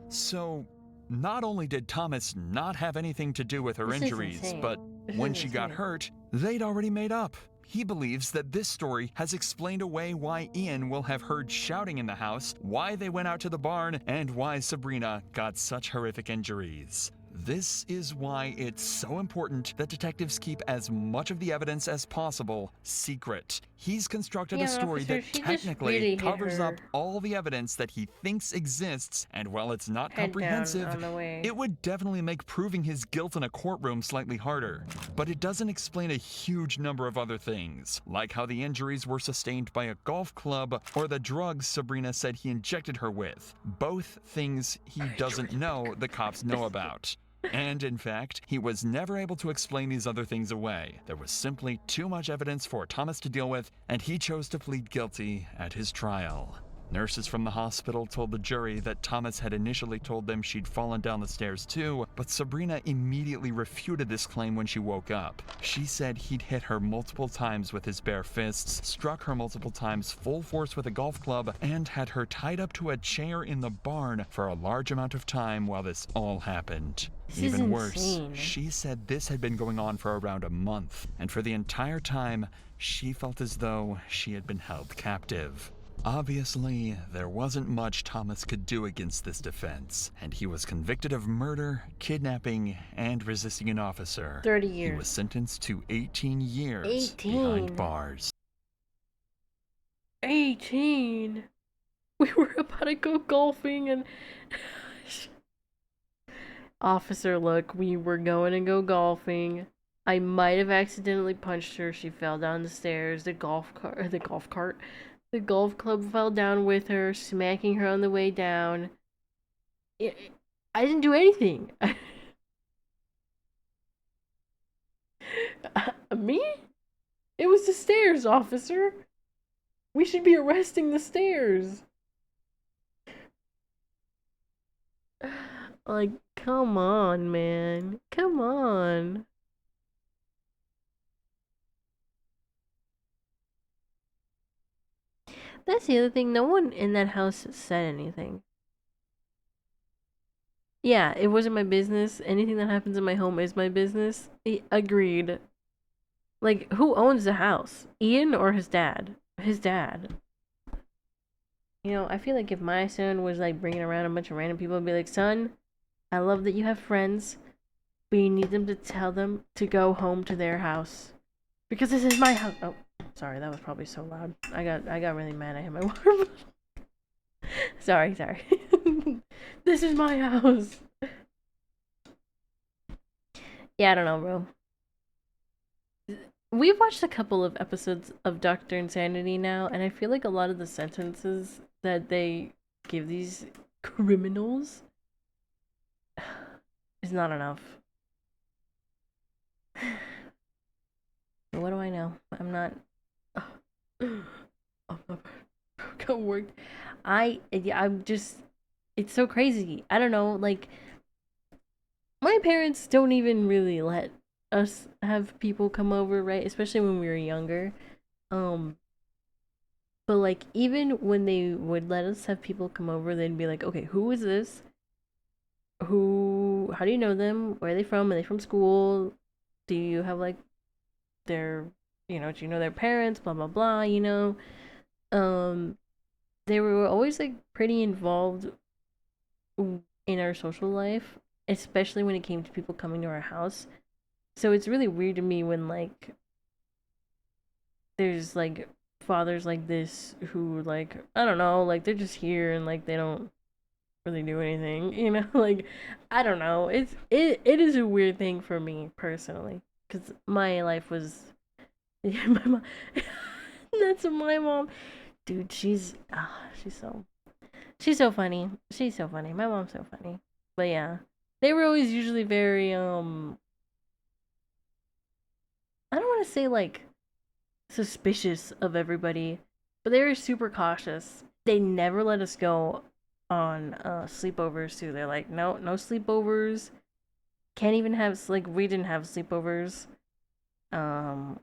So, not only did Thomas not have anything to do with her This is injuries, insane. but This when is she got insane. hurt, they'd already made up. He believes that this story has explained away why Ian will have heard shouting in the house, why they went out to the barn, and why Sabrina got such horrific injuries. This is why it's so important that detectives keep as much of the evidence as possible secret. He's constructed a story officer, that she just technically really hit covers her up all the evidence that he thinks exists, and while it's not head comprehensive, down on the way. it would definitely make proving his guilt in a courtroom slightly harder. But it doesn't explain a huge number of other things, like how the injuries were sustained by a golf club or the drugs Sabrina said he injected her with. Both things he doesn't know the cops know about. And in fact, he was never able to explain these other things away. There was simply too much evidence for Thomas to deal with, and he chose to plead guilty at his trial. Nurses from the hospital told the jury that Thomas had initially told them she'd fallen down the stairs too, but Sabrina immediately refuted this claim when she woke up. She said he'd hit her multiple times with his bare fists, struck her multiple times full force with a golf club, and had her tied up to a chair in the barn for a large amount of time while this all happened. Even worse, she said this had been going on for around a month, and for the entire time, she felt as though she had been held captive. Obviously, there wasn't much Thomas could do against this defense, and he was convicted of murder, kidnapping, and resisting an officer. 30 years. He was sentenced to 18 years 18. behind bars. 18. We were about to go golfing and officer, look, we were going to go golfing. I might have accidentally punched her. She fell down the stairs. The golf club fell down with her, smacking her on the way down. I didn't do anything. Me? It was the stairs, officer. We should be arresting the stairs. Like, come on, man. Come on. That's the other thing. No one in that house said anything. Yeah, it wasn't my business. Anything that happens in my home is my business. Agreed. Like, who owns the house? Ian or his dad? His dad. You know, I feel like if my son was, like, bringing around a bunch of random people and be like, son, I love that you have friends, but you need them to tell them to go home to their house. Because this is my house. Oh, sorry, that was probably so loud. I got really mad. I hit my water bottle. Sorry. This is my house. Yeah, I don't know, bro. We've watched a couple of episodes of Dr. Insanity now, and I feel like a lot of the sentences that they give these criminals is not enough. What do I know? I'm not got work. I'm just, it's so crazy. I don't know, like, my parents don't even really let us have people come over, right? Especially when we were younger. But like, even when they would let us have people come over, they'd be like, okay, who is this? How do you know them? Where are they from? Are they from school? Do you have like their, do you know their parents? Blah blah blah, you know. They were always like pretty involved in our social life, especially when it came to people coming to our house. So it's really weird to me when like there's like fathers like this who, like, I don't know, like they're just here and like they don't really do anything, you know. Like, I don't know, it is a weird thing for me personally, because my life was, yeah, my mom. That's my mom, dude. She's so funny. She's so funny. My mom's so funny. But yeah, they were always usually very I don't want to say like suspicious of everybody, but they were super cautious. They never let us go on sleepovers too. They're like, no sleepovers. Can't even have, like, we didn't have sleepovers. And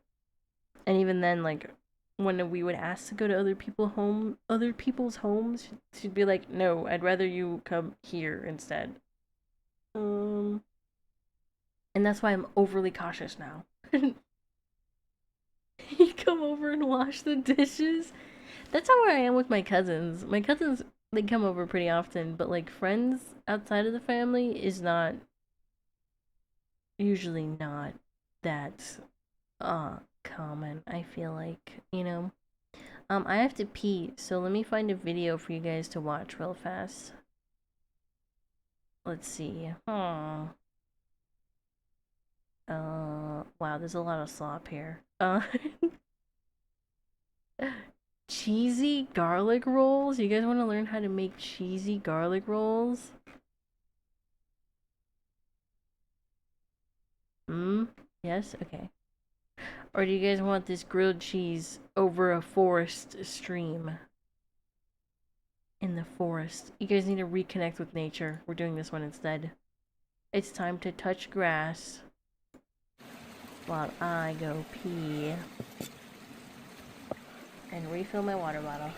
even then, like, when we would ask to go to other people's homes, she'd be like, no, I'd rather you come here instead. And that's why I'm overly cautious now. You come over and wash the dishes. That's how I am with my cousins. My cousins, they come over pretty often, but like friends outside of the family is not usually not that common, I feel like, you know. I have to pee, so let me find a video for you guys to watch real fast. Let's see. Wow, there's a lot of slop here. Cheesy garlic rolls? You guys want to learn how to make cheesy garlic rolls? Yes? Okay. Or do you guys want this grilled cheese over a forest stream? In the forest. You guys need to reconnect with nature. We're doing this one instead. It's time to touch grass while I go pee and refill my water bottle.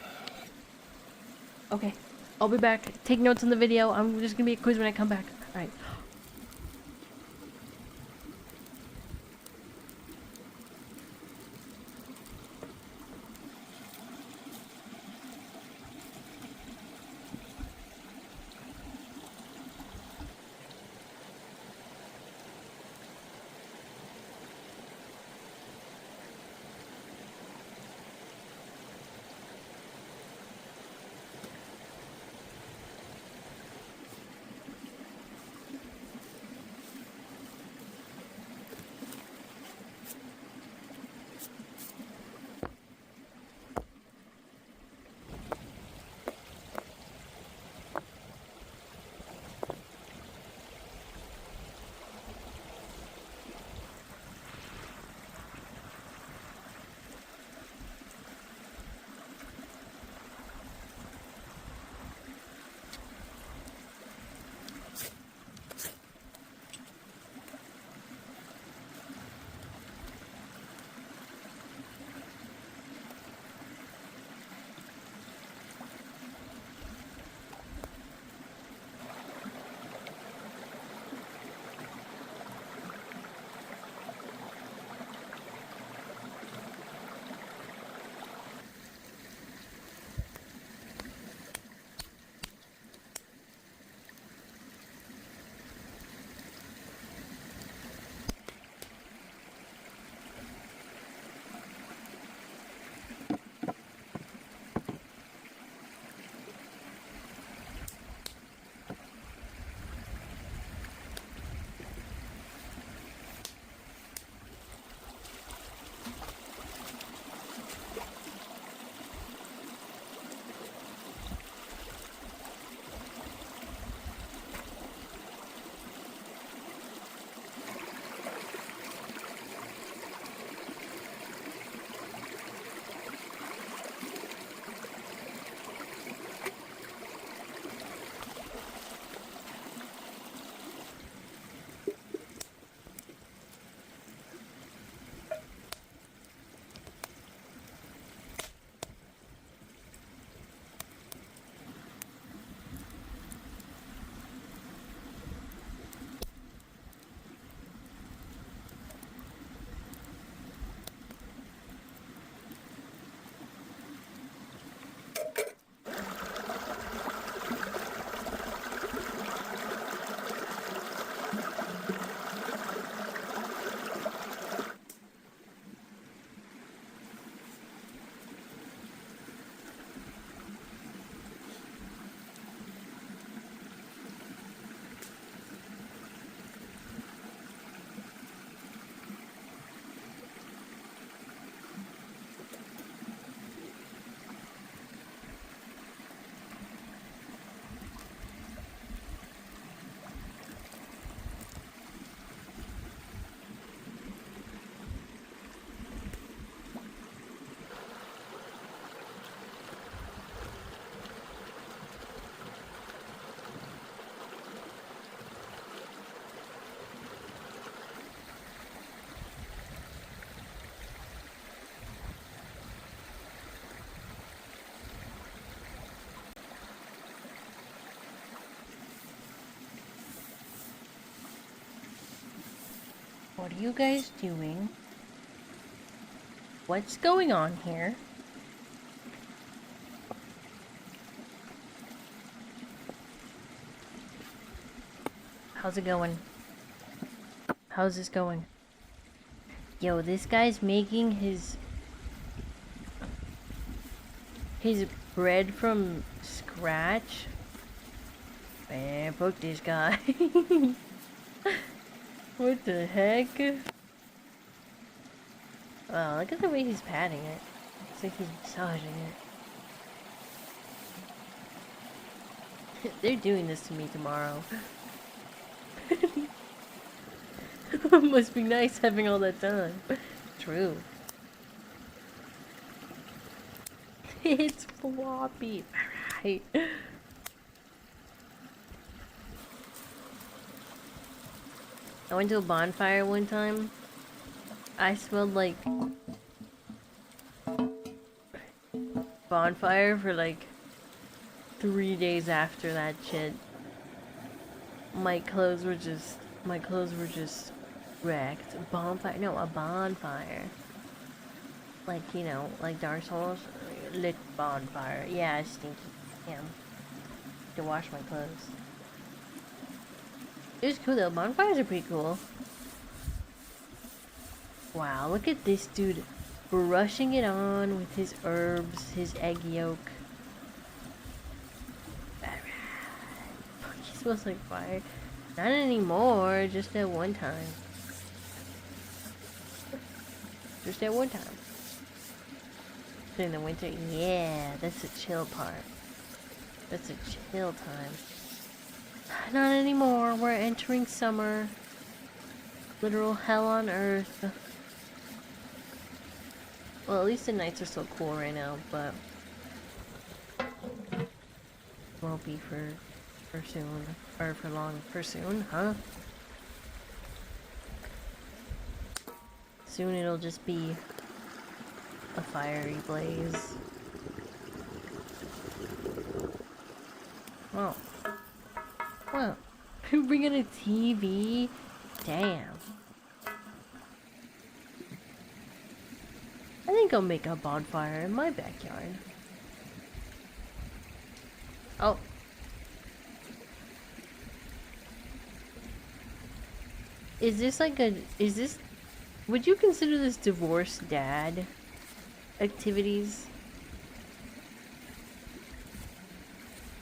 Okay, I'll be back. Take notes on the video. I'm just gonna be a quiz when I come back. Alright. What are you guys doing? What's going on here? How's it going? How's this going? Yo, this guy's making his bread from scratch. Man, fuck this guy. What the heck? Wow, look at the way he's patting it. It's like he's massaging it. They're doing this to me tomorrow. Must be nice having all that done. True. It's floppy. Alright. I went to a bonfire one time. I smelled like bonfire for like 3 days after that shit. My clothes were just wrecked. Bonfire? No, a bonfire. Like, you know, like Dark Souls. Lit bonfire. Yeah, stinky. Damn. To wash my clothes. It was cool though. Bonfires are pretty cool. Wow, look at this dude brushing it on with his herbs, his egg yolk. He smells like fire. Not anymore, just at one time. Just at one time. In the winter, yeah, that's the chill part. That's a chill time. Not anymore, we're entering summer. Literal hell on earth. Well, at least the nights are so cool right now, but won't be for soon. Or for long. For soon, huh? Soon it'll just be a fiery blaze. Oh. Well, bringing a TV? Damn. I think I'll make a bonfire in my backyard. Oh. Is this like a... Is this... Would you consider this divorced dad activities?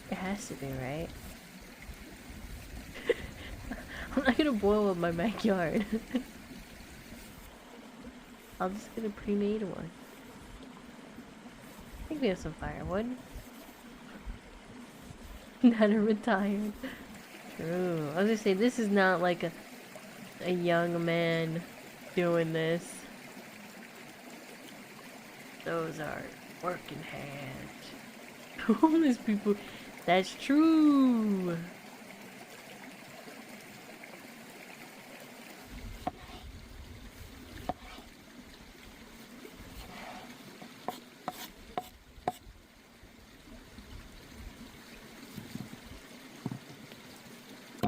It has to be, right? I'm not gonna boil up my backyard. I'll just get a pre-made one. I think we have some firewood. Not a retired. True. I was gonna say, this is not like a young man doing this. Those are working hands. Homeless people. That's true.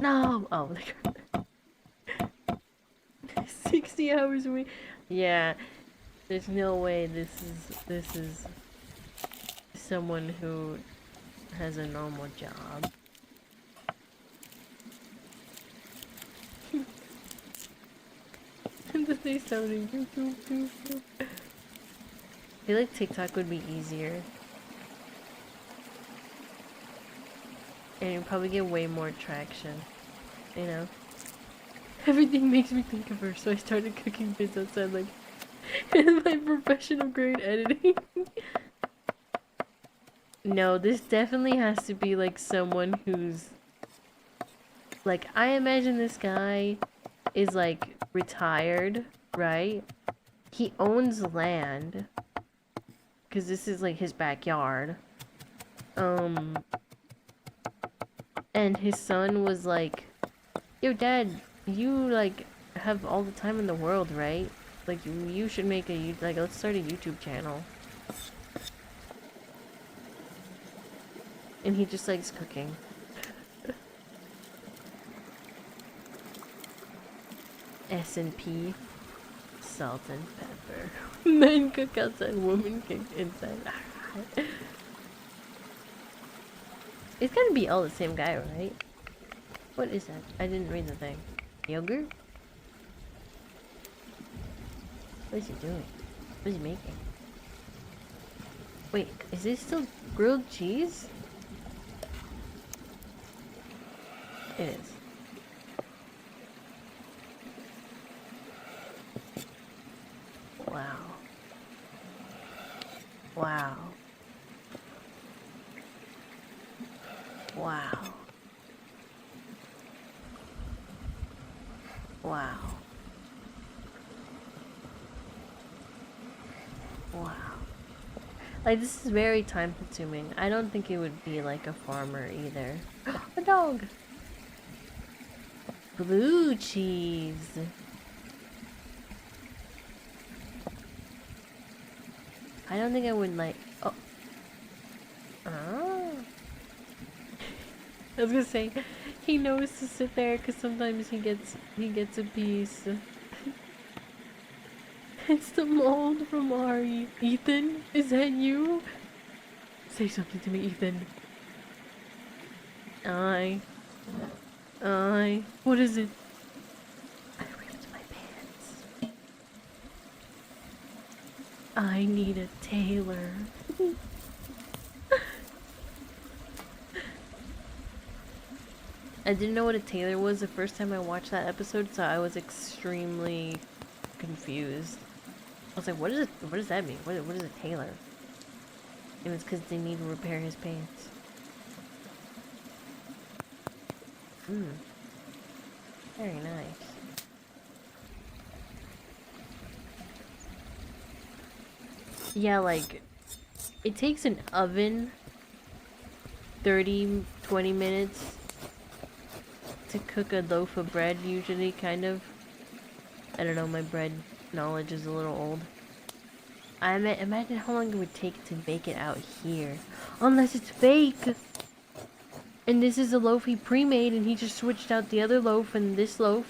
No. Oh, 60 hours a week. Yeah. There's no way this is someone who has a normal job. They sounding YouTube. I feel like TikTok would be easier. And you'd probably get way more traction. You know? Everything makes me think of her, so I started cooking vids outside like in my professional grade editing. No, this definitely has to be like someone who's like, I imagine this guy is like retired, right? He owns land because this is like his backyard. And his son was like, yo dad, you like have all the time in the world, right? Like you should make a like let's start a YouTube channel. And he just likes cooking. S&P, salt and pepper. Men cook outside, women cook inside. It's gotta be all the same guy, right? What is that? I didn't read the thing. Yogurt? What is he doing? What is he making? Wait, is this still grilled cheese? It is. Wow. Wow. Wow. Wow. Wow. Like, this is very time consuming. I don't think it would be like a farmer either. A dog! Blue cheese. I don't think I would like. Oh. Oh. I was gonna say, he knows to sit there because sometimes he gets a piece. It's the mold from R.E.P.O. Ethan, is that you? Say something to me, Ethan. What is it? I ripped my pants. I need a tailor. I didn't know what a tailor was the first time I watched that episode, so I was extremely confused. I was like, what does that mean? What is a tailor? It was because they need to repair his pants. Very nice. Yeah, like, it takes an oven 30-20 minutes to cook a loaf of bread, usually, kind of. I don't know, my bread knowledge is a little old. Imagine how long it would take to bake it out here. Unless it's fake! And this is a loaf he pre-made and he just switched out the other loaf and this loaf.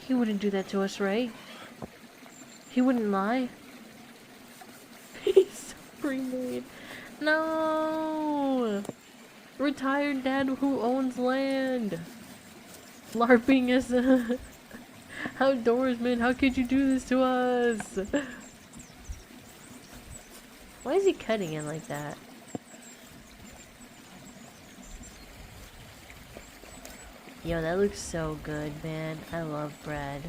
He wouldn't do that to us, right? He wouldn't lie. He's so pre-made. No! Retired dad who owns land. LARPing as a outdoorsman. How could you do this to us? Why is he cutting it like that? Yo, that looks so good, man. I love bread.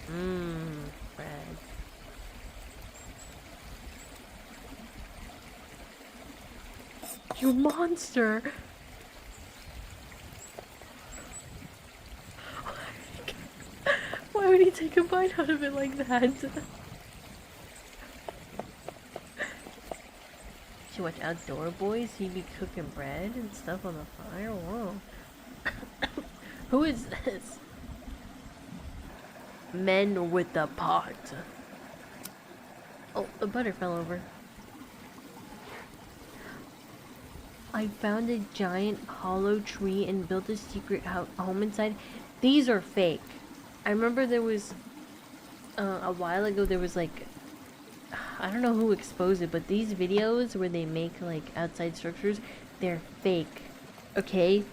Bread. You monster! Why would he take a bite out of it like that? You watch Outdoor Boys? He'd be cooking bread and stuff on the fire? Whoa. Who is this? Men with the pot. Oh, the butter fell over. I found a giant hollow tree and built a secret home inside. These are fake. I remember there was a while ago there was like, I don't know who exposed it, but these videos where they make like outside structures, they're fake. Okay?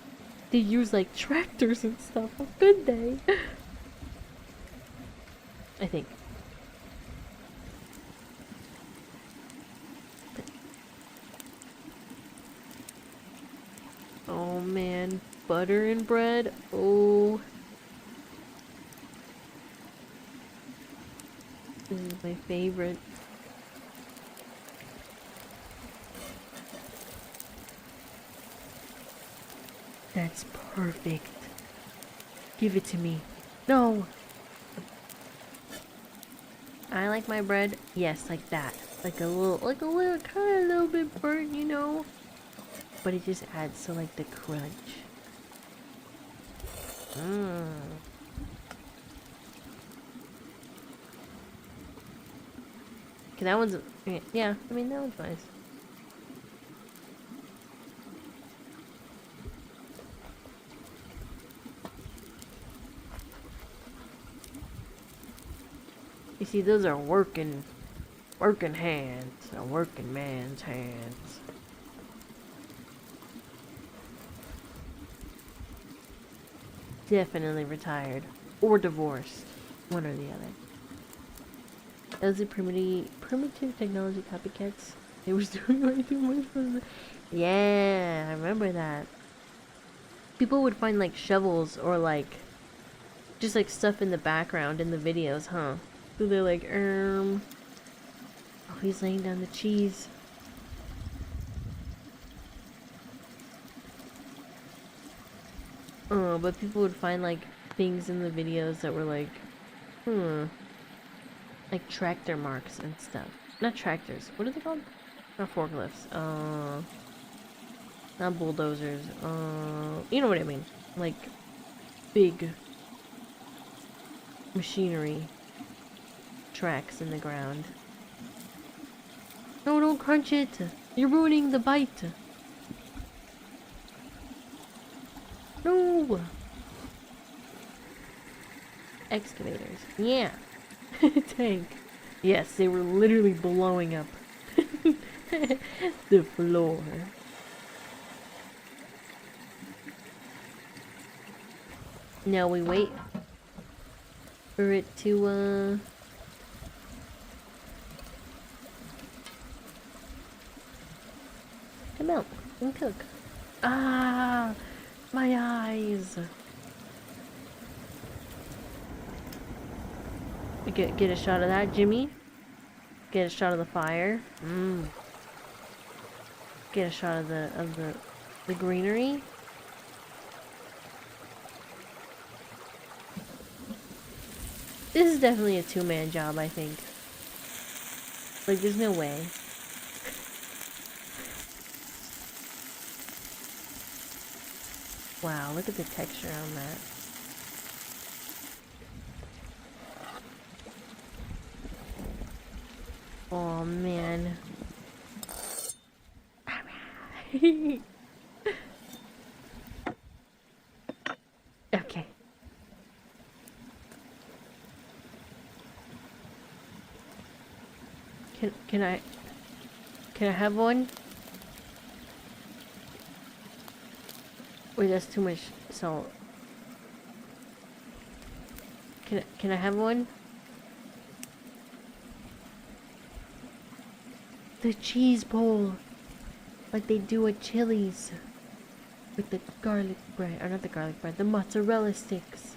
They use like tractors and stuff. How could they? I think. Oh man, butter and bread. Oh. This is my favorite. That's perfect. Give it to me. No! I like my bread, yes, like that. Like a little, kind of a little bit burnt, you know? But it just adds to like the crunch. Okay, that one's, yeah, I mean, that one's nice. You see, those are working hands, a working man's hands. definitely retired or divorced, one or the other. Those are primitive technology copycats. They was doing way too much for the... Yeah, I remember that. People would find like shovels or like just like stuff in the background in the videos, huh? So they're like, oh, he's laying down the cheese. But people would find like things in the videos that were like, like tractor marks and stuff. Not tractors. What are they called? Not forklifts. Not bulldozers. You know what I mean? Like big machinery tracks in the ground. No, don't crunch it. You're ruining the bite. No. Excavators. Yeah. Tank. Yes, they were literally blowing up the floor. Now we wait for it to come out and cook. Ah, my eyes. Get a shot of that, Jimmy. Get a shot of the fire. Get a shot of the greenery. This is definitely a two-man job, I think. Like, there's no way. Wow, look at the texture on that. Oh, man. Okay. Can I have one? Wait, that's too much salt. Can I have one? The cheese bowl, like they do at Chili's, with the garlic bread, or not the garlic bread, the mozzarella sticks.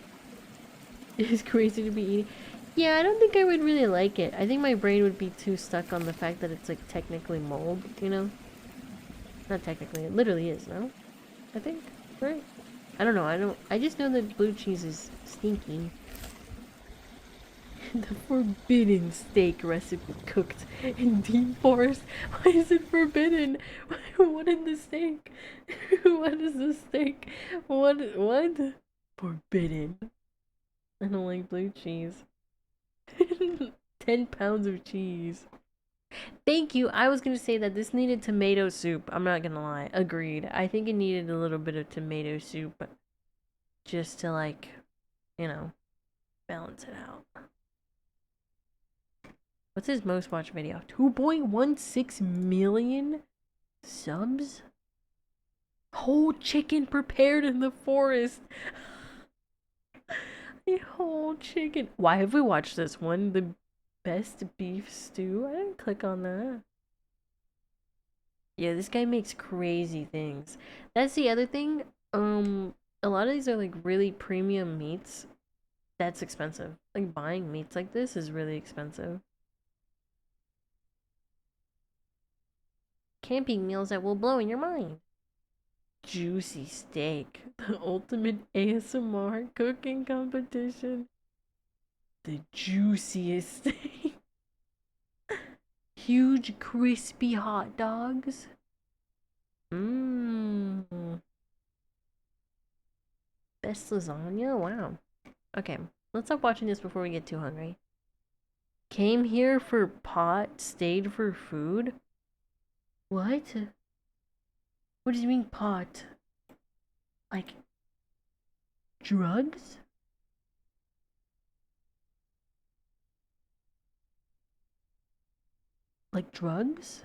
It is crazy to be eating. Yeah, I don't think I would really like it. I think my brain would be too stuck on the fact that it's like technically mold, you know? Not technically, it literally is, no? I think, right? I don't know, I just know that blue cheese is stinky. The forbidden steak recipe cooked in deep forest. Why is it forbidden? What is the steak? What is the steak? What? Forbidden. I don't like blue cheese. 10 pounds of cheese. Thank you. I was gonna say that this needed tomato soup. I'm not gonna lie. Agreed. I think it needed a little bit of tomato soup. Just to like, you know, balance it out. What's his most watched video? 2.16 million subs? Whole chicken prepared in the forest. A whole chicken. Why have we watched this one? The best beef stew? I didn't click on that. Yeah, this guy makes crazy things. That's the other thing. A lot of these are like really premium meats. That's expensive. Like buying meats like this is really expensive. Camping meals that will blow in your mind. Juicy steak. The ultimate ASMR cooking competition. The juiciest steak. Huge crispy hot dogs. Best lasagna? Wow. Okay, let's stop watching this before we get too hungry. Came here for pot, stayed for food? What? What do you mean pot? Like drugs? Like drugs?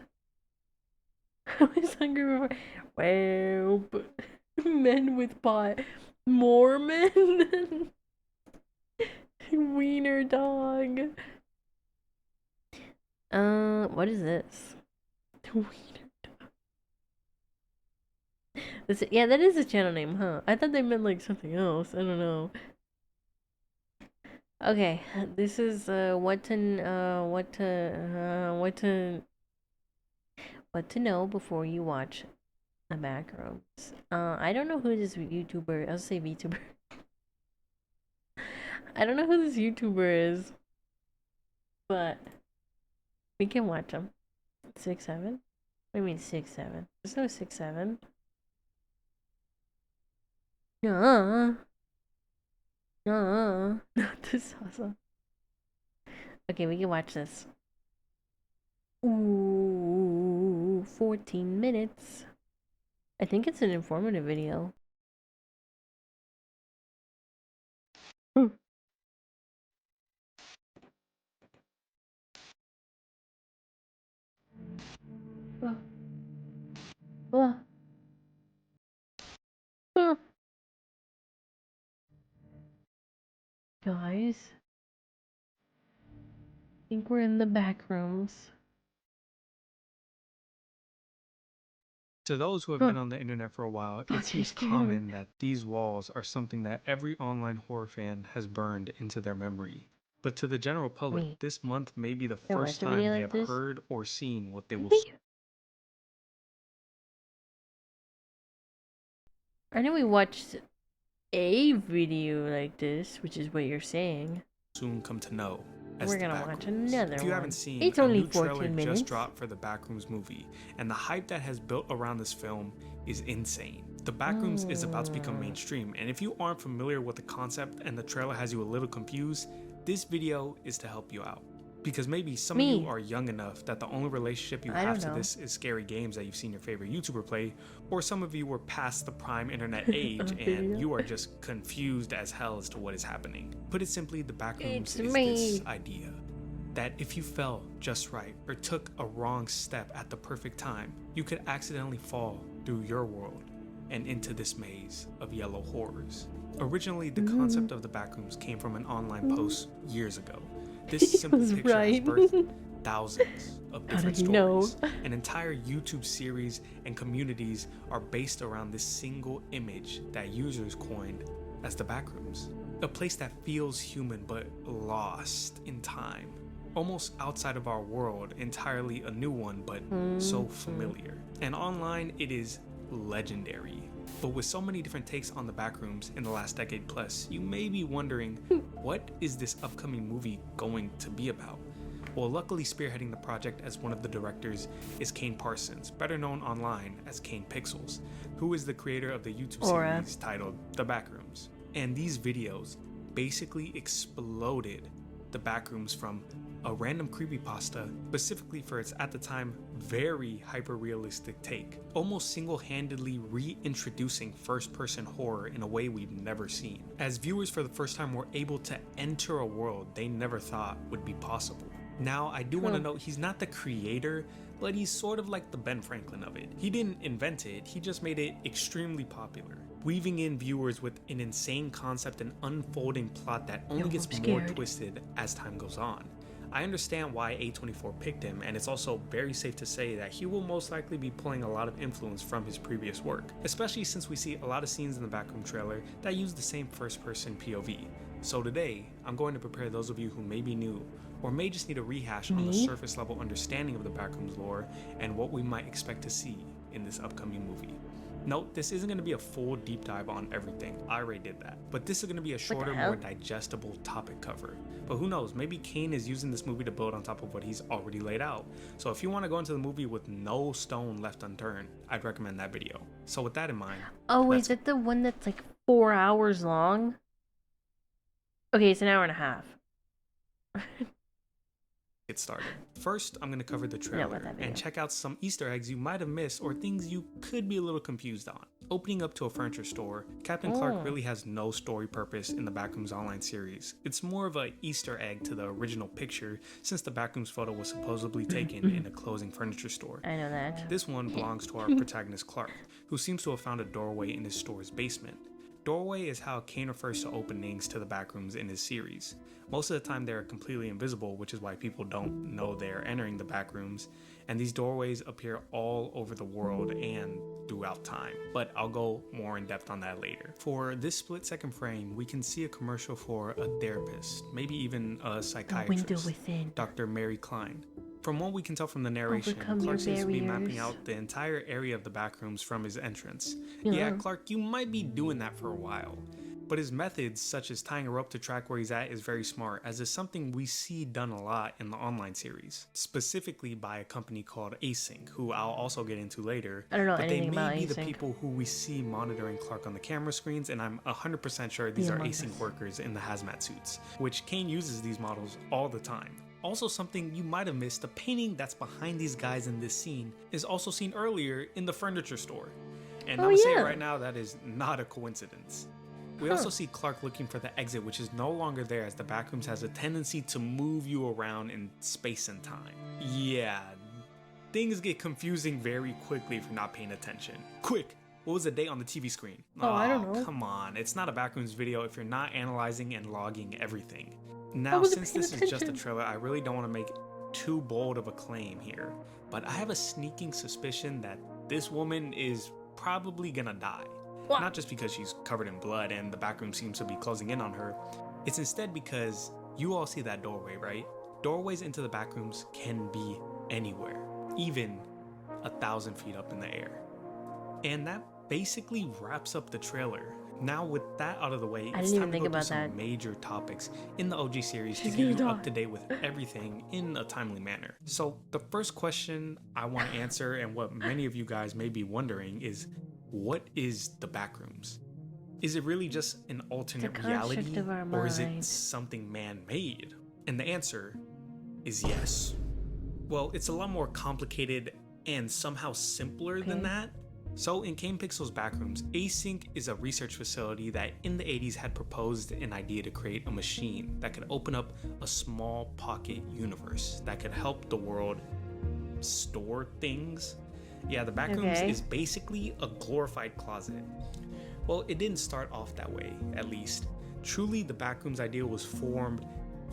I was hungry before. Well, but men with pot. Mormon. Wiener dog. What is this? Wiener dog. Yeah, that is a channel name, huh? I thought they meant like something else. I don't know. Okay, this is what to know before you watch the Backrooms. I don't know who this YouTuber. I'll say VTuber. I don't know who this YouTuber is, but we can watch him. 6'7"? What do you mean 6'7"? There's no 6'7". Not this awesome. Okay, we can watch this. Ooh, 14 minutes. I think it's an informative video. Guys, I think we're in the back rooms. To those who have been on the internet for a while, it seems common that these walls are something that every online horror fan has burned into their memory. But to the general public, this month may be the first time they have heard or seen what they will. I know we watched a video like this, which is what you're saying. Soon come to know. We're gonna watch another one. If you haven't seen, it's only a new 14 trailer minutes. just dropped for the Backrooms movie, and the hype that has built around this film is insane. The Backrooms is about to become mainstream, and if you aren't familiar with the concept and the trailer has you a little confused, this video is to help you out. Because maybe some of you are young enough that the only relationship you have to this is scary games that you've seen your favorite YouTuber play, or some of you were past the prime internet age and you are just confused as hell as to what is happening. Put it simply, the Backrooms is this idea that if you fell just right or took a wrong step at the perfect time, you could accidentally fall through your world and into this maze of yellow horrors. Originally, the concept of the Backrooms came from an online post years ago. This simple picture has birthed thousands of different stories. An entire YouTube series and communities are based around this single image that users coined as the Backrooms. A place that feels human but lost in time. Almost outside of our world, entirely a new one but so familiar. And online it is legendary. But with so many different takes on the Backrooms in the last decade plus, you may be wondering, what is this upcoming movie going to be about? Well, luckily spearheading the project as one of the directors is Kane Parsons, better known online as Kane Pixels, who is the creator of the YouTube series titled The Backrooms. And these videos basically exploded the Backrooms from a random creepypasta, specifically for its at the time very hyper-realistic take, almost single-handedly reintroducing first-person horror in a way we've never seen. As viewers for the first time were able to enter a world they never thought would be possible. Now, I do want to note he's not the creator, but he's sort of like the Ben Franklin of it. He didn't invent it, he just made it extremely popular, weaving in viewers with an insane concept and unfolding plot that only gets more twisted as time goes on. I understand why A24 picked him, and it's also very safe to say that he will most likely be pulling a lot of influence from his previous work, especially since we see a lot of scenes in the Backroom trailer that use the same first-person POV. So today, I'm going to prepare those of you who may be new, or may just need a rehash on the surface-level understanding of the Backrooms lore and what we might expect to see in this upcoming movie. Note, this isn't going to be a full deep dive on everything, I already did that, but this is going to be a shorter, more digestible topic cover. But who knows, maybe Kane is using this movie to build on top of what he's already laid out. So if you want to go into the movie with no stone left unturned, I'd recommend that video. So with that in mind... Oh, is it the one that's like 4 hours long? Okay, it's an hour and a half. Get started. First, I'm going to cover the trailer and check out some Easter eggs you might have missed or things you could be a little confused on. Opening up to a furniture store, Captain Clark really has no story purpose in the Backrooms online series. It's more of an Easter egg to the original picture, since the Backrooms photo was supposedly taken in a closing furniture store. I know that. This one belongs to our protagonist Clark, who seems to have found a doorway in his store's basement. Doorway is how Kane refers to openings to the backrooms in his series. Most of the time they're completely invisible, which is why people don't know they're entering the backrooms, and these doorways appear all over the world and throughout time, but I'll go more in depth on that later. For this split-second frame, we can see a commercial for a therapist, maybe even a psychiatrist, Dr. Mary Klein. From what we can tell from the narration, Clark seems to be mapping out the entire area of the backrooms from his entrance. Yeah, Clark, you might be doing that for a while, but his methods, such as tying a rope to track where he's at, is very smart, as is something we see done a lot in the online series, specifically by a company called Async, who I'll also get into later. I don't know but anything about they may be Async. the people who we see monitoring Clark on the camera screens, and I'm 100% sure these are Async workers in the hazmat suits, which Kane uses these models all the time. Also, something you might have missed, the painting that's behind these guys in this scene is also seen earlier in the furniture store. And I'm gonna say it right now, that is not a coincidence. We also see Clark looking for the exit, which is no longer there, as the backrooms has a tendency to move you around in space and time. Yeah, things get confusing very quickly if you're not paying attention. Quick, what was the date on the TV screen? Oh, I don't know. Come on, it's not a backrooms video if you're not analyzing and logging everything. Now, since this is just a trailer, I really don't want to make too bold of a claim here, but I have a sneaking suspicion that this woman is probably gonna die. What? Not just because she's covered in blood and the backroom seems to be closing in on her, it's instead because you all see that doorway, right? Doorways into the backrooms can be anywhere, even 1,000 feet up in the air. And that basically wraps up the trailer. Now with that out of the way, it's time to go through some major topics in the OG series to get you up to date with everything in a timely manner. So the first question I want to answer, and what many of you guys may be wondering, is what is the backrooms? Is it really just an alternate reality, or is it something man-made? And the answer is yes. Well, it's a lot more complicated and somehow simpler than that. So in Kane Pixel's backrooms, Async is a research facility that in the 80s had proposed an idea to create a machine that could open up a small pocket universe that could help the world store things. Yeah, the backrooms is basically a glorified closet. Well, it didn't start off that way, at least. Truly, the backrooms idea was formed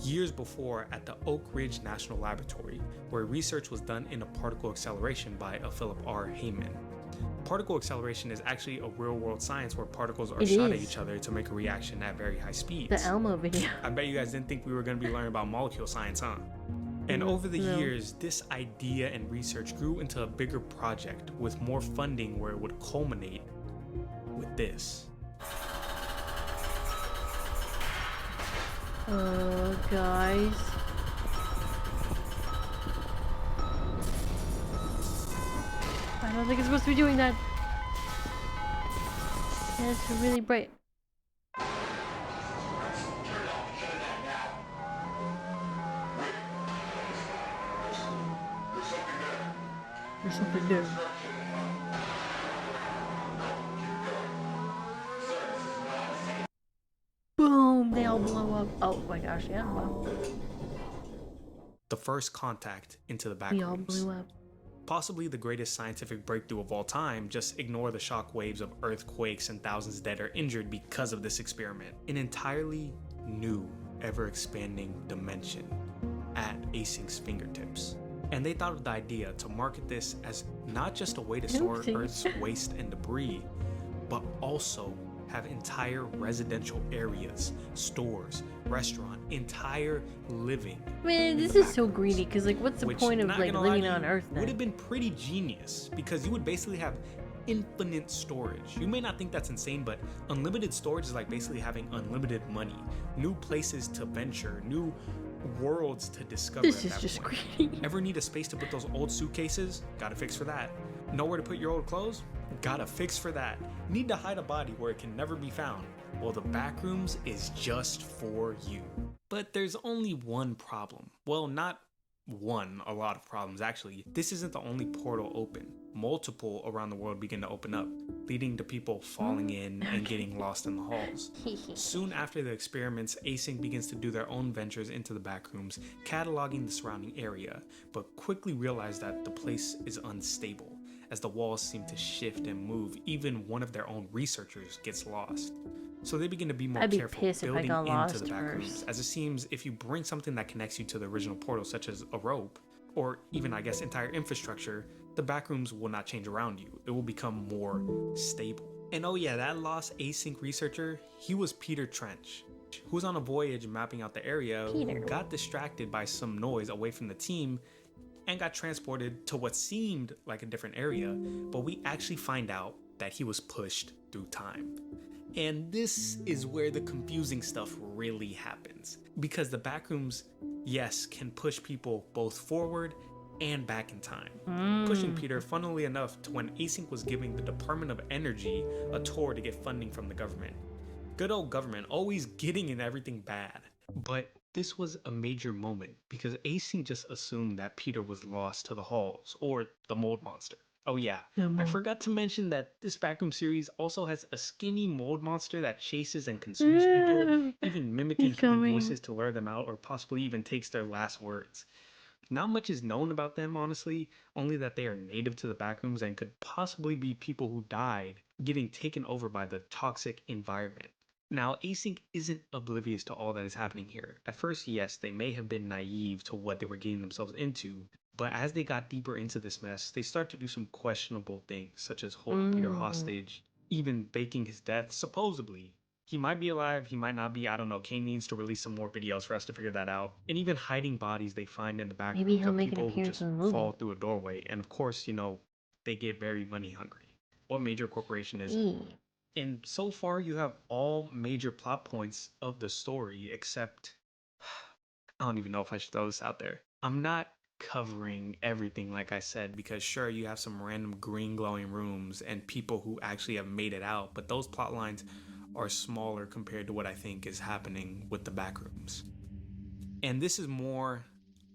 years before at the Oak Ridge National Laboratory, where research was done in a particle acceleration by a Philip R. Heyman. Particle acceleration is actually a real-world science where particles are shot at each other to make a reaction at very high speeds. The Elmo video. I bet you guys didn't think we were going to be learning about molecule science, huh? And over the years, this idea and research grew into a bigger project with more funding, where it would culminate with this. Guys. I don't think it's supposed to be doing that. Yeah, it's really bright. There's something there. Boom! They all blow up. Oh my gosh, yeah, wow. The first contact into the backrooms. We all blew up. Possibly the greatest scientific breakthrough of all time. Just ignore the shock waves of earthquakes and thousands dead or injured because of this experiment. An entirely new, ever-expanding dimension at Async's fingertips. And they thought of the idea to market this as not just a way to store Earth's waste and debris, but also have entire residential areas, stores, restaurant, entire living. Man, this is so greedy, because like what's the point of like living on Earth then? Would have been pretty genius, because you would basically have infinite storage. You may not think that's insane, but unlimited storage is like basically having unlimited money, new places to venture, new worlds to discover. This is just greedy. Ever need a space to put those old suitcases? Gotta fix for that. Nowhere to put your old clothes? Gotta fix for that. Need to hide a body where it can never be found? Well, the backrooms is just for you. But there's only one problem. Well, not one, a lot of problems actually. This isn't the only portal open. Multiple around the world begin to open up, leading to people falling in and getting lost in the halls. Soon after the experiments, Async begins to do their own ventures into the backrooms, cataloging the surrounding area, but quickly realize that the place is unstable, as the walls seem to shift and move. Even one of their own researchers gets lost. So they begin to be more I'd be careful pissed if I building got into lost the back rooms, first. as it seems if you bring something that connects you to the original portal, such as a rope, or even I guess entire infrastructure, the back rooms will not change around you. It will become more stable. And oh yeah, that lost async researcher, he was Peter Trench, who was on a voyage mapping out the area, who got distracted by some noise away from the team and got transported to what seemed like a different area, but we actually find out that he was pushed through time. And this is where the confusing stuff really happens, because the backrooms, yes, can push people both forward and back in time. Pushing Peter, funnily enough, to when Async was giving the Department of Energy a tour to get funding from the government. Good old government, always getting in everything bad. But this was a major moment, because Async just assumed that Peter was lost to the halls, or the mold monster. Oh yeah, I forgot to mention that this backroom series also has a skinny mold monster that chases and consumes people, even mimicking human voices to lure them out, or possibly even takes their last words. Not much is known about them, honestly, only that they are native to the backrooms and could possibly be people who died getting taken over by the toxic environment. Now, Async isn't oblivious to all that is happening here. At first, yes, they may have been naive to what they were getting themselves into, but as they got deeper into this mess, they start to do some questionable things, such as holding Peter hostage, even faking his death, supposedly. He might be alive, he might not be, I don't know. Kane needs to release some more videos for us to figure that out. And even hiding bodies they find in the back Maybe he'll of make an people who appearance just in the movie. fall through a doorway. And of course, you know, they get very money hungry. What major corporation is it? And so far, you have all major plot points of the story, except I don't even know if I should throw this out there. I'm not covering everything, like I said, because sure, you have some random green glowing rooms and people who actually have made it out, but those plot lines are smaller compared to what I think is happening with the backrooms. And this is more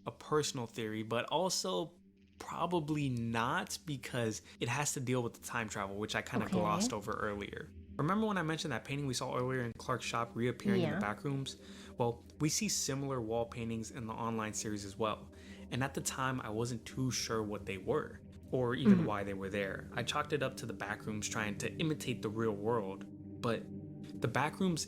a personal theory, but also probably not, because it has to deal with the time travel, which I kind of glossed over earlier. Remember when I mentioned that painting we saw earlier in Clark's shop reappearing in the backrooms? Well, we see similar wall paintings in the online series as well. And at the time, I wasn't too sure what they were, or even why they were there. I chalked it up to the backrooms trying to imitate the real world, but the backrooms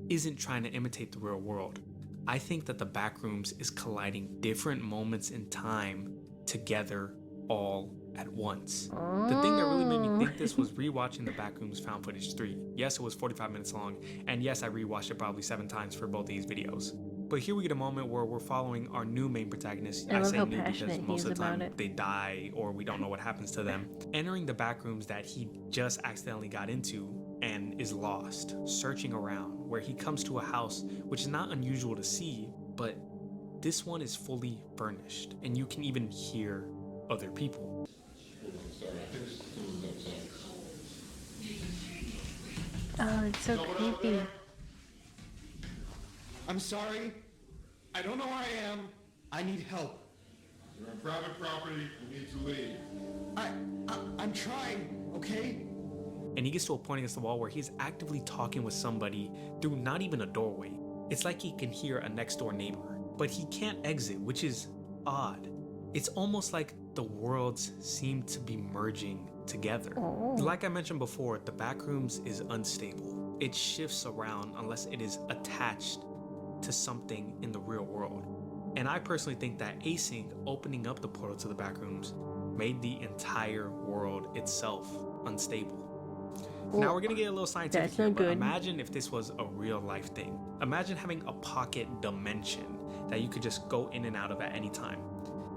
isn't trying to imitate the real world. I think that the backrooms is colliding different moments in time together all at once. The thing that really made me think this was rewatching the Backrooms Found Footage 3. Yes, it was 45 minutes long, and yes, I rewatched it probably 7 times for both these videos. But here we get a moment where we're following our new main protagonist. I say new because most of the time they die or we don't know what happens to them. Entering the backrooms that he just accidentally got into and is lost, searching around, where he comes to a house which is not unusual to see, but this one is fully furnished and you can even hear other people. Oh, it's so creepy. I'm sorry. I don't know where I am. I need help. You're on private property. You need to leave. I'm trying, okay? And he gets to a point against the wall where he's actively talking with somebody through not even a doorway. It's like he can hear a next door neighbor, but he can't exit, which is odd. It's almost like the worlds seem to be merging together. Like I mentioned before, the backrooms is unstable. It shifts around unless it is attached to something in the real world. And I personally think that Async opening up the portal to the backrooms made the entire world itself unstable. Now we're gonna get a little scientific here, but imagine if this was a real life thing. Imagine having a pocket dimension that you could just go in and out of at any time.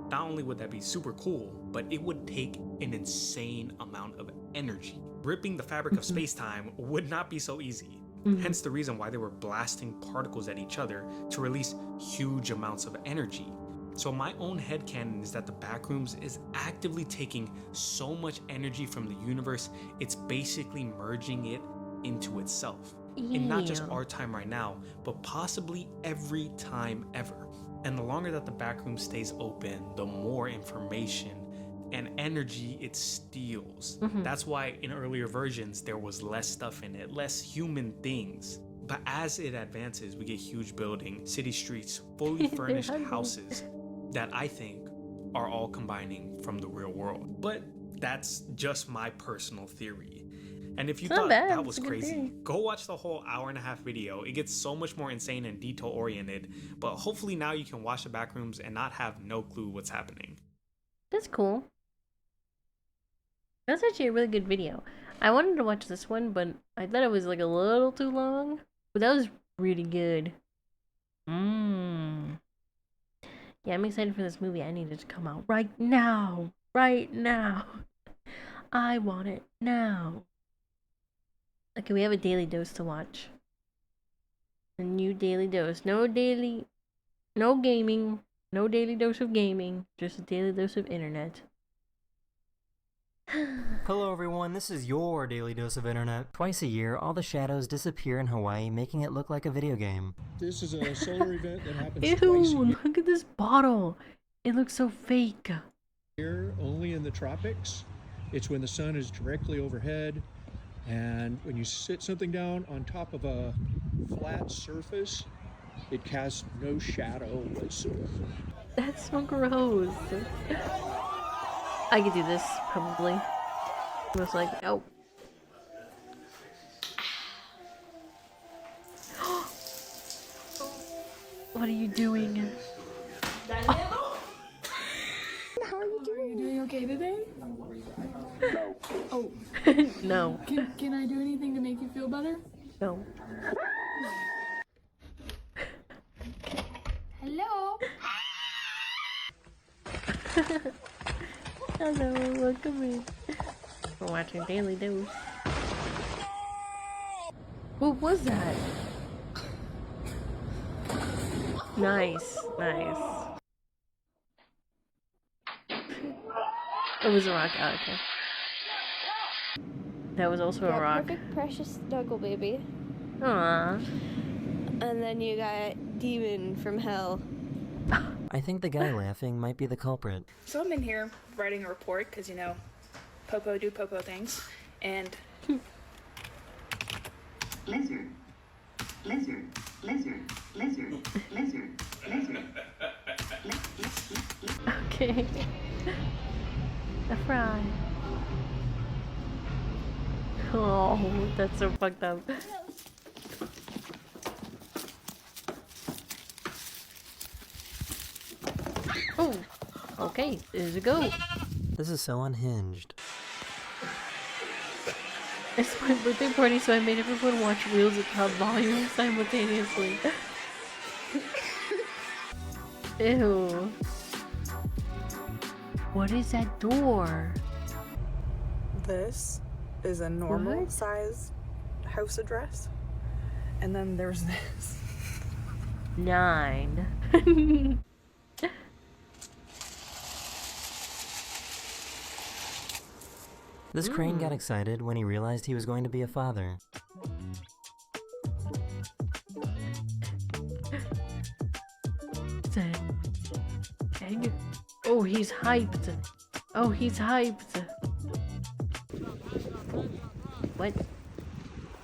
Not only would that be super cool, but it would take an insane amount of energy. Ripping the fabric of space-time would not be so easy. Hence the reason why they were blasting particles at each other to release huge amounts of energy. So my own headcanon is that the backrooms is actively taking so much energy from the universe, it's basically merging it into itself. And not just our time right now, but possibly every time ever. And the longer that the backroom stays open, the more information and energy it steals. That's why in earlier versions, there was less stuff in it, less human things. But as it advances, we get huge buildings, city streets, fully furnished houses that I think are all combining from the real world. But That's just my personal theory. And if you It's not thought bad. that It's was a good crazy, theory. go watch the whole hour-and-a-half video. It gets so much more insane and detail-oriented, but hopefully now you can watch the backrooms and not have no clue what's happening. That's cool. That's actually a really good video. I wanted to watch this one, but I thought it was like a little too long. But that was really good. Yeah, I'm excited for this movie. I need it to come out right now. Right now. I want it now. Okay, we have a daily dose to watch. A new daily dose. No gaming. No daily dose of gaming. Just a daily dose of internet. Hello everyone, this is your Daily Dose of Internet. Twice a year, all the shadows disappear in Hawaii, making it look like a video game. This is a solar event that happens Ew, twice a year. look at this bottle. It looks so fake. Here, only in the tropics. It's when the sun is directly overhead, and when you sit something down on top of a flat surface, it casts no shadow whatsoever. That's so gross. I could do this, probably. It was like, oh. What are you doing? How are you doing? Are you doing okay today? No. Oh. No. Can I do anything to make you feel better? No. Hello. Hello, welcome in. We're watching Daily Dose. What was that? Nice, nice. It was a rock. Oh, okay. That was also a rock. Perfect, precious snuggle baby. Aww. And then you got demon from hell. I think the guy laughing might be the culprit. So I'm in here writing a report because, you know, Popo do Popo things, and... Lizard. Lizard. Lizard. Lizard. Lizard. Lizard. Okay. A fry. Oh, that's so fucked up. Oh, okay, there's a goat. This is so unhinged. It's my birthday party, so I made everyone watch reels at top volume simultaneously. Ew. What is that door? This is a normal size house address, and then there's this. 9. This crane got excited when he realized he was going to be a father. Dang it. Oh, he's hyped. Oh, he's hyped. What?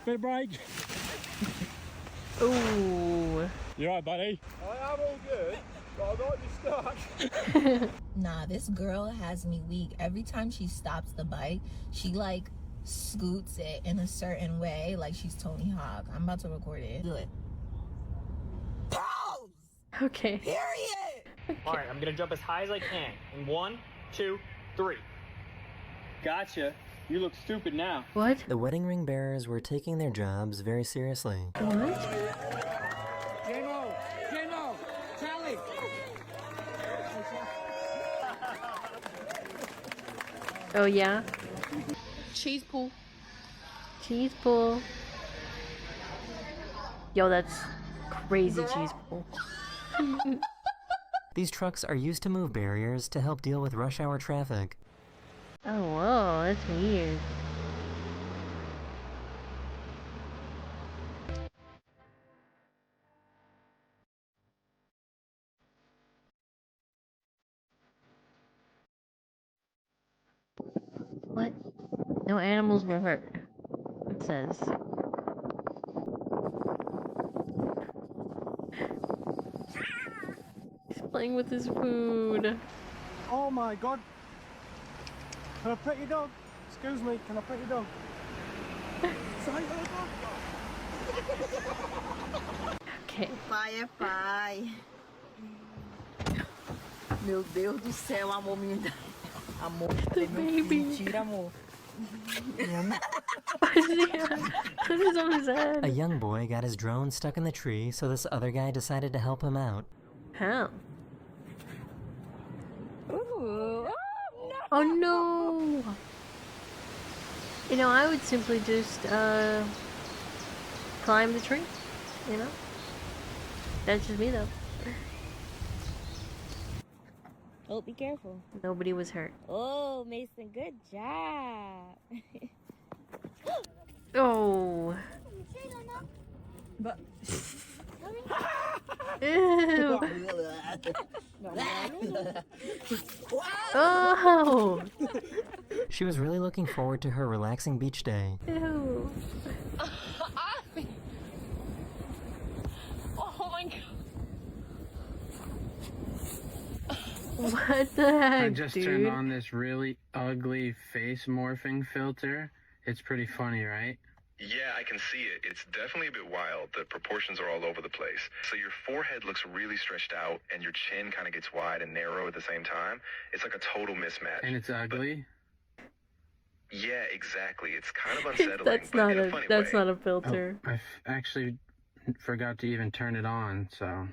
Bit break. Ooh. You alright, buddy? I am all good, but I might be stuck. Nah, this girl has me weak. Every time she stops the bike, she like scoots it in a certain way, like she's Tony Hawk. I'm about to record it. Do it. Okay. Period. Okay. Alright, I'm gonna jump as high as I can. In 1, 2, 3. Gotcha. You look stupid now. What? The wedding ring bearers were taking their jobs very seriously. What? J-Mo! Charlie! Oh, yeah? Cheese pool. Cheese pool. Yo, that's crazy cheese pool. These trucks are used to move barriers to help deal with rush hour traffic. Oh, whoa, that's weird. What? No animals were hurt. It says. He's playing with his food. Oh my god. Can I pet your dog? Excuse me, can I pet your dog? Sorry, Okay. Pai é pai. Meu Deus do céu, amor, me dá. Amor, falei, meu filho, mentira, amor. A young boy got his drone stuck in the tree, so this other guy decided to help him out. How? Ooh. Oh no! You know, I would simply just climb the tree. You know? That's just me though. Oh, be careful. Nobody was hurt. Oh, Mason, good job. Oh. But. Ew. Oh. She was really looking forward to her relaxing beach day. Ew. Oh my god. What the heck, I just dude? turned on this really ugly face morphing filter. It's pretty funny, right? Yeah, I can see it. It's definitely a bit wild. The proportions are all over the place. So your forehead looks really stretched out, and your chin kind of gets wide and narrow at the same time. It's like a total mismatch. And it's ugly? Yeah, exactly. It's kind of unsettling, That's but not in a a funny that's way. not a filter. Oh, I actually forgot to even turn it on, so...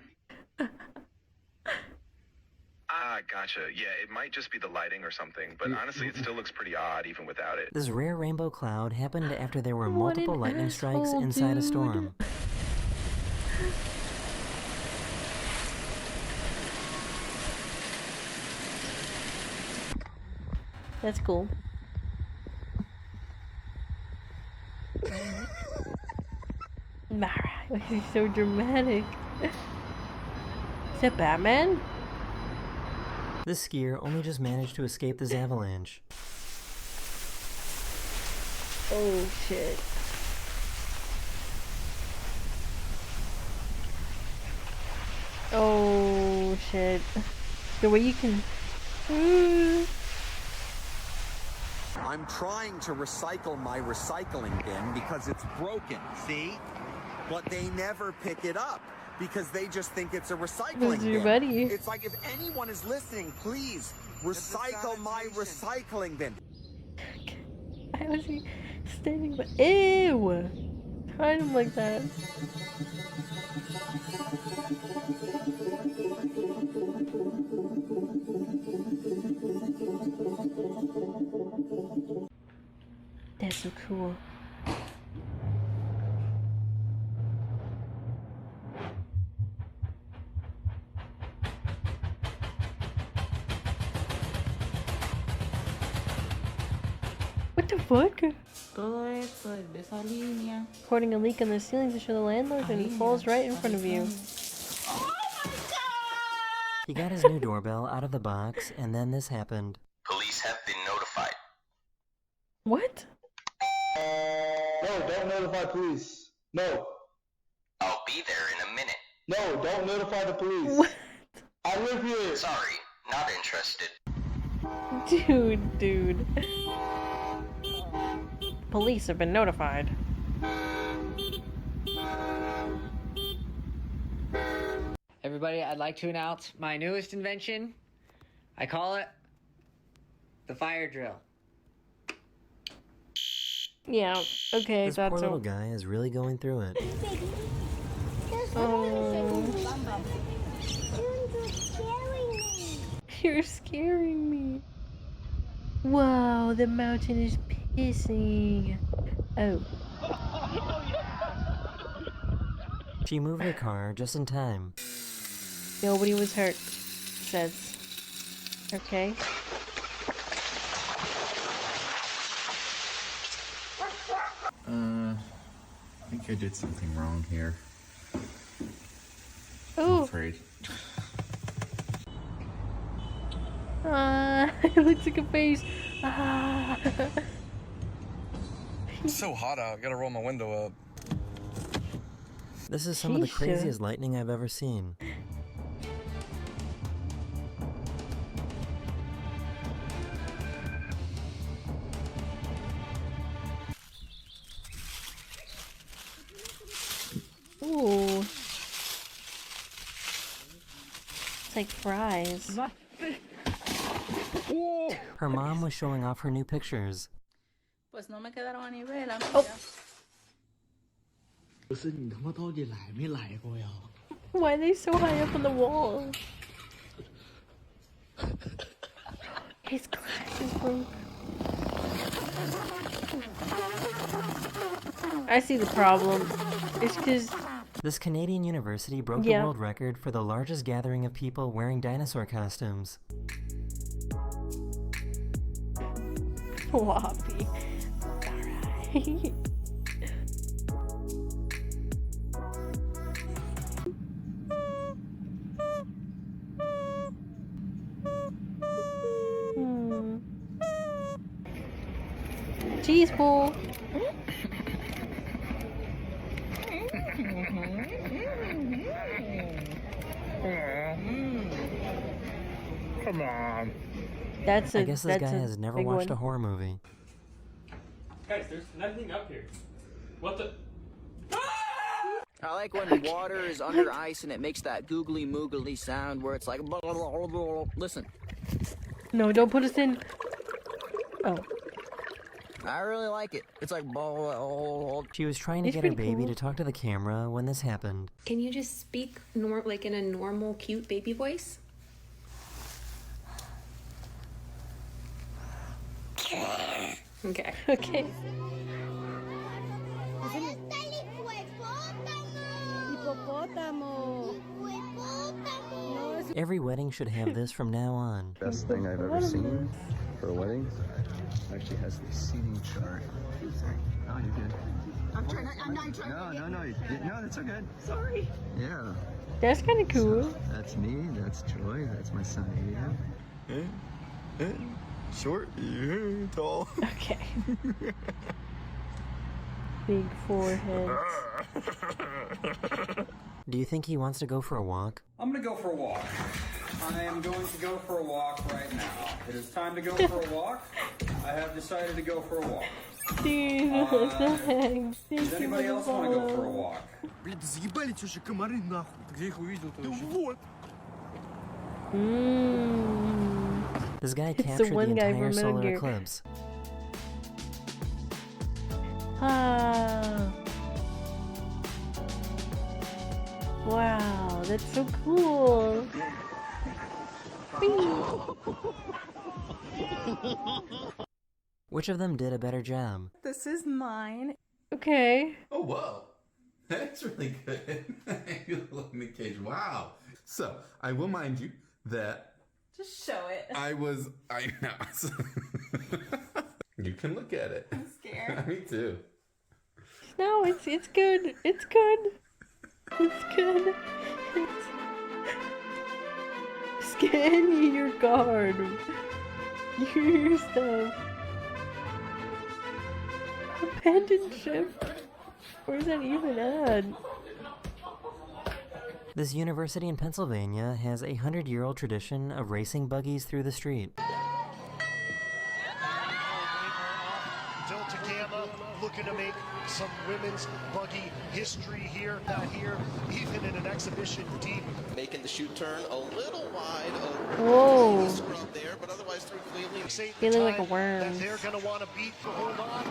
Ah, gotcha. Yeah, it might just be the lighting or something, but honestly, it still looks pretty odd even without it. This rare rainbow cloud happened after there were What multiple an lightning strikes asshole, inside a dude. storm. That's cool. Mara, why is he so dramatic? Is that Batman? This skier only just managed to escape this avalanche. Oh shit. Oh shit. The way you can... I'm trying to recycle my recycling bin because it's broken, see? But they never pick it up because they just think it's a recycling bin. Buddy? It's like, if anyone is listening, please recycle my recycling bin. Why was he standing by? Ew! Hide him like that. That's so cool. What the fuck? Todo esto es de esa línea. Reporting a leak in the ceiling to show the landlord and it falls right in front of you. He got his new doorbell out of the box, and then this happened. Police have been notified. What? No, don't notify police. No. I'll be there in a minute. No, don't notify the police. What? I live here. Sorry, not interested. Dude. Police have been notified. Everybody, I'd like to announce my newest invention. I call it the fire drill. Yeah, okay, This that's poor little guy is really going through it. You're scaring me. Wow, the mountain is pissing. Oh. She moved her car just in time. Nobody was hurt, says. Okay. I think I did something wrong here. Ooh. I'm afraid. It looks like a face. It's so hot out, I gotta roll my window up. This is some of the craziest lightning I've ever seen. Ooh. It's like fries. Her mom was showing off her new pictures. Pues no me quedaron a nivel, Why are they so high up on the wall? His glasses broke. I see the problem. It's because This Canadian university broke the world record for the largest gathering of people wearing dinosaur costumes. Floppy. Alright. Cheese ball. Come on. I guess this guy has never watched a horror movie. Guys, there's nothing up here. What the? I like when water is under ice and it makes that googly moogly sound where it's like blah, blah, blah, blah. Listen. No, don't put us in. Oh. I really like it. It's like blah, blah, blah. She was trying to get her baby to talk to the camera when this happened. Can you just speak like in a normal, cute baby voice? Okay. Okay. Every wedding should have this from now on. Best thing I've ever seen for a wedding. Actually has the seating chart. Oh, you're good. I'm not trying No, that's so good. Sorry. Yeah. That's kind of cool. So, that's me, that's Joy, that's my son Aiden. Short, tall. Okay. Big forehead. Do you think he wants to go for a walk? I'm gonna go for a walk. I am going to go for a walk right now. It is time to go for a walk. I have decided to go for a walk. Dude, thanks. Does anybody else want to go for a walk? Блин, да заебали уже комары нахуй. Ты где их увидел-то вообще? Вот. This guy It's the captured the one guy entire from Metal solar Gear. eclipse. Ah. Wow, that's so cool. Which of them did a better job? This is mine. Okay. Oh, whoa. That's really good. You look in the cage. Wow. So, I will mind you that Just show it. I know. You can look at it. I'm scared. Me too. No, it's good. It's good. It's good. Scan your card. Your stuff. Abandoned ship? Where's that even at? This university in Pennsylvania has a 100-year-old tradition of racing buggies through the street. Delta Gamma looking to make some women's buggy history here, not here, even in an exhibition deep. Making the shoot turn a little wide. Whoa. Scrub there, but otherwise through cleanly. Feeling like a worm. That they're going to want to beat to hold on.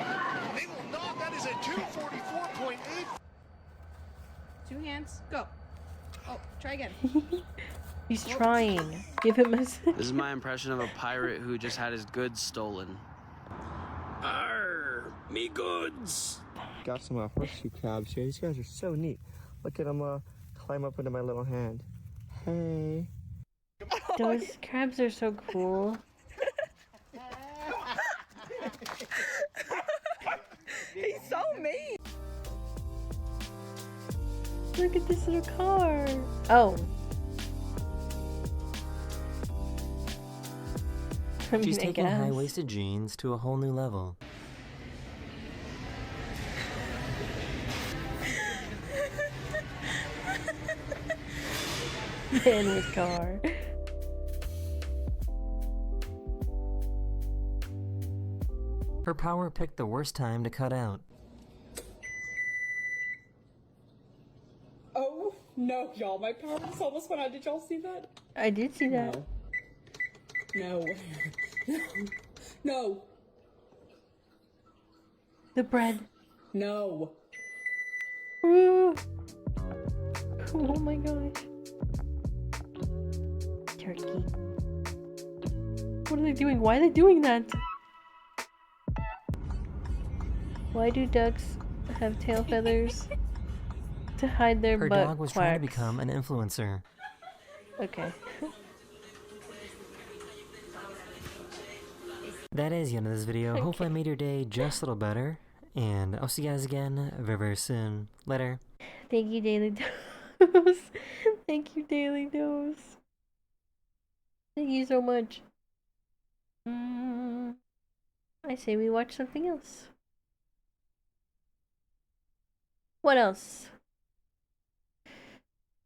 They will not. That is a 244.8. Two hands, go. Oh, try again. He's trying. Give him a This is my impression of a pirate who just had his goods stolen. Arr, me goods. Got some horseshoe crabs here. These guys are so neat. Look at them climb up into my little hand. Hey. Those crabs are so cool. He's so mean. Look at this little car. Oh. I mean, She's I taking guess. high-waisted jeans to a whole new level. Man with car. Her power picked the worst time to cut out. No, y'all, my power just almost went out. Did y'all see that? I did see that. No. No. The bread. No. Ooh. Oh my gosh. Turkey. What are they doing? Why are they doing that? Why do ducks have tail feathers? To hide their Her butt dog was quacks. trying to become an influencer. Okay. That is the end of this video. Hopefully I made your day just a little better. And I'll see you guys again very, very soon. Later. Thank you, Daily Dose. Thank you, Daily Dose. Thank you so much. I say we watch something else. What else?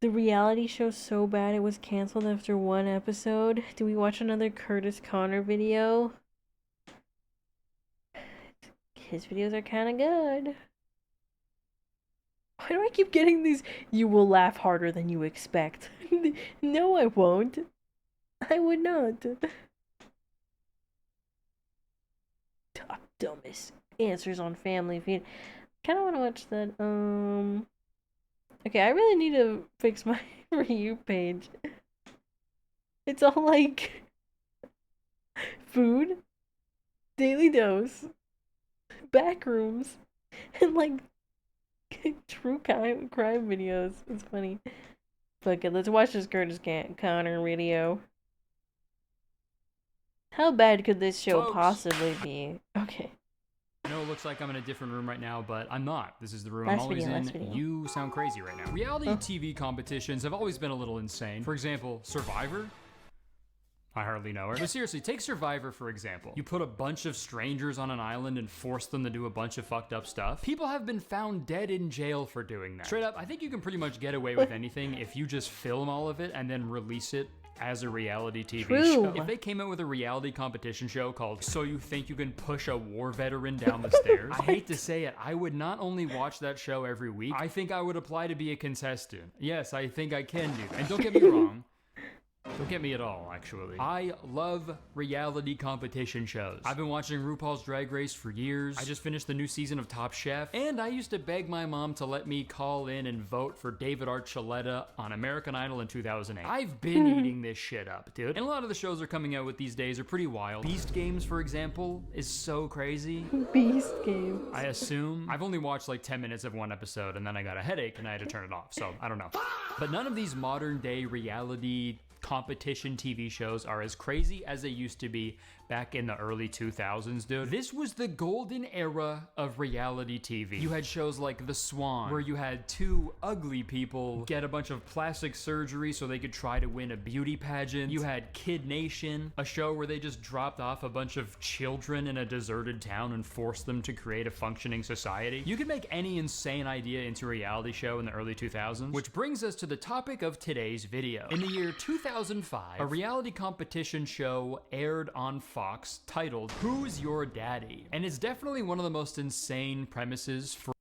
The reality show's so bad it was canceled after one episode. Do we watch another Curtis Connor video? His videos are kind of good. Why do I keep getting these? You will laugh harder than you expect. No, I won't. I would not. Top dumbest answers on Family Feud. Kind of want to watch that. Okay, I really need to fix my For You page. It's all like food, Daily Dose, Backrooms, and like true crime videos. It's funny. Fuck it, let's watch this Curtis Connor video. How bad could this show possibly be? Okay. I know it looks like I'm in a different room right now, but I'm not. This is the room Last I'm always video, in. last video. You sound crazy right now. Reality TV competitions have always been a little insane. For example, Survivor. I hardly know her. But seriously, take Survivor for example. You put a bunch of strangers on an island and force them to do a bunch of fucked up stuff. People have been found dead in jail for doing that. Straight up, I think you can pretty much get away with anything if you just film all of it and then release it as a reality TV show. If they came out with a reality competition show called So You Think You Can Push a War Veteran Down the Stairs, I hate to say it, I would not only watch that show every week, I think I would apply to be a contestant. Yes, I think I can do that. And don't get me wrong, don't get me at all, actually. I love reality competition shows. I've been watching RuPaul's Drag Race for years. I just finished the new season of Top Chef. And I used to beg my mom to let me call in and vote for David Archuleta on American Idol in 2008. I've been eating this shit up, dude. And a lot of the shows are coming out with these days are pretty wild. Beast Games, for example, is so crazy. Beast Games. I assume. I've only watched like 10 minutes of one episode and then I got a headache and I had to turn it off. So, I don't know. But none of these modern day reality competition TV shows are as crazy as they used to be back in the early 2000s, dude. This was the golden era of reality TV. You had shows like The Swan, where you had two ugly people get a bunch of plastic surgery so they could try to win a beauty pageant. You had Kid Nation, a show where they just dropped off a bunch of children in a deserted town and forced them to create a functioning society. You could make any insane idea into a reality show in the early 2000s, which brings us to the topic of today's video. In the year 2005, a reality competition show aired on Fox titled Who's Your Daddy? And it's definitely one of the most insane premises for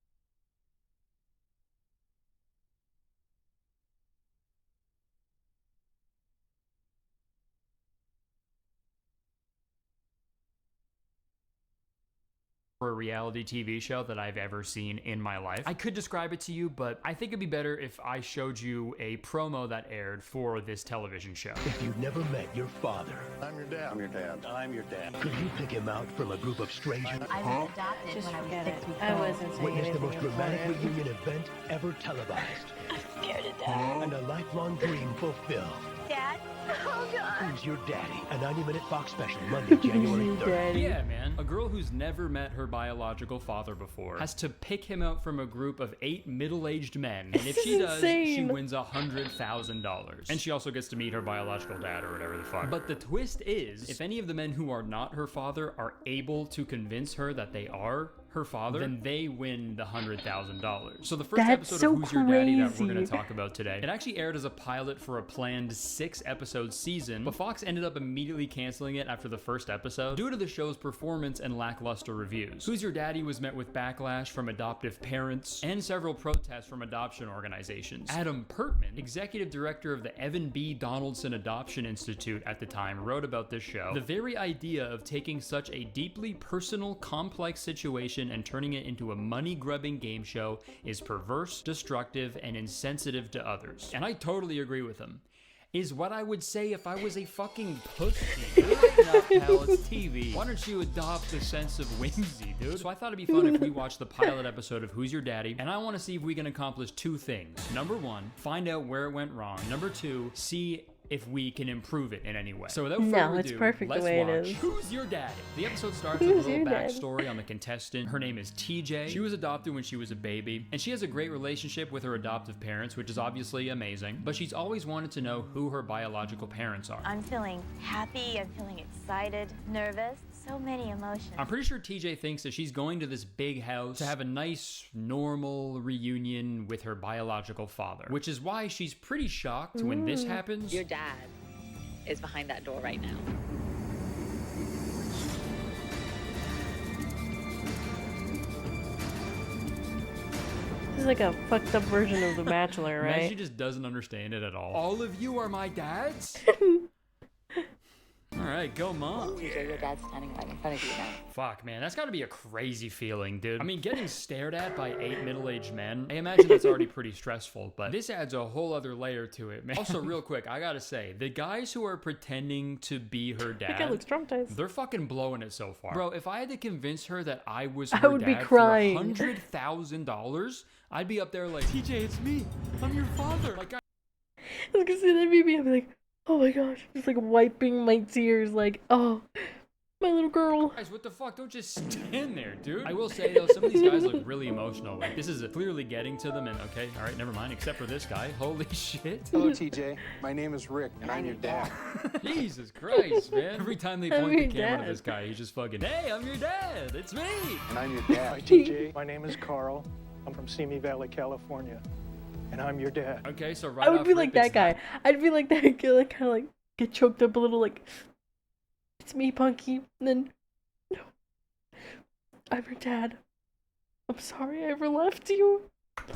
a reality TV show that I've ever seen in my life. I could describe it to you, but I think it'd be better if I showed you a promo that aired for this television show. If you've never met your father, I'm your dad. I'm your dad. I'm your dad. could you pick him out from a group of strangers? I was adopted Just when I was forget 6 it. weeks I old. wasn't saying Witness the anything most dramatic important. reunion event ever televised. I'm scared to death. And a lifelong dream fulfilled. Dad? Oh, God. Who's Your Daddy? A 90-minute Fox special, Monday, January 3rd. Yeah, man. A girl who's never met her biological father before has to pick him out from a group of 8 middle-aged men. And if she does, she wins $100,000. And she also gets to meet her biological dad or whatever the fuck. But the twist is, if any of the men who are not her father are able to convince her that they are her father, then they win the $100,000. So the first That's episode so of Who's Your Daddy that we're crazy. going to talk about today, it actually aired as a pilot for a planned 6-episode season, but Fox ended up immediately canceling it after the first episode due to the show's performance and lackluster reviews. Who's Your Daddy was met with backlash from adoptive parents and several protests from adoption organizations. Adam Pertman, executive director of the Evan B. Donaldson Adoption Institute at the time, wrote about this show. The very idea of taking such a deeply personal, complex situation and turning it into a money-grubbing game show is perverse, destructive, and insensitive to others. And I totally agree with him. Is what I would say if I was a fucking pussy. Lighten up, pal, it's TV. Why don't you adopt the sense of whimsy, dude? So I thought it'd be fun if we watched the pilot episode of Who's Your Daddy, and I want to see if we can accomplish 2 things. Number 1, find out where it went wrong. Number 2, see if we can improve it in any way. So without further ado, perfect let's the way it watch is. Who's Your Daddy? The episode starts with a Who's little your dad? backstory on the contestant. Her name is TJ. She was adopted when she was a baby, and she has a great relationship with her adoptive parents, which is obviously amazing, but she's always wanted to know who her biological parents are. I'm feeling happy, I'm feeling excited, nervous, so many emotions. I'm pretty sure TJ thinks that she's going to this big house to have a nice, normal reunion with her biological father, which is why she's pretty shocked when this happens. Your dad is behind that door right now. This is like a fucked up version of The Bachelor, Man, right? she just doesn't understand it at all. All of you are my dads? All right, go mom. TJ, your dad's standing right in front of you now. Fuck, man, that's gotta be a crazy feeling, dude. I mean, getting stared at by 8 middle-aged men, I imagine that's already pretty stressful, but this adds a whole other layer to it, man. Also, real quick, I gotta say, the guys who are pretending to be her That guy looks dad, traumatized. they're fucking blowing it so far. Bro, if I had to convince her that I was I her would be dad crying. for $100,000, I'd be up there like, TJ, it's me. I'm your father. Like, I was gonna say that baby, I'd be like, oh my gosh, just like wiping my tears, like, oh, my little girl. guys, what the fuck? Don't just stand there, dude. I will say, though, some of these guys look really emotional. Like, this is clearly getting to them, and okay, all right, never mind, except for this guy. Holy shit. Hello, TJ. My name is Rick, and I'm your dad. Jesus Christ, man. Every time they I'm point the your camera dad. to this guy, he's just fucking, hey, I'm your dad. It's me. And I'm your Hi, dad. TJ. My name is Carl. I'm from Simi Valley, California. And I'm your dad. Okay, so right I would off be rip, like it's that guy. I'd be like that guy, like, kind of like, get choked up a little, like, it's me, Punky. And then, no, I'm your dad. I'm sorry I ever left you.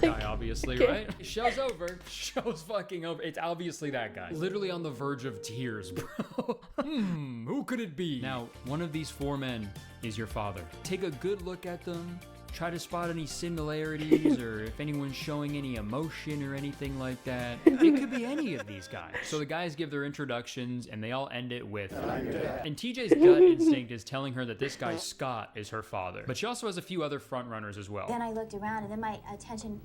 Like, guy, obviously, okay. right? Show's over. Show's fucking over. It's obviously that guy. Literally on the verge of tears, bro. Who could it be? Now, one of these 4 men is your father. Take a good look at them. Try to spot any similarities or if anyone's showing any emotion or anything like that. It could be any of these guys. So the guys give their introductions and they all end it with, and TJ's gut instinct is telling her that this guy Scott is her father. But she also has a few other front runners as well. Then I looked around and then my attention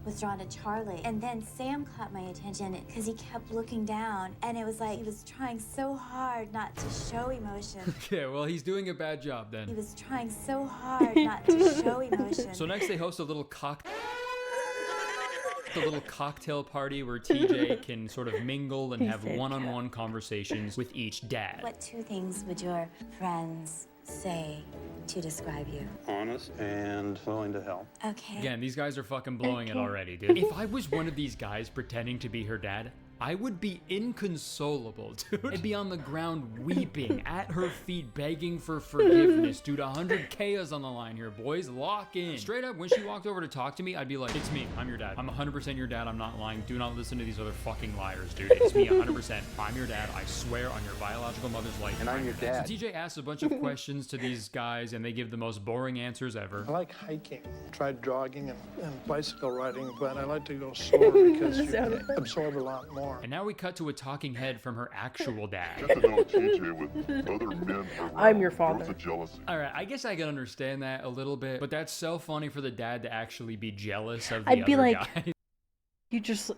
was drawn to Charlie. And then Sam caught my attention because he kept looking down and it was like he was trying so hard not to show emotion. Okay, well, he's doing a bad job then. He was trying so hard not to show emotion. So next they host a little cocktail party where TJ can sort of mingle and have one-on-one conversations with each dad. What 2 things would your friends say to describe you? Honest and willing to help. Okay. Again, these guys are fucking blowing it already, dude. If I was one of these guys pretending to be her dad, I would be inconsolable, dude. I'd be on the ground weeping, at her feet begging for forgiveness. Dude, 100K is on the line here, boys. Lock in. Straight up, when she walked over to talk to me, I'd be like, it's me. I'm your dad. I'm 100% your dad. I'm not lying. Do not listen to these other fucking liars, dude. It's me 100%. I'm your dad. I swear on your biological mother's life. And I'm your dad. So TJ asks a bunch of questions to these guys, and they give the most boring answers ever. I like hiking. Tried jogging and bicycle riding, but I like to go slower because you can absorb a lot more. And now we cut to a talking head from her actual dad. Get to know TJ with other men around. I'm your father. There was a jealousy. Alright, I guess I can understand that a little bit, but that's so funny for the dad to actually be jealous of the I'd be other like, guy. you just,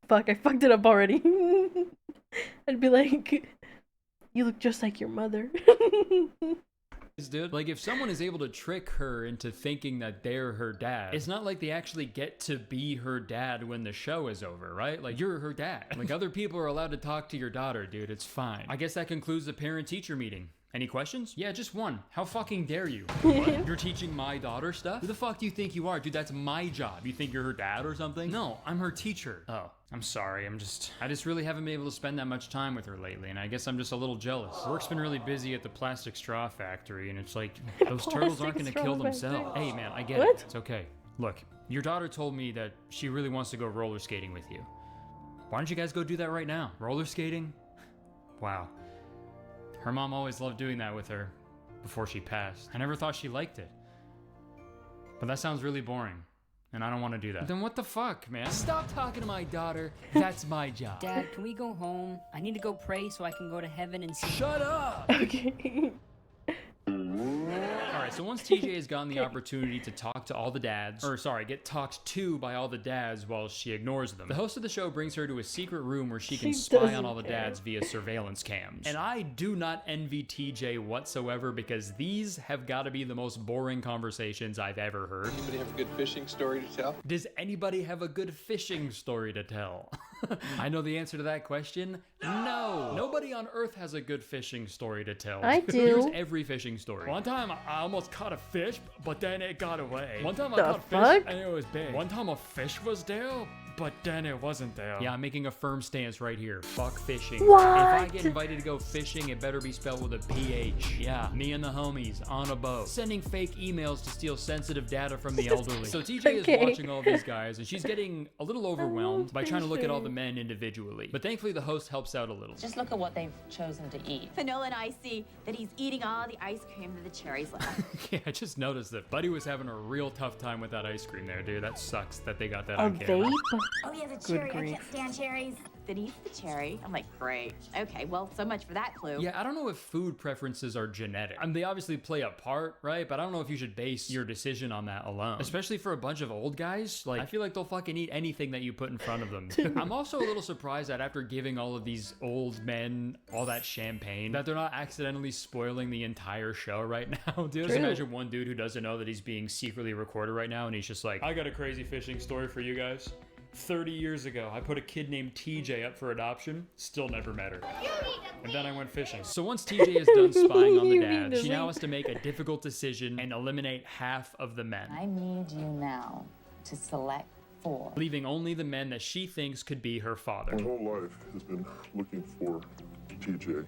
fuck, I fucked it up already. I'd be like, you look just like your mother. Dude, like if someone is able to trick her into thinking that they're her dad, it's not like they actually get to be her dad when the show is over, right? Like you're her dad. Like other people are allowed to talk to your daughter, dude. It's fine. I guess that concludes the parent-teacher meeting. Any questions? Yeah, just one. How fucking dare you? What? You're teaching my daughter stuff? Who the fuck do you think you are? Dude, that's my job. You think you're her dad or something? No, I'm her teacher. Oh, I'm sorry. I just really haven't been able to spend that much time with her lately, and I guess I'm just a little jealous. Work's been really busy at the plastic straw factory, and it's like, those turtles aren't gonna kill themselves. Hey man, I get it. It's okay. Look, your daughter told me that she really wants to go roller skating with you. Why don't you guys go do that right now? Roller skating? Wow. Her mom always loved doing that with her before she passed. I never thought she liked it. But that sounds really boring, and I don't want to do that. Then what the fuck, man? Stop talking to my daughter. That's my job. Dad, can we go home? I need to go pray so I can go to heaven and see. Shut up! Okay. Alright, so once TJ has gotten the opportunity to talk to all the dads, get talked to by all the dads while she ignores them, the host of the show brings her to a secret room where she can spy on all the dads via surveillance cams. And I do not envy TJ whatsoever, because these have got to be the most boring conversations I've ever heard. Anybody have a good fishing story to tell? Does anybody have a good fishing story to tell? I know the answer to that question. No! Nobody on Earth has a good fishing story to tell. I do. Here's every fishing story. One time I almost caught a fish, but then it got away. One time I caught a fish and it was big. One time a fish was there, but then it wasn't there. Yeah, I'm making a firm stance right here. Fuck fishing. What? If I get invited to go fishing, it better be spelled with a PH. Yeah, me and the homies on a boat, sending fake emails to steal sensitive data from the elderly. So TJ is watching all these guys, and she's getting a little overwhelmed by trying to look at all the men individually. But thankfully, the host helps out a little. Just look at what they've chosen to eat. For Nolan, I see that he's eating all the ice cream that the cherries left. Yeah, I just noticed that Buddy was having a real tough time with that ice cream there, dude. That sucks that they got that A on camera. vape? Oh, he has a cherry. I can't stand cherries. Then he eats the cherry. I'm like, great. Okay, well, so much for that clue. Yeah, I don't know if food preferences are genetic. I mean, they obviously play a part, right? But I don't know if you should base your decision on that alone. Especially for a bunch of old guys. Like, I feel like they'll fucking eat anything that you put in front of them. I'm also a little surprised that after giving all of these old men all that champagne, that they're not accidentally spoiling the entire show right now. Dude, just imagine one dude who doesn't know that he's being secretly recorded right now, and he's just like, I got a crazy fishing story for you guys. 30 years ago, I put a kid named TJ up for adoption, still never met her. And then I went fishing. So once TJ is done spying on the dad, she now has to make a difficult decision and eliminate half of the men. I need you now to select 4. Leaving only the men that she thinks could be her father. My whole life has been looking for TJ.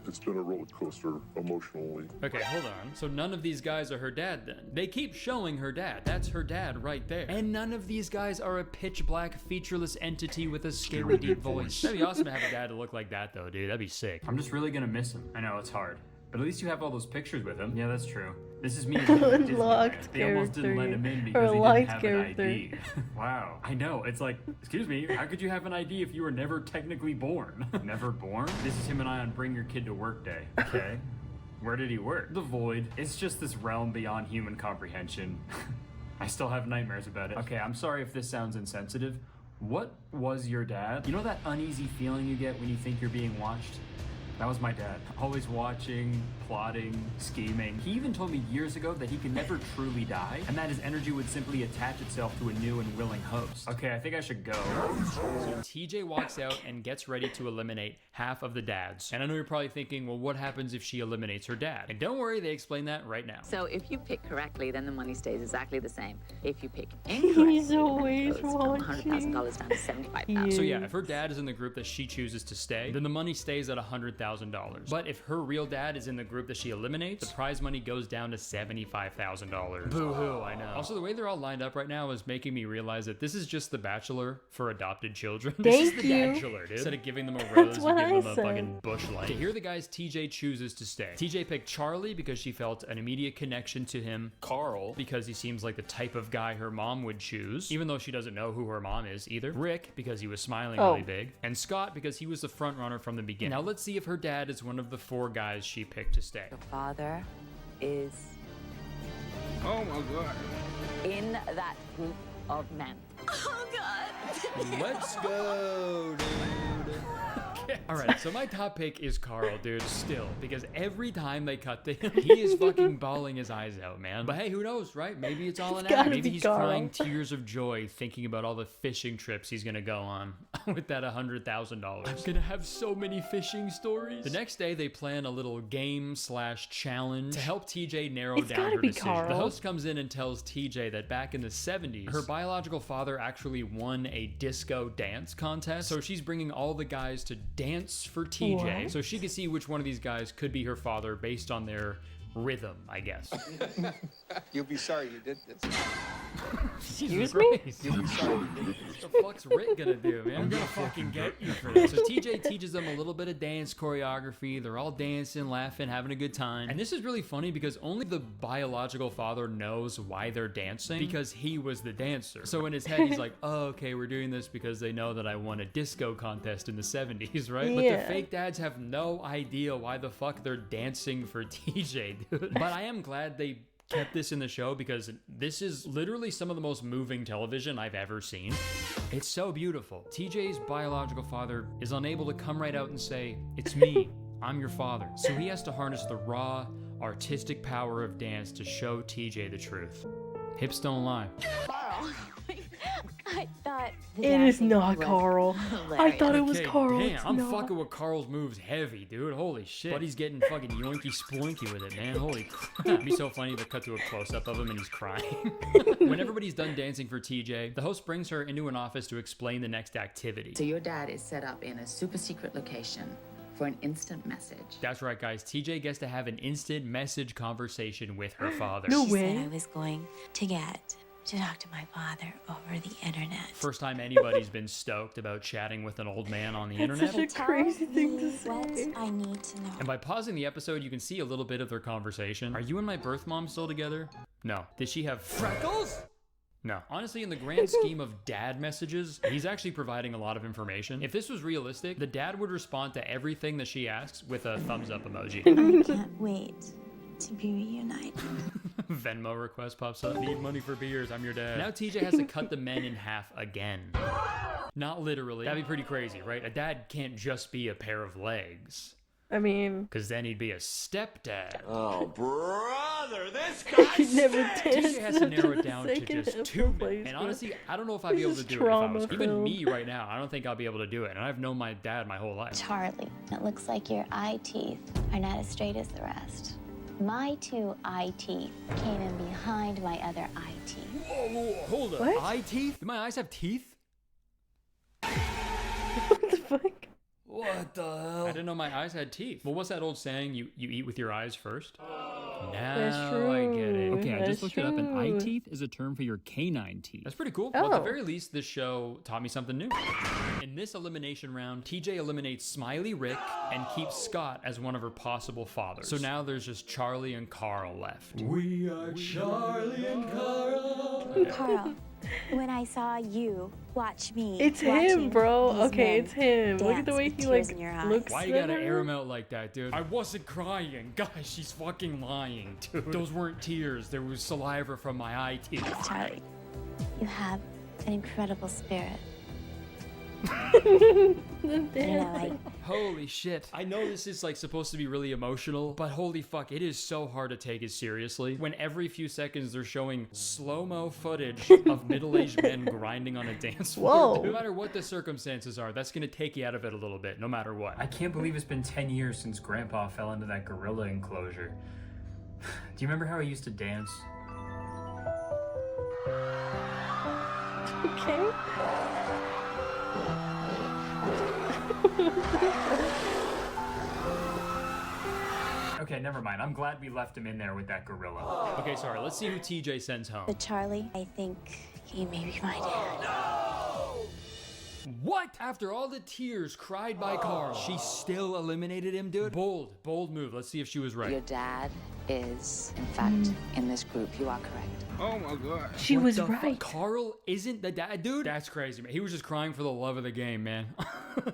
It's been a roller coaster emotionally. Okay, hold on. So none of these guys are her dad then? They keep showing her dad. That's her dad right there. And none of these guys are a pitch black, featureless entity with a scary deep voice. That'd be awesome to have a dad to look like that though, dude. That'd be sick. I'm just really gonna miss him. I know, it's hard. But at least you have all those pictures with him. Yeah, that's true. This is me. Unlocked They almost didn't let him in because he didn't have an ID. Wow. I know. It's like, excuse me, how could you have an ID if you were never technically born? Never born? This is him and I on Bring Your Kid to Work Day. Okay. Where did he work? The Void. It's just this realm beyond human comprehension. I still have nightmares about it. Okay, I'm sorry if this sounds insensitive. What was your dad? You know that uneasy feeling you get when you think you're being watched? That was my dad. Always watching, plotting, scheming. He even told me years ago that he could never truly die, and that his energy would simply attach itself to a new and willing host. Okay, I think I should go. So TJ walks out and gets ready to eliminate half of the dads. And I know you're probably thinking, well, what happens if she eliminates her dad? And don't worry, they explain that right now. So if you pick correctly, then the money stays exactly the same. If you pick incorrectly, He's always it goes from $100,000 down to $75,000. So yeah, if her dad is in the group that she chooses to stay, then the money stays at $100,000. But if her real dad is in the group that she eliminates, the prize money goes down to $75,000. Boo-hoo, I know. Also, the way they're all lined up right now is making me realize that this is just The Bachelor for adopted children. This is The Bachelor, dude. Instead of giving them a rose, you give them a fucking bush light. Okay, here are the guys TJ chooses to stay. TJ picked Charlie because she felt an immediate connection to him. Carl, because he seems like the type of guy her mom would choose, even though she doesn't know who her mom is either. Rick, because he was smiling really big. And Scott, because he was the front runner from the beginning. Now let's see if her dad is one of the 4 guys she picked to stay. Your father is... Oh my God. in that group of men. Oh, God. Let's go, dude. Alright, so my top pick is Carl, dude, still. Because every time they cut to him, he is fucking bawling his eyes out, man. But hey, who knows, right? Maybe it's all an act. Maybe he's crying tears of joy thinking about all the fishing trips he's gonna go on with that $100,000. I'm gonna have so many fishing stories. The next day, they plan a little game/challenge to help TJ narrow down her decision. The host comes in and tells TJ that back in the 70s, her biological father actually won a disco dance contest. So she's bringing all the guys to dance for TJ. So she could see which one of these guys could be her father based on their rhythm, I guess. You'll be sorry you did this. Excuse me? What the fuck's Rick gonna do, man? I'm gonna fucking get you for this. So TJ teaches them a little bit of dance choreography. They're all dancing, laughing, having a good time. And this is really funny because only the biological father knows why they're dancing because he was the dancer. So in his head, he's like, oh, okay, we're doing this because they know that I won a disco contest in the 70s, right? But the fake dads have no idea why the fuck they're dancing for TJ, dude. But I am glad they kept this in the show because this is literally some of the most moving television I've ever seen. It's so beautiful. TJ's biological father is unable to come right out and say, it's me, I'm your father. So he has to harness the raw, artistic power of dance to show TJ the truth. Hips don't lie. Carl, I thought it is not Carl. I thought it was Carl. Damn, I'm fucking with Carl's moves heavy, dude. Holy shit. Buddy's getting fucking yoinky sploinky with it, man. Holy crap. It'd be so funny to cut to a close-up of him and he's crying. When everybody's done dancing for TJ, the host brings her into an office to explain the next activity. So your dad is set up in a super secret location for an instant message. That's right, guys. TJ gets to have an instant message conversation with her father. No way. She said I was going to get to talk to my father over the internet. First time anybody's been stoked about chatting with an old man on the internet. Such a crazy thing to say. What I need to know. And by pausing the episode, you can see a little bit of their conversation. Are you and my birth mom still together? No. Did she have freckles? No. Honestly, in the grand scheme of dad messages, he's actually providing a lot of information. If this was realistic, the dad would respond to everything that she asks with a thumbs up emoji. I can't wait to be reunited. Venmo request pops up. Need money for beers, I'm your dad. Now TJ has to cut the men in half again. Not literally. That'd be pretty crazy, right? A dad can't just be a pair of legs. I mean, because then he'd be a stepdad. Oh, brother, this guy TJ has to narrow it down to just 2 men. And honestly, I don't know if I'd be able to do it if I was even me right now. I don't think I'll be able to do it. And I've known my dad my whole life. Charlie, it looks like your eye teeth are not as straight as the rest. My 2 eye teeth came in behind my other eye teeth. Whoa, hold up. What? Eye teeth? Do my eyes have teeth? What the fuck? What the hell? I didn't know my eyes had teeth. Well, what's that old saying? You eat with your eyes first? Now I get it. Okay, I just looked it up, and eye teeth is a term for your canine teeth. That's pretty cool. Well, at the very least, this show taught me something new. In this elimination round, TJ eliminates Smiley Rick and keeps Scott as one of her possible fathers. So now there's just Charlie and Carl left. We are Charlie and Carl. Okay. Carl, when I saw you watch me, it's him, bro. Okay, it's him. Look at the way he like looks. Why you gotta air him out like that, dude? I wasn't crying. Guys, she's fucking lying, dude. Those weren't tears. There was saliva from my eye teeth. Charlie, you have an incredible spirit. Holy shit. I know this is like supposed to be really emotional, but holy fuck, it is so hard to take it seriously when every few seconds they're showing slow-mo footage of middle-aged men grinding on a dance floor. Whoa. No matter what the circumstances are, that's gonna take you out of it a little bit, no matter what. I can't believe it's been 10 years since Grandpa fell into that gorilla enclosure. Do you remember how I used to dance? Okay. Okay, never mind. I'm glad we left him in there with that gorilla. Okay, sorry. Let's see who TJ sends home. But Charlie, I think he may be my dad. What? After all the tears cried by Carl, she still eliminated him, dude? Bold move. Let's see if she was right. Your dad is, in fact, in this group. You are correct. Oh my god. She was right. Carl isn't the dad, dude? That's crazy, man. He was just crying for the love of the game, man.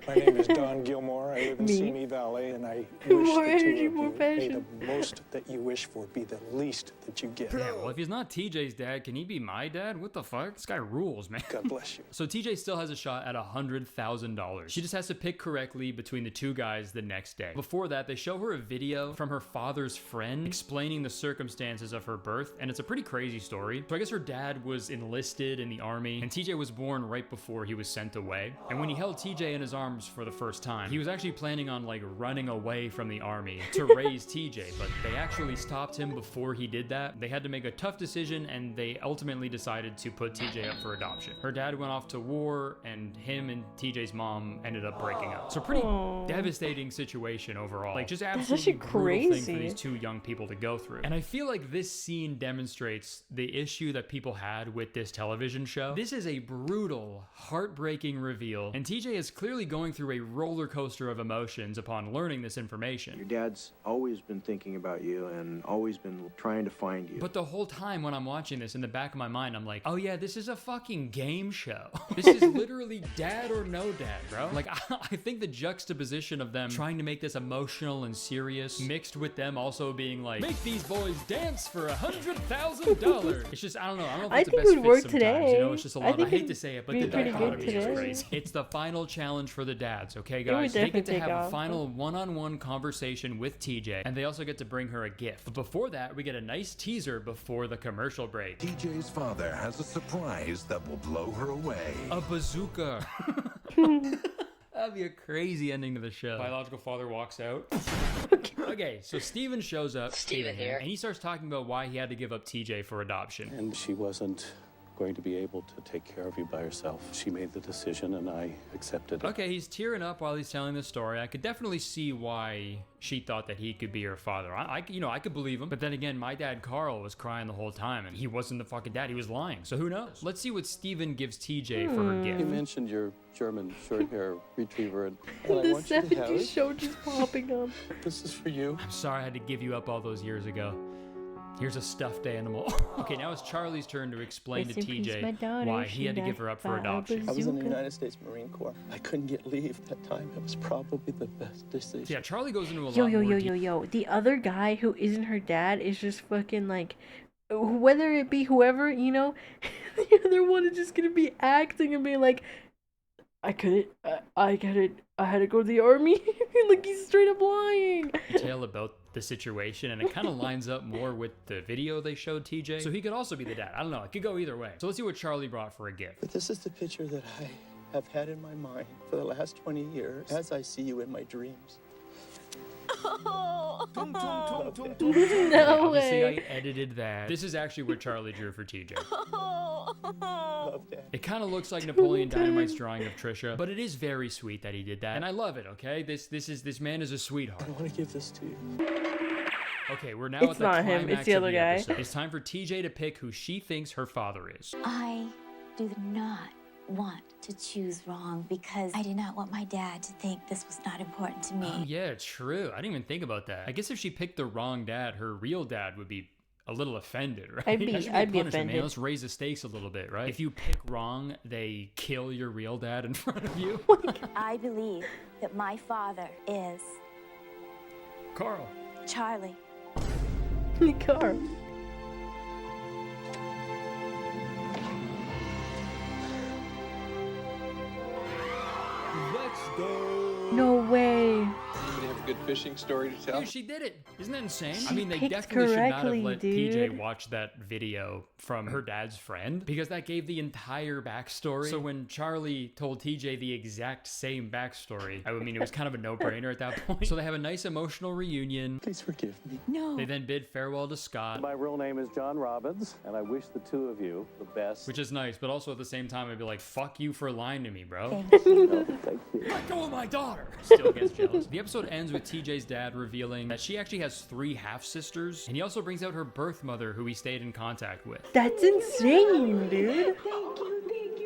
My name is Don Gilmore. I live in Simi Valley, and I wish the two of you may the most that you wish for be the least that you get. Yeah, well, if he's not TJ's dad, can he be my dad? What the fuck? This guy rules, man. God bless you. So TJ still has a shot at $100,000. $100,000. She just has to pick correctly between the two guys the next day. Before that, they show her a video from her father's friend explaining the circumstances of her birth, and it's a pretty crazy story. So I guess her dad was enlisted in the army, and TJ was born right before he was sent away. And when he held TJ in his arms for the first time, he was actually planning on like running away from the army to raise TJ, but they actually stopped him before he did that. They had to make a tough decision, and they ultimately decided to put TJ up for adoption. Her dad went off to war, and him and TJ's mom ended up breaking up. So pretty devastating situation overall. Like just absolutely brutal thing for these two young people to go through. And I feel like this scene demonstrates the issue that people had with this television show. This is a brutal, heartbreaking reveal, and TJ is clearly going through a roller coaster of emotions upon learning this information. Your dad's always been thinking about you and always been trying to find you. But the whole time when I'm watching this, in the back of my mind, I'm like, oh yeah, this is a fucking game show. This is literally dad or no dad, bro. Like, I think the juxtaposition of them trying to make this emotional and serious, mixed with them also being like, make these boys dance for $100,000. It's just, I don't know. I don't know if it's the best fit sometimes. Today. You know, it's just a lot. I hate to say it, but the dichotomy is crazy. It's the final challenge for the dads, okay, guys? They get to have a final one-on-one conversation with TJ, and they also get to bring her a gift. But before that, we get a nice teaser before the commercial break. TJ's father has a surprise that will blow her away. A bazooka. That'd be a crazy ending to the show. Biological father walks out. Okay, so Steven shows up. Steven here. And he starts talking about why he had to give up TJ for adoption. And she wasn't going to be able to take care of you by herself. She made the decision and I accepted it. Okay, he's tearing up while he's telling this story. I could definitely see why she thought that he could be her father. I could believe him. But then again, my dad Carl was crying the whole time, and he wasn't the fucking dad. He was lying. So who knows? Let's see what Steven gives TJ for her gift. You mentioned your German short-hair retriever, and I The want you to have 70s it. show just popping up. This is for you. I'm sorry I had to give you up all those years ago. Here's a stuffed animal. Okay, now it's Charlie's turn to explain to TJ why he had to give her up for adoption. I was in the United States Marine Corps. I couldn't get leave at that time. It was probably the best decision. Yeah, Charlie goes into a lot Yo. The other guy who isn't her dad is just fucking like, whether it be whoever, you know, the other one is just gonna be acting and being like, I had to go to the army. Like, he's straight up lying. Detail about the situation, and it kind of lines up more with the video they showed TJ. So he could also be the dad. I don't know. It could go either way. So let's see what Charlie brought for a gift. But this is the picture that I have had in my mind for the last 20 years as I see you in my dreams. No Obviously, way. I edited that. This is actually what Charlie drew for TJ. It kind of looks like Napoleon Dynamite's drawing of Trisha, but it is very sweet that he did that, and I love it. Okay, this man is a sweetheart. I want to give this to you. Okay, we're now It's at the not him, climax it's the of other the guy. episode. It's time for TJ to pick who she thinks her father is. I do not want to choose wrong because I did not want my dad to think this was not important to me. Oh, yeah, true. I didn't even think about that. I guess if she picked the wrong dad, her real dad would be a little offended, right? I'd be That should a punishment, offended. Man. Let's raise the stakes a little bit, right? If you pick wrong, they kill your real dad in front of you. I believe that my father is Carl. Charlie. Carl. Let's go. No way. Anybody have a good fishing story to tell? Dude, she did it. Isn't that insane? She I mean, they picked definitely should not have correctly, let dude. PJ watch that video from her dad's friend, because that gave the entire backstory. So when Charlie told TJ the exact same backstory, I mean, it was kind of a no-brainer at that point. So they have a nice emotional reunion. Please forgive me. No. They then bid farewell to Scott, My real name is John Robbins, and I wish the two of you the best. which is nice, but also at the same time, I'd be like, fuck you for lying to me, bro. Thank you. Let go of my daughter! Still gets jealous. The episode ends with TJ's dad revealing that she actually has 3 half-sisters, and he also brings out her birth mother, who he stayed in contact with. That's insane, dude.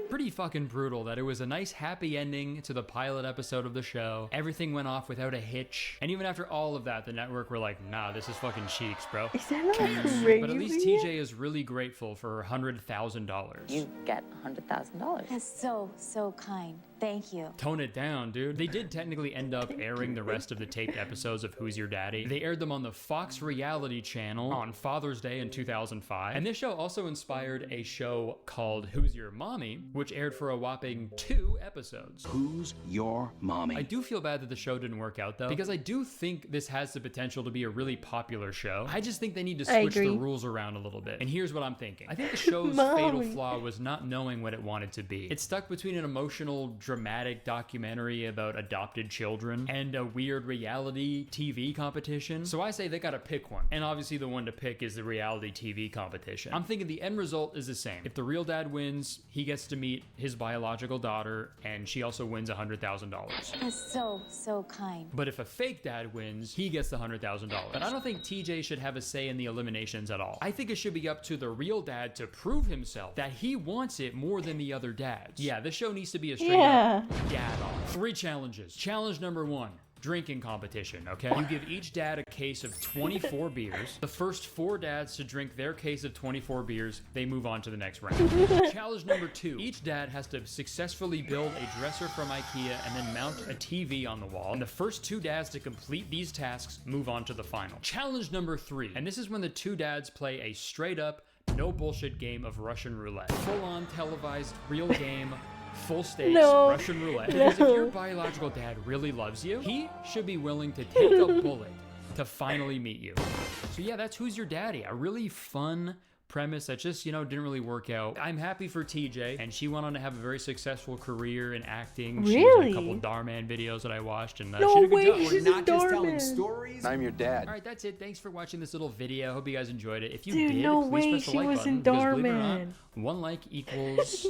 Pretty fucking brutal that it was a nice happy ending to the pilot episode of the show. Everything went off without a hitch. And even after all of that, the network were like, nah, this is fucking cheeks, bro. Is that not crazy? But at least TJ is really grateful for her $100,000. You get $100,000. That's so kind. Thank you. Tone it down, dude. They did technically end up airing the rest of the taped episodes of Who's Your Daddy. They aired them on the Fox Reality Channel on Father's Day in 2005. And this show also inspired a show called Who's Your Mommy, which aired for a whopping 2 episodes. Who's your mommy? I do feel bad that the show didn't work out though, because I do think this has the potential to be a really popular show. I just think they need to switch the rules around a little bit. And here's what I'm thinking. I think the show's fatal flaw was not knowing what it wanted to be. It's stuck between an emotional, dramatic documentary about adopted children and a weird reality TV competition. So I say they gotta pick one. And obviously the one to pick is the reality TV competition. I'm thinking the end result is the same. If the real dad wins, he gets to meet his biological daughter and she also wins $100,000. That's so kind. But if a fake dad wins, he gets the $100,000. But I don't think TJ should have a say in the eliminations at all. I think it should be up to the real dad to prove himself that he wants it more than the other dads. Yeah, this show needs to be a straight up dad off. 3 challenges. Challenge number 1. Drinking competition, okay? You give each dad a case of 24 beers. The first 4 dads to drink their case of 24 beers, they move on to the next round. Challenge number 2. Each dad has to successfully build a dresser from IKEA and then mount a TV on the wall. And the first 2 dads to complete these tasks move on to the final. Challenge number 3. And this is when the 2 dads play a straight up, no bullshit game of Russian roulette. Full on televised, real game. Full stakes Russian roulette. Because if your biological dad really loves you, he should be willing to take a bullet to finally meet you. So yeah, that's Who's Your Daddy. A really fun premise that just, didn't really work out. I'm happy for TJ, and she went on to have a very successful career in acting. She was in a couple Darman videos that I watched, and she did a good job. We're not just telling stories. I'm your dad. All right, that's it. Thanks for watching this little video. Hope you guys enjoyed it. If you Dude, did, no please way press the she like was button. in Because believe it or not, Darman. 1 like equals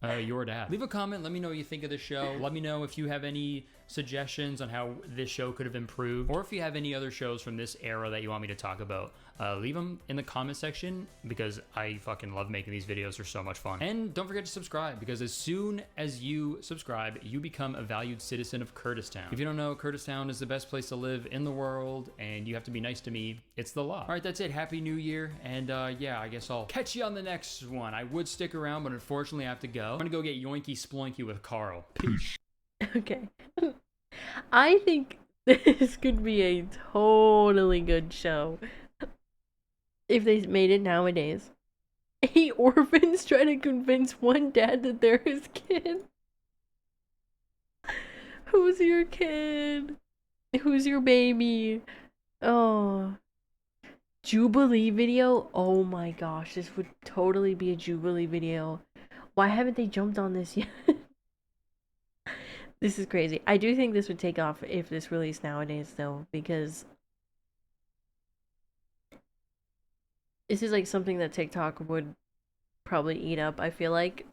your dad. Leave a comment. Let me know what you think of the show. Let me know if you have any suggestions on how this show could have improved, or if you have any other shows from this era that you want me to talk about. Leave them in the comment section, because I fucking love making these videos. They're so much fun. And don't forget to subscribe, because as soon as you subscribe, you become a valued citizen of Kurdistan. If you don't know, Kurdistan is the best place to live in the world, and you have to be nice to me. It's the law. All right, that's it. Happy New Year. And yeah, I guess I'll catch you on the next one. I would stick around, but unfortunately I have to go. I'm gonna go get yoinky sploinky with Carl. Peace. Okay. I think this could be a totally good show if they made it nowadays. 8 orphans try to convince one dad that they're his kid. Who's your kid? Who's your baby? Oh. Jubilee video? Oh my gosh, this would totally be a Jubilee video. Why haven't they jumped on this yet? This is crazy. I do think this would take off if this released nowadays, though, because this is like something that TikTok would probably eat up, I feel like.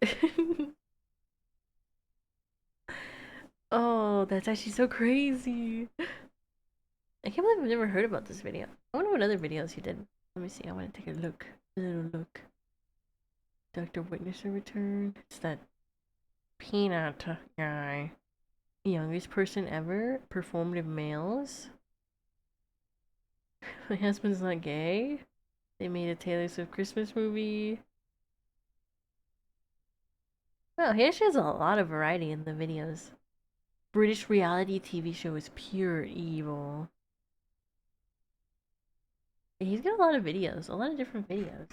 Oh, that's actually so crazy. I can't believe I've never heard about this video. I wonder what other videos he did. Let me see. I want to take a look. A little look. Dr. Witnesser Return. It's that peanut guy. Youngest person ever. Performative males. My husband's not gay. They made a Taylor Swift Christmas movie. Well, he actually has a lot of variety in the videos. British reality TV show is pure evil. He's got a lot of videos. A lot of different videos.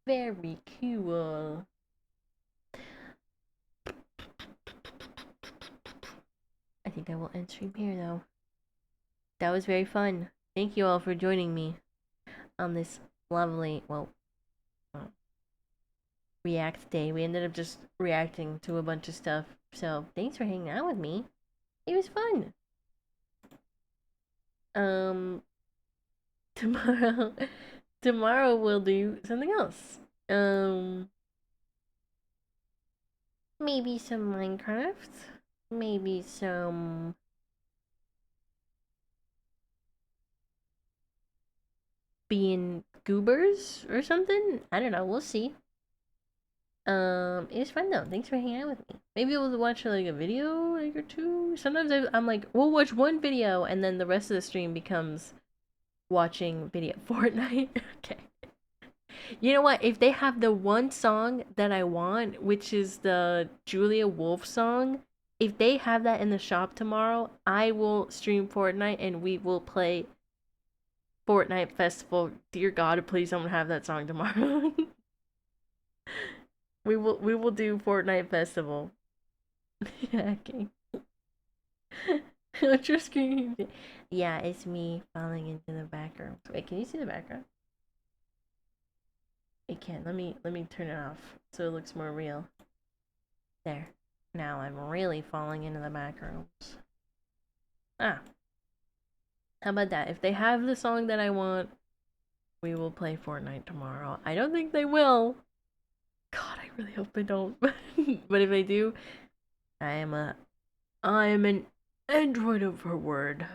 Very cool. I think I will end stream here, though. That was very fun. Thank you all for joining me on this lovely, react day. We ended up just reacting to a bunch of stuff. So, thanks for hanging out with me. It was fun. Tomorrow we'll do something else. Maybe some Minecraft. Maybe some being goobers or something. I don't know. We'll see. It was fun though. Thanks for hanging out with me. Maybe we'll watch like a video or 2. Sometimes I'm like, we'll watch one video and then the rest of the stream becomes watching video Fortnite. Okay. You know what? If they have the one song that I want, which is the Julia Wolf song, if they have that in the shop tomorrow, I will stream Fortnite and we will play Fortnite Festival. Dear God, please don't have that song tomorrow. we will do Fortnite Festival. Okay. Just screaming. Yeah, it's me falling into the background. Wait, can you see the background? It can. Let me turn it off so it looks more real. There. Now I'm really falling into the backrooms. Ah. How about that? If they have the song that I want, we will play Fortnite tomorrow. I don't think they will. God, I really hope they don't. But if they do, I am an android of her word,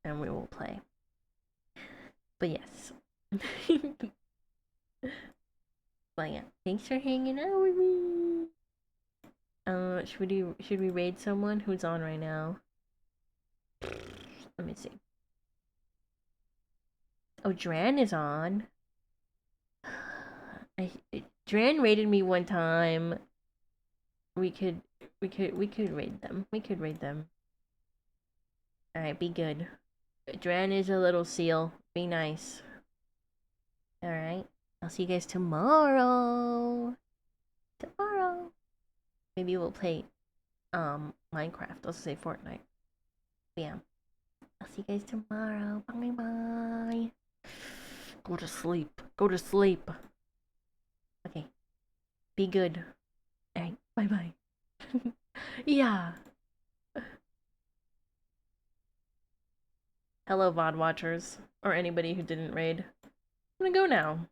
and we will play. But yes. But yeah, thanks for hanging out with me. Should we raid someone who's on right now? Let me see. Oh, Dran is on. Dran raided me one time. We could raid them. We could raid them. Alright, be good. Dran is a little seal. Be nice. Alright. I'll see you guys tomorrow. Tomorrow. Maybe we'll play Minecraft. I'll say Fortnite. But yeah. I'll see you guys tomorrow. Bye bye. Go to sleep. Go to sleep. Okay. Be good. Alright. Bye bye. Yeah. Hello, VOD watchers. Or anybody who didn't raid. I'm gonna go now.